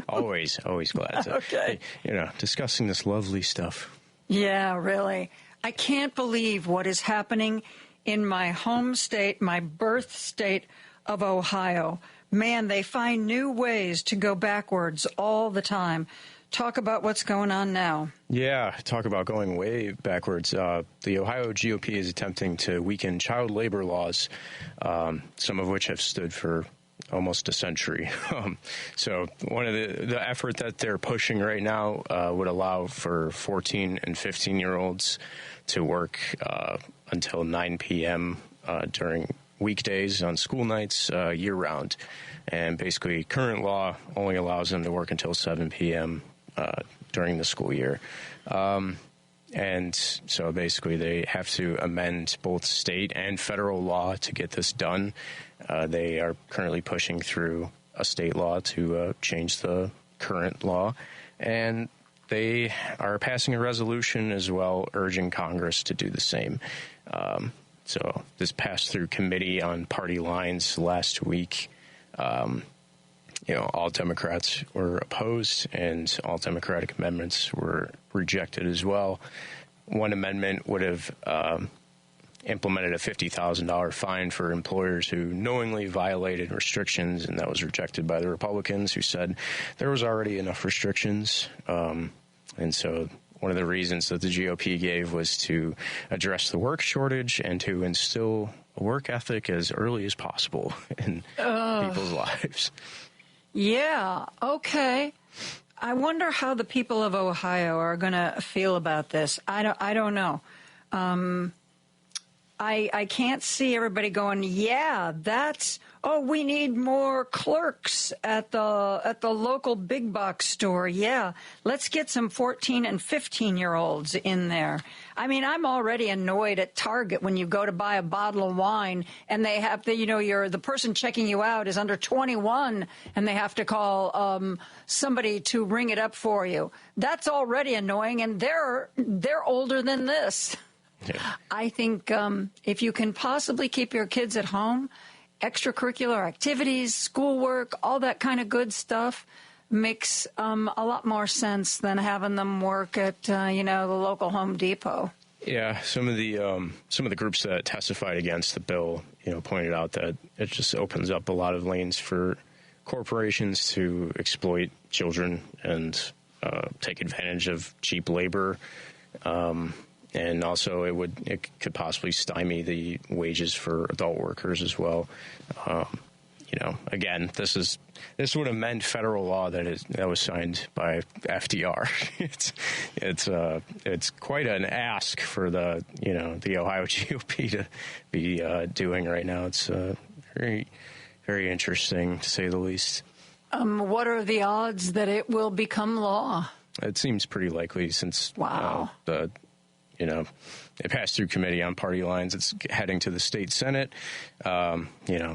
always glad to. Okay. Discussing this lovely stuff. Yeah, really. I can't believe what is happening in my home state, my birth state of Ohio. Man, they find new ways to go backwards all the time. Talk about what's going on now. Yeah, talk about going way backwards. The Ohio GOP is attempting to weaken child labor laws, some of which have stood for almost a century. So one of the effort that they're pushing right now would allow for 14 and 15-year-olds to work until 9 p.m. During weekdays on school nights year-round. And basically, current law only allows them to work until 7 p.m. During the school year. And so basically they have to amend both state and federal law to get this done. They are currently pushing through a state law to change the current law. And they are passing a resolution as well urging Congress to do the same. So this passed through committee on party lines last week. All Democrats were opposed, and all Democratic amendments were rejected as well. One amendment would have implemented a $50,000 fine for employers who knowingly violated restrictions, and that was rejected by the Republicans, who said there was already enough restrictions. And so one of the reasons that the GOP gave was to address the work shortage and to instill a work ethic as early as possible in people's lives. Yeah, okay. I wonder how the people of Ohio are going to feel about this. I don't know. I can't see everybody going, yeah, we need more clerks at the local big box store. Yeah, let's get some 14 and 15-year-olds in there. I mean, I'm already annoyed at Target when you go to buy a bottle of wine and they have the person checking you out is under 21 and they have to call somebody to ring it up for you. That's already annoying, and they're older than this. Yeah. I think if you can possibly keep your kids at home, extracurricular activities, schoolwork, all that kind of good stuff makes a lot more sense than having them work at the local Home Depot. Yeah, some of the groups that testified against the bill, pointed out that it just opens up a lot of lanes for corporations to exploit children and take advantage of cheap labor. And also, it could possibly stymie the wages for adult workers as well. Again, this would amend federal law that was signed by FDR. It's quite an ask for the Ohio GOP to be doing right now. It's very, very interesting, to say the least. What are the odds that it will become law? It seems pretty likely since it passed through committee on party lines. It's heading to the state Senate. The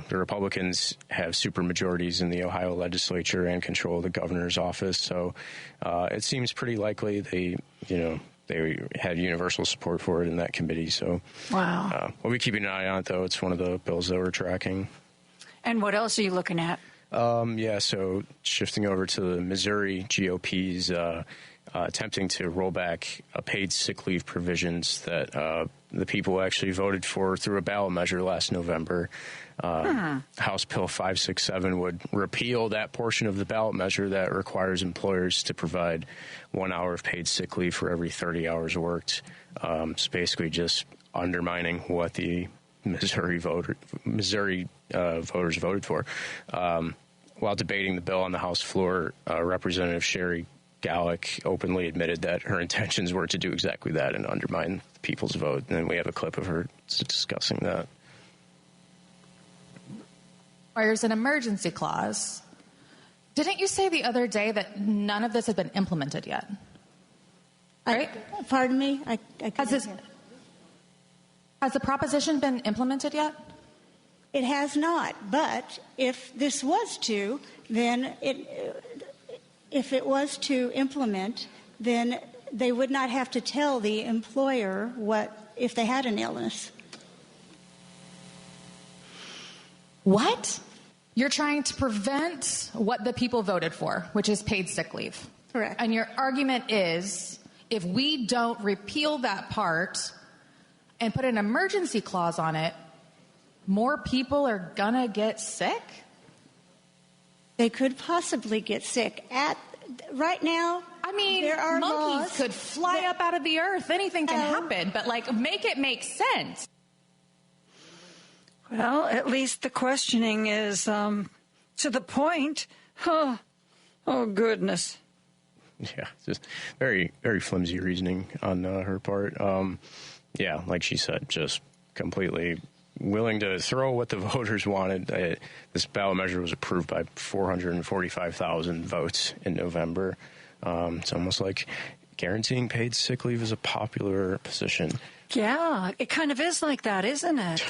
Republicans have supermajorities in the Ohio legislature and control the governor's office. So it seems pretty likely they had universal support for it in that committee. So wow. We'll be keeping an eye on it, though. It's one of the bills that we're tracking. And what else are you looking at? So shifting over to the Missouri GOP's attempting to roll back paid sick leave provisions that the people actually voted for through a ballot measure last November. House Bill 567 would repeal that portion of the ballot measure that requires employers to provide 1 hour of paid sick leave for every 30 hours worked. It's basically just undermining what the Missouri voters voted for. While debating the bill on the House floor, Representative Sherry Gallick openly admitted that her intentions were to do exactly that and undermine the people's vote. And we have a clip of her discussing that. There's an emergency clause. Didn't you say the other day that none of this had been implemented yet? Right? Pardon me? Has the proposition been implemented yet? It has not. But if this was to, then if it was to implement, then they would not have to tell the employer what if they had an illness. What? You're trying to prevent what the people voted for, which is paid sick leave. Correct. And your argument is if we don't repeal that part and put an emergency clause on it, more people are gonna get sick? They could possibly get sick. Right now, I mean, there are monkeys laws could fly up out of the earth. Anything can happen, but like, make it make sense. Well, at least the questioning is to the point. Oh, goodness. Yeah, just very, very flimsy reasoning on her part. Yeah, like she said, just completely willing to throw what the voters wanted. This ballot measure was approved by 445,000 votes in November. It's almost like guaranteeing paid sick leave is a popular position. Yeah, it kind of is like that, isn't it?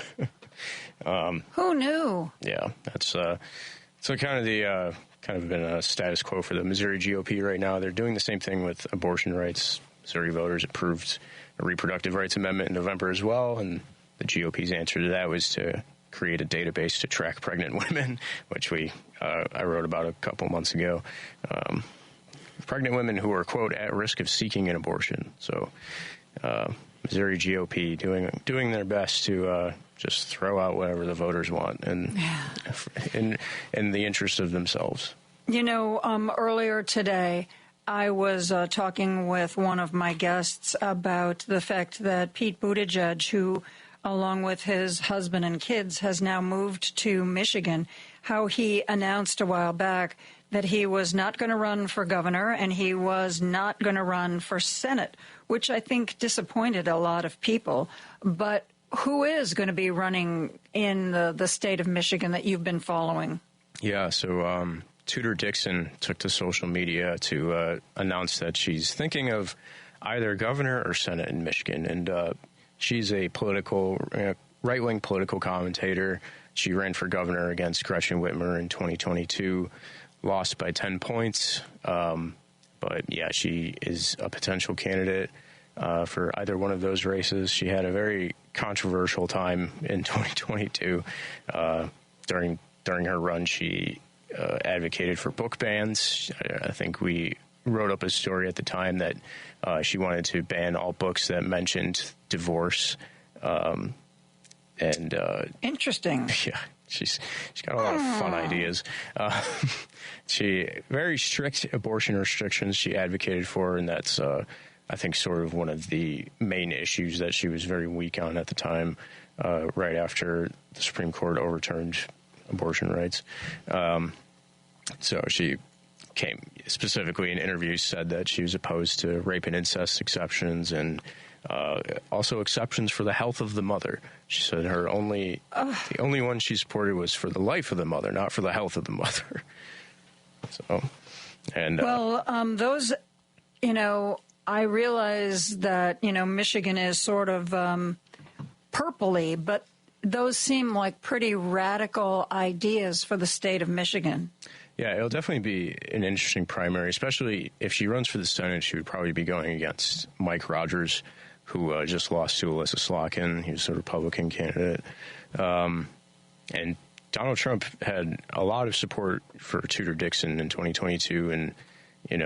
Who knew? Yeah, that's so kind of been a status quo for the Missouri GOP right now. They're doing the same thing with abortion rights. Missouri voters approved a reproductive rights amendment in November as well, and the GOP's answer to that was to create a database to track pregnant women, which I wrote about a couple months ago. Pregnant women who are, quote, at risk of seeking an abortion. So Missouri GOP doing their best to just throw out whatever the voters want and in the interest of themselves. You know, earlier today, I was talking with one of my guests about the fact that Pete Buttigieg, who, along with his husband and kids, has now moved to Michigan, how he announced a while back that he was not going to run for governor and he was not going to run for Senate, which I think disappointed a lot of people. But who is going to be running in the state of Michigan that you've been following? Yeah, so Tudor Dixon took to social media to announce that she's thinking of either governor or Senate in Michigan. And she's a right-wing political commentator. She ran for governor against Gretchen Whitmer in 2022, lost by 10 points. But, yeah, she is a potential candidate for either one of those races. She had a very controversial time in 2022. During her run, she advocated for book bans. I think we wrote up a story at the time that she wanted to ban all books that mentioned divorce. Interesting. Yeah, she's got a lot of fun ideas. She very strict abortion restrictions she advocated for, and that's I think sort of one of the main issues that she was very weak on at the time, right after the Supreme Court overturned abortion rights. So she came specifically in interviews, said that she was opposed to rape and incest exceptions and also exceptions for the health of the mother. She said the only one she supported was for the life of the mother, not for the health of the mother. So, and those, I realize that, Michigan is sort of purpley, but those seem like pretty radical ideas for the state of Michigan. Yeah, it'll definitely be an interesting primary, especially if she runs for the Senate. She would probably be going against Mike Rogers, who just lost to Alyssa Slotkin. He was a Republican candidate. And Donald Trump had a lot of support for Tudor Dixon in 2022, and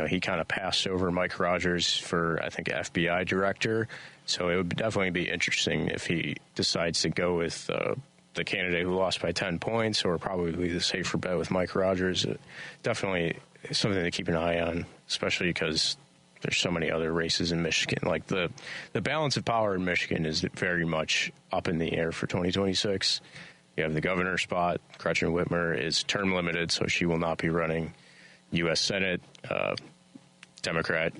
he kind of passed over Mike Rogers for, I think, FBI director. So it would definitely be interesting if he decides to go with the candidate who lost by 10 points, or probably the safer bet with Mike Rogers. Definitely something to keep an eye on, especially because there's so many other races in Michigan. Like the balance of power in Michigan is very much up in the air for 2026. You have the governor spot. Gretchen Whitmer is term limited, so she will not be running. U.S. Senate, Democrat.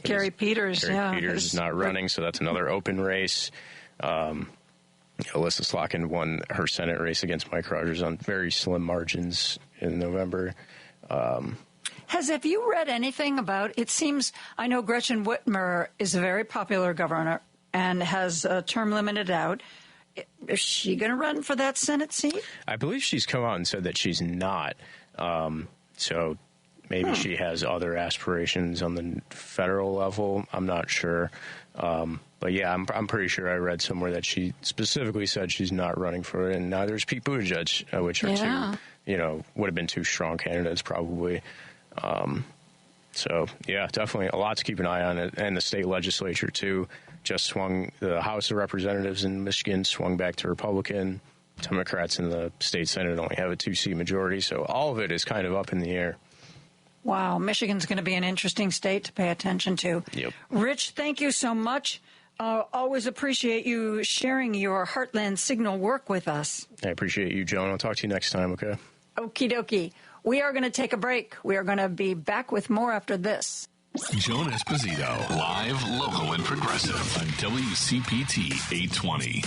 Gary Peters is not running, so that's another open race. Alyssa Slotkin won her Senate race against Mike Rogers on very slim margins in November. Have you read anything about, it seems, I know Gretchen Whitmer is a very popular governor and has a term limited out. Is she going to run for that Senate seat? I believe she's come out and said that she's not. So maybe she has other aspirations on the federal level. I'm not sure. But yeah, I'm pretty sure I read somewhere that she specifically said she's not running for it. And now there's Pete Buttigieg, which are two, would have been two strong candidates probably. So, yeah, definitely a lot to keep an eye on. And the state legislature, too, just swung. The House of Representatives in Michigan swung back to Republican. Democrats in the state Senate only have a 2-seat majority. So all of it is kind of up in the air. Wow. Michigan's going to be an interesting state to pay attention to. Yep. Rich, thank you so much. Always appreciate you sharing your Heartland Signal work with us. I appreciate you, Joan. I'll talk to you next time, okay? Okie dokie. We are going to take a break. We are going to be back with more after this. Joan Esposito, live, local, and progressive on WCPT 820.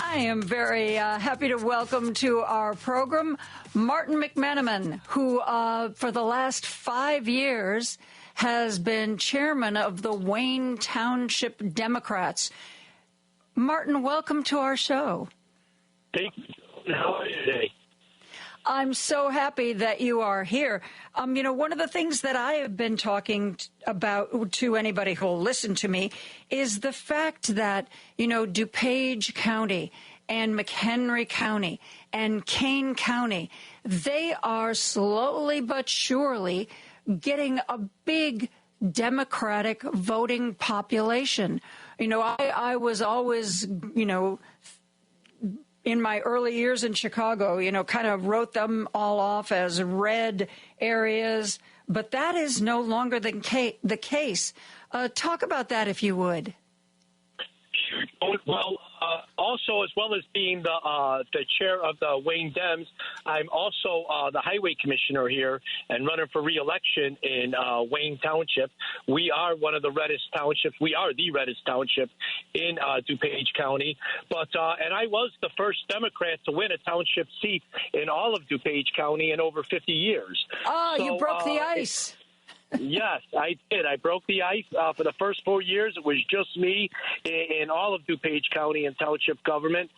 I am very happy to welcome to our program Martin McManamon, who for the last 5 years has been chairman of the Wayne Township Democrats. Martin, welcome to our show. Thank you. How are you today? I'm so happy that you are here. One of the things that I have been talking about to anybody who will listen to me is the fact that, DuPage County and McHenry County and Kane County, they are slowly but surely getting a big Democratic voting population. I was always, in my early years in Chicago, kind of wrote them all off as red areas, but that is no longer the case. Talk about that, if you would. Well, also, as well as being the chair of the Wayne Dems, I'm also the highway commissioner here and running for re-election in Wayne Township. We are one of the reddest townships. We are the reddest township in DuPage County. And I was the first Democrat to win a township seat in all of DuPage County in over 50 years. Oh, so, you broke the ice. Yes, I did. I broke the ice. For the first 4 years, it was just me in all of DuPage County and township government.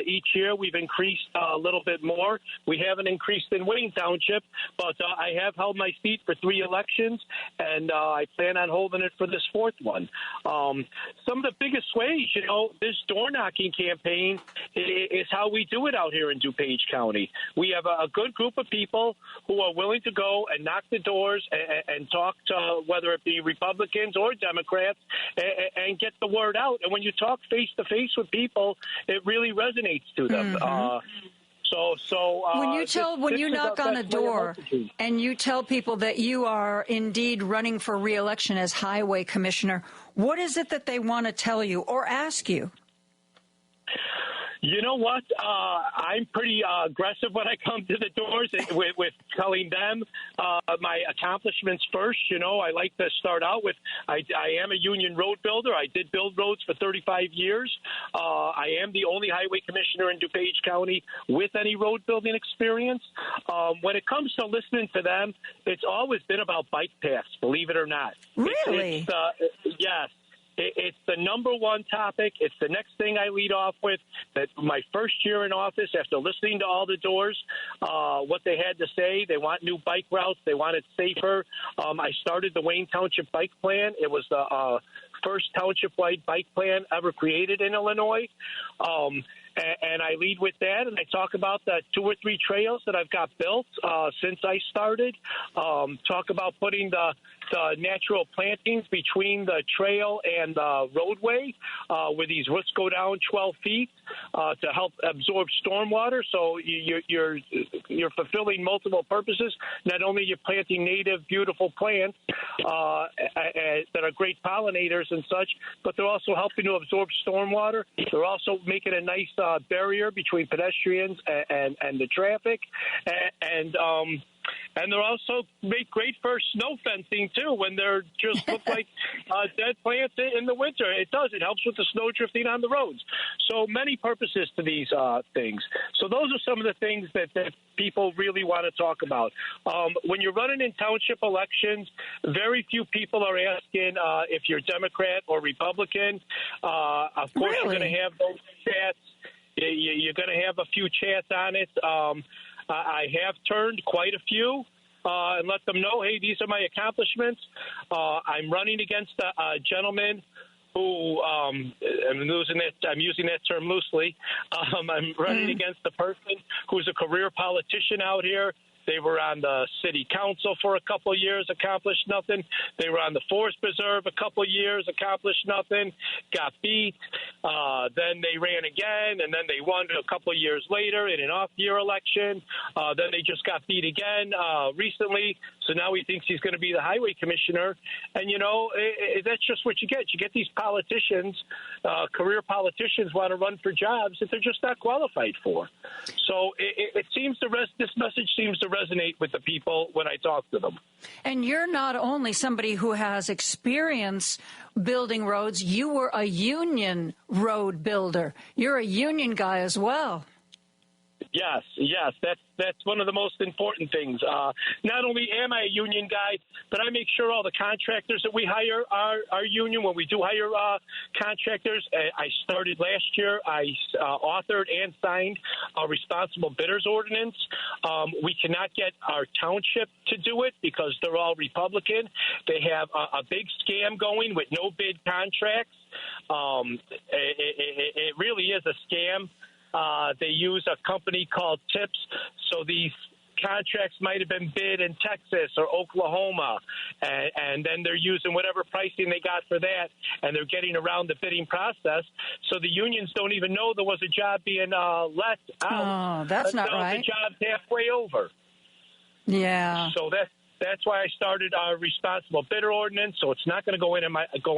Each year, we've increased a little bit more. We haven't increased in Wayne Township, but I have held my seat for 3 elections, and I plan on holding it for this 4th one. Some of the biggest ways, this door-knocking campaign is how we do it out here in DuPage County. We have a good group of people who are willing to go and knock the doors and talk to whether it be Republicans or Democrats and get the word out. And when you talk face-to-face with people, it really resonates to them. Mm-hmm. When you knock on a door and you tell people that you are indeed running for re-election as highway commissioner, what is it that they want to tell you or ask you? You know what? I'm pretty aggressive when I come to the doors with telling them my accomplishments first. I like to start out with I am a union road builder. I did build roads for 35 years. I am the only highway commissioner in DuPage County with any road building experience. When it comes to listening to them, it's always been about bike paths, believe it or not. Really? Yes. It's the number one topic. It's the next thing I lead off with. That my first year in office, after listening to all the doors, what they had to say, they want new bike routes. They want it safer. I started the Wayne Township Bike Plan. It was the first township-wide bike plan ever created in Illinois. And I lead with that, and I talk about the 2 or 3 trails that I've got built since I started. Talk about putting the natural plantings between the trail and the roadway, where these roots go down 12 feet to help absorb stormwater. So you're fulfilling multiple purposes. Not only you're planting native, beautiful plants that are great pollinators and such, but they're also helping to absorb stormwater. They're also making a nice barrier between pedestrians and the traffic, and they're also make great for snow fencing too when they're just look like dead plants in the winter. It helps with the snow drifting on the roads. So many purposes to these things. So those are some of the things that people really want to talk about. When you're running in township elections, very few people are asking if you're Democrat or Republican. Of course, You're going to have those chats. You're going to have a few chats on it. I have turned quite a few and let them know, hey, these are my accomplishments. I'm running against a gentleman who I'm using that term loosely. I'm running against a person who's a career politician out here. They were on the city council for a couple of years, accomplished nothing. They were on the Forest Preserve a couple of years, accomplished nothing, got beat. Then they ran again, and then they won a couple of years later in an off-year election. Then they just got beat again recently. So now he thinks he's going to be the highway commissioner. And, that's just what you get. You get these politicians, career politicians want to run for jobs that they're just not qualified for. So it seems this message seems to resonate with the people when I talk to them. And you're not only somebody who has experience building roads, you were a union road builder. You're a union guy as well. Yes, that's one of the most important things. Not only am I a union guy, but I make sure all the contractors that we hire are union. When we do hire contractors, I started last year. I authored and signed a responsible bidders ordinance. We cannot get our township to do it because they're all Republican. They have a big scam going with no bid contracts. It really is a scam. They use a company called TIPS, so these contracts might have been bid in Texas or Oklahoma, and then they're using whatever pricing they got for that, and they're getting around the bidding process. So the unions don't even know there was a job being let out. Oh, that's not right. The job's halfway over. Yeah. So that's why I started our responsible bidder ordinance, so it's not going to go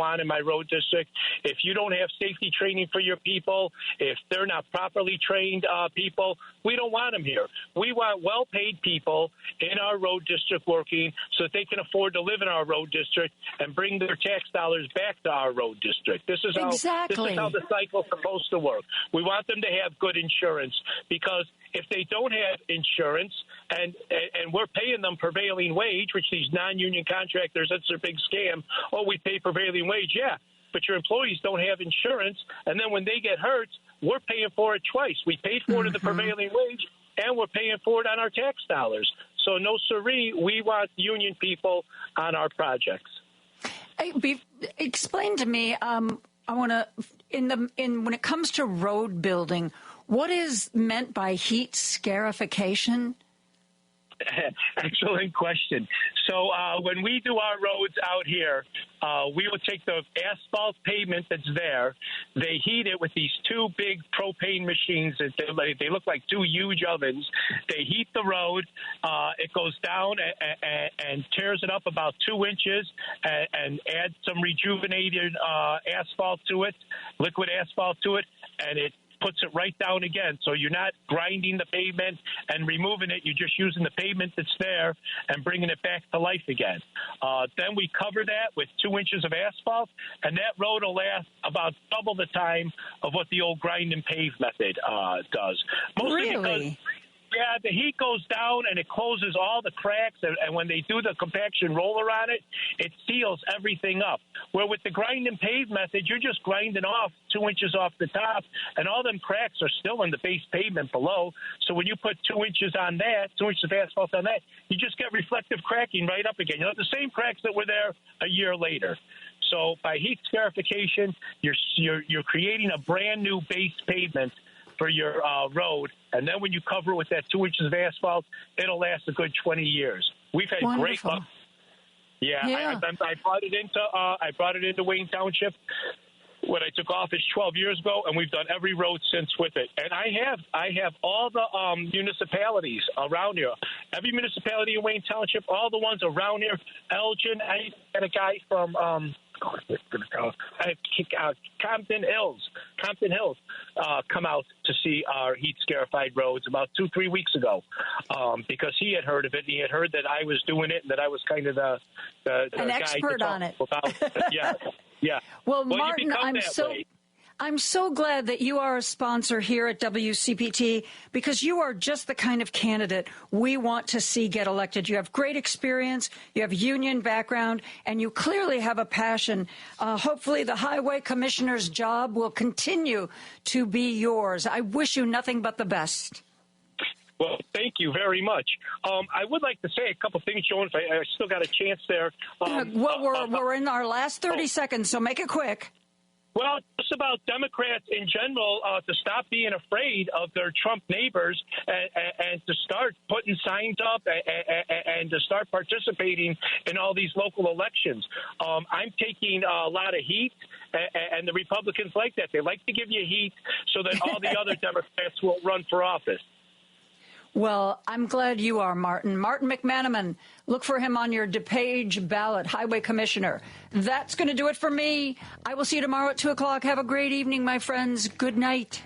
on in my road district. If you don't have safety training for your people, if they're not properly trained people, we don't want them here. We want well-paid people in our road district working so that they can afford to live in our road district and bring their tax dollars back to our road district. This is how the cycle's supposed to work. We want them to have good insurance, because if they don't have insurance and we're paying them prevailing wage, which these non-union contractors, that's their big scam. Oh, we pay prevailing wage. Yeah, but your employees don't have insurance. And then when they get hurt, we're paying for it twice. We paid for it at the prevailing wage, and we're paying for it on our tax dollars. So no siree, we want union people on our projects. Explain to me, I want to, when it comes to road building, what is meant by heat scarification? Excellent question. So when we do our roads out here, we will take the asphalt pavement that's there. They heat it with these two big propane machines. They look like two huge ovens. They heat the road. It goes down and tears it up about 2 inches and adds some rejuvenated asphalt to it, liquid asphalt to it, and it puts it right down again. So you're not grinding the pavement and removing it. You're just using the pavement that's there and bringing it back to life again. Then we cover that with 2 inches of asphalt, and that road will last about double the time of what the old grind and pave method does. Mostly because the heat goes down and it closes all the cracks, and when they do the compaction roller on it, it seals everything up. Where with the grind and pave method, you're just grinding off 2 inches off the top, and all them cracks are still in the base pavement below. So when you put 2 inches on that, 2 inches of asphalt on that, you just get reflective cracking right up again. You know, the same cracks that were there a year later. So by heat scarification, you're creating a brand new base pavement for your road, and then when you cover it with that 2 inches of asphalt, it'll last a good 20 years. We've had great luck. Yeah. I brought it into Wayne Township when I took office 12 years ago, and we've done every road since with it. And I have all the municipalities around here, every municipality in Wayne Township, all the ones around here. Elgin, I had a guy from Compton Hills come out to see our heat scarified roads about 2-3 weeks ago, because he had heard of it, and he had heard that I was doing it, and that I was kind of the an guy expert to talk on it. About. Yeah. Well, Martin, I'm so glad that you are a sponsor here at WCPT, because you are just the kind of candidate we want to see get elected. You have great experience, you have union background, and you clearly have a passion. Hopefully the highway commissioner's job will continue to be yours. I wish you nothing but the best. Well, thank you very much. I would like to say a couple things, Joan, if I still got a chance there. We're in our last 30 seconds, so make it quick. Well, it's about Democrats in general to stop being afraid of their Trump neighbors and to start putting signs up and to start participating in all these local elections. I'm taking a lot of heat, and the Republicans like that. They like to give you heat so that all the other Democrats will run for office. Well, I'm glad you are, Martin. Martin McManamon, look for him on your DePage ballot, Highway Commissioner. That's going to do it for me. I will see you tomorrow at 2 o'clock. Have a great evening, my friends. Good night.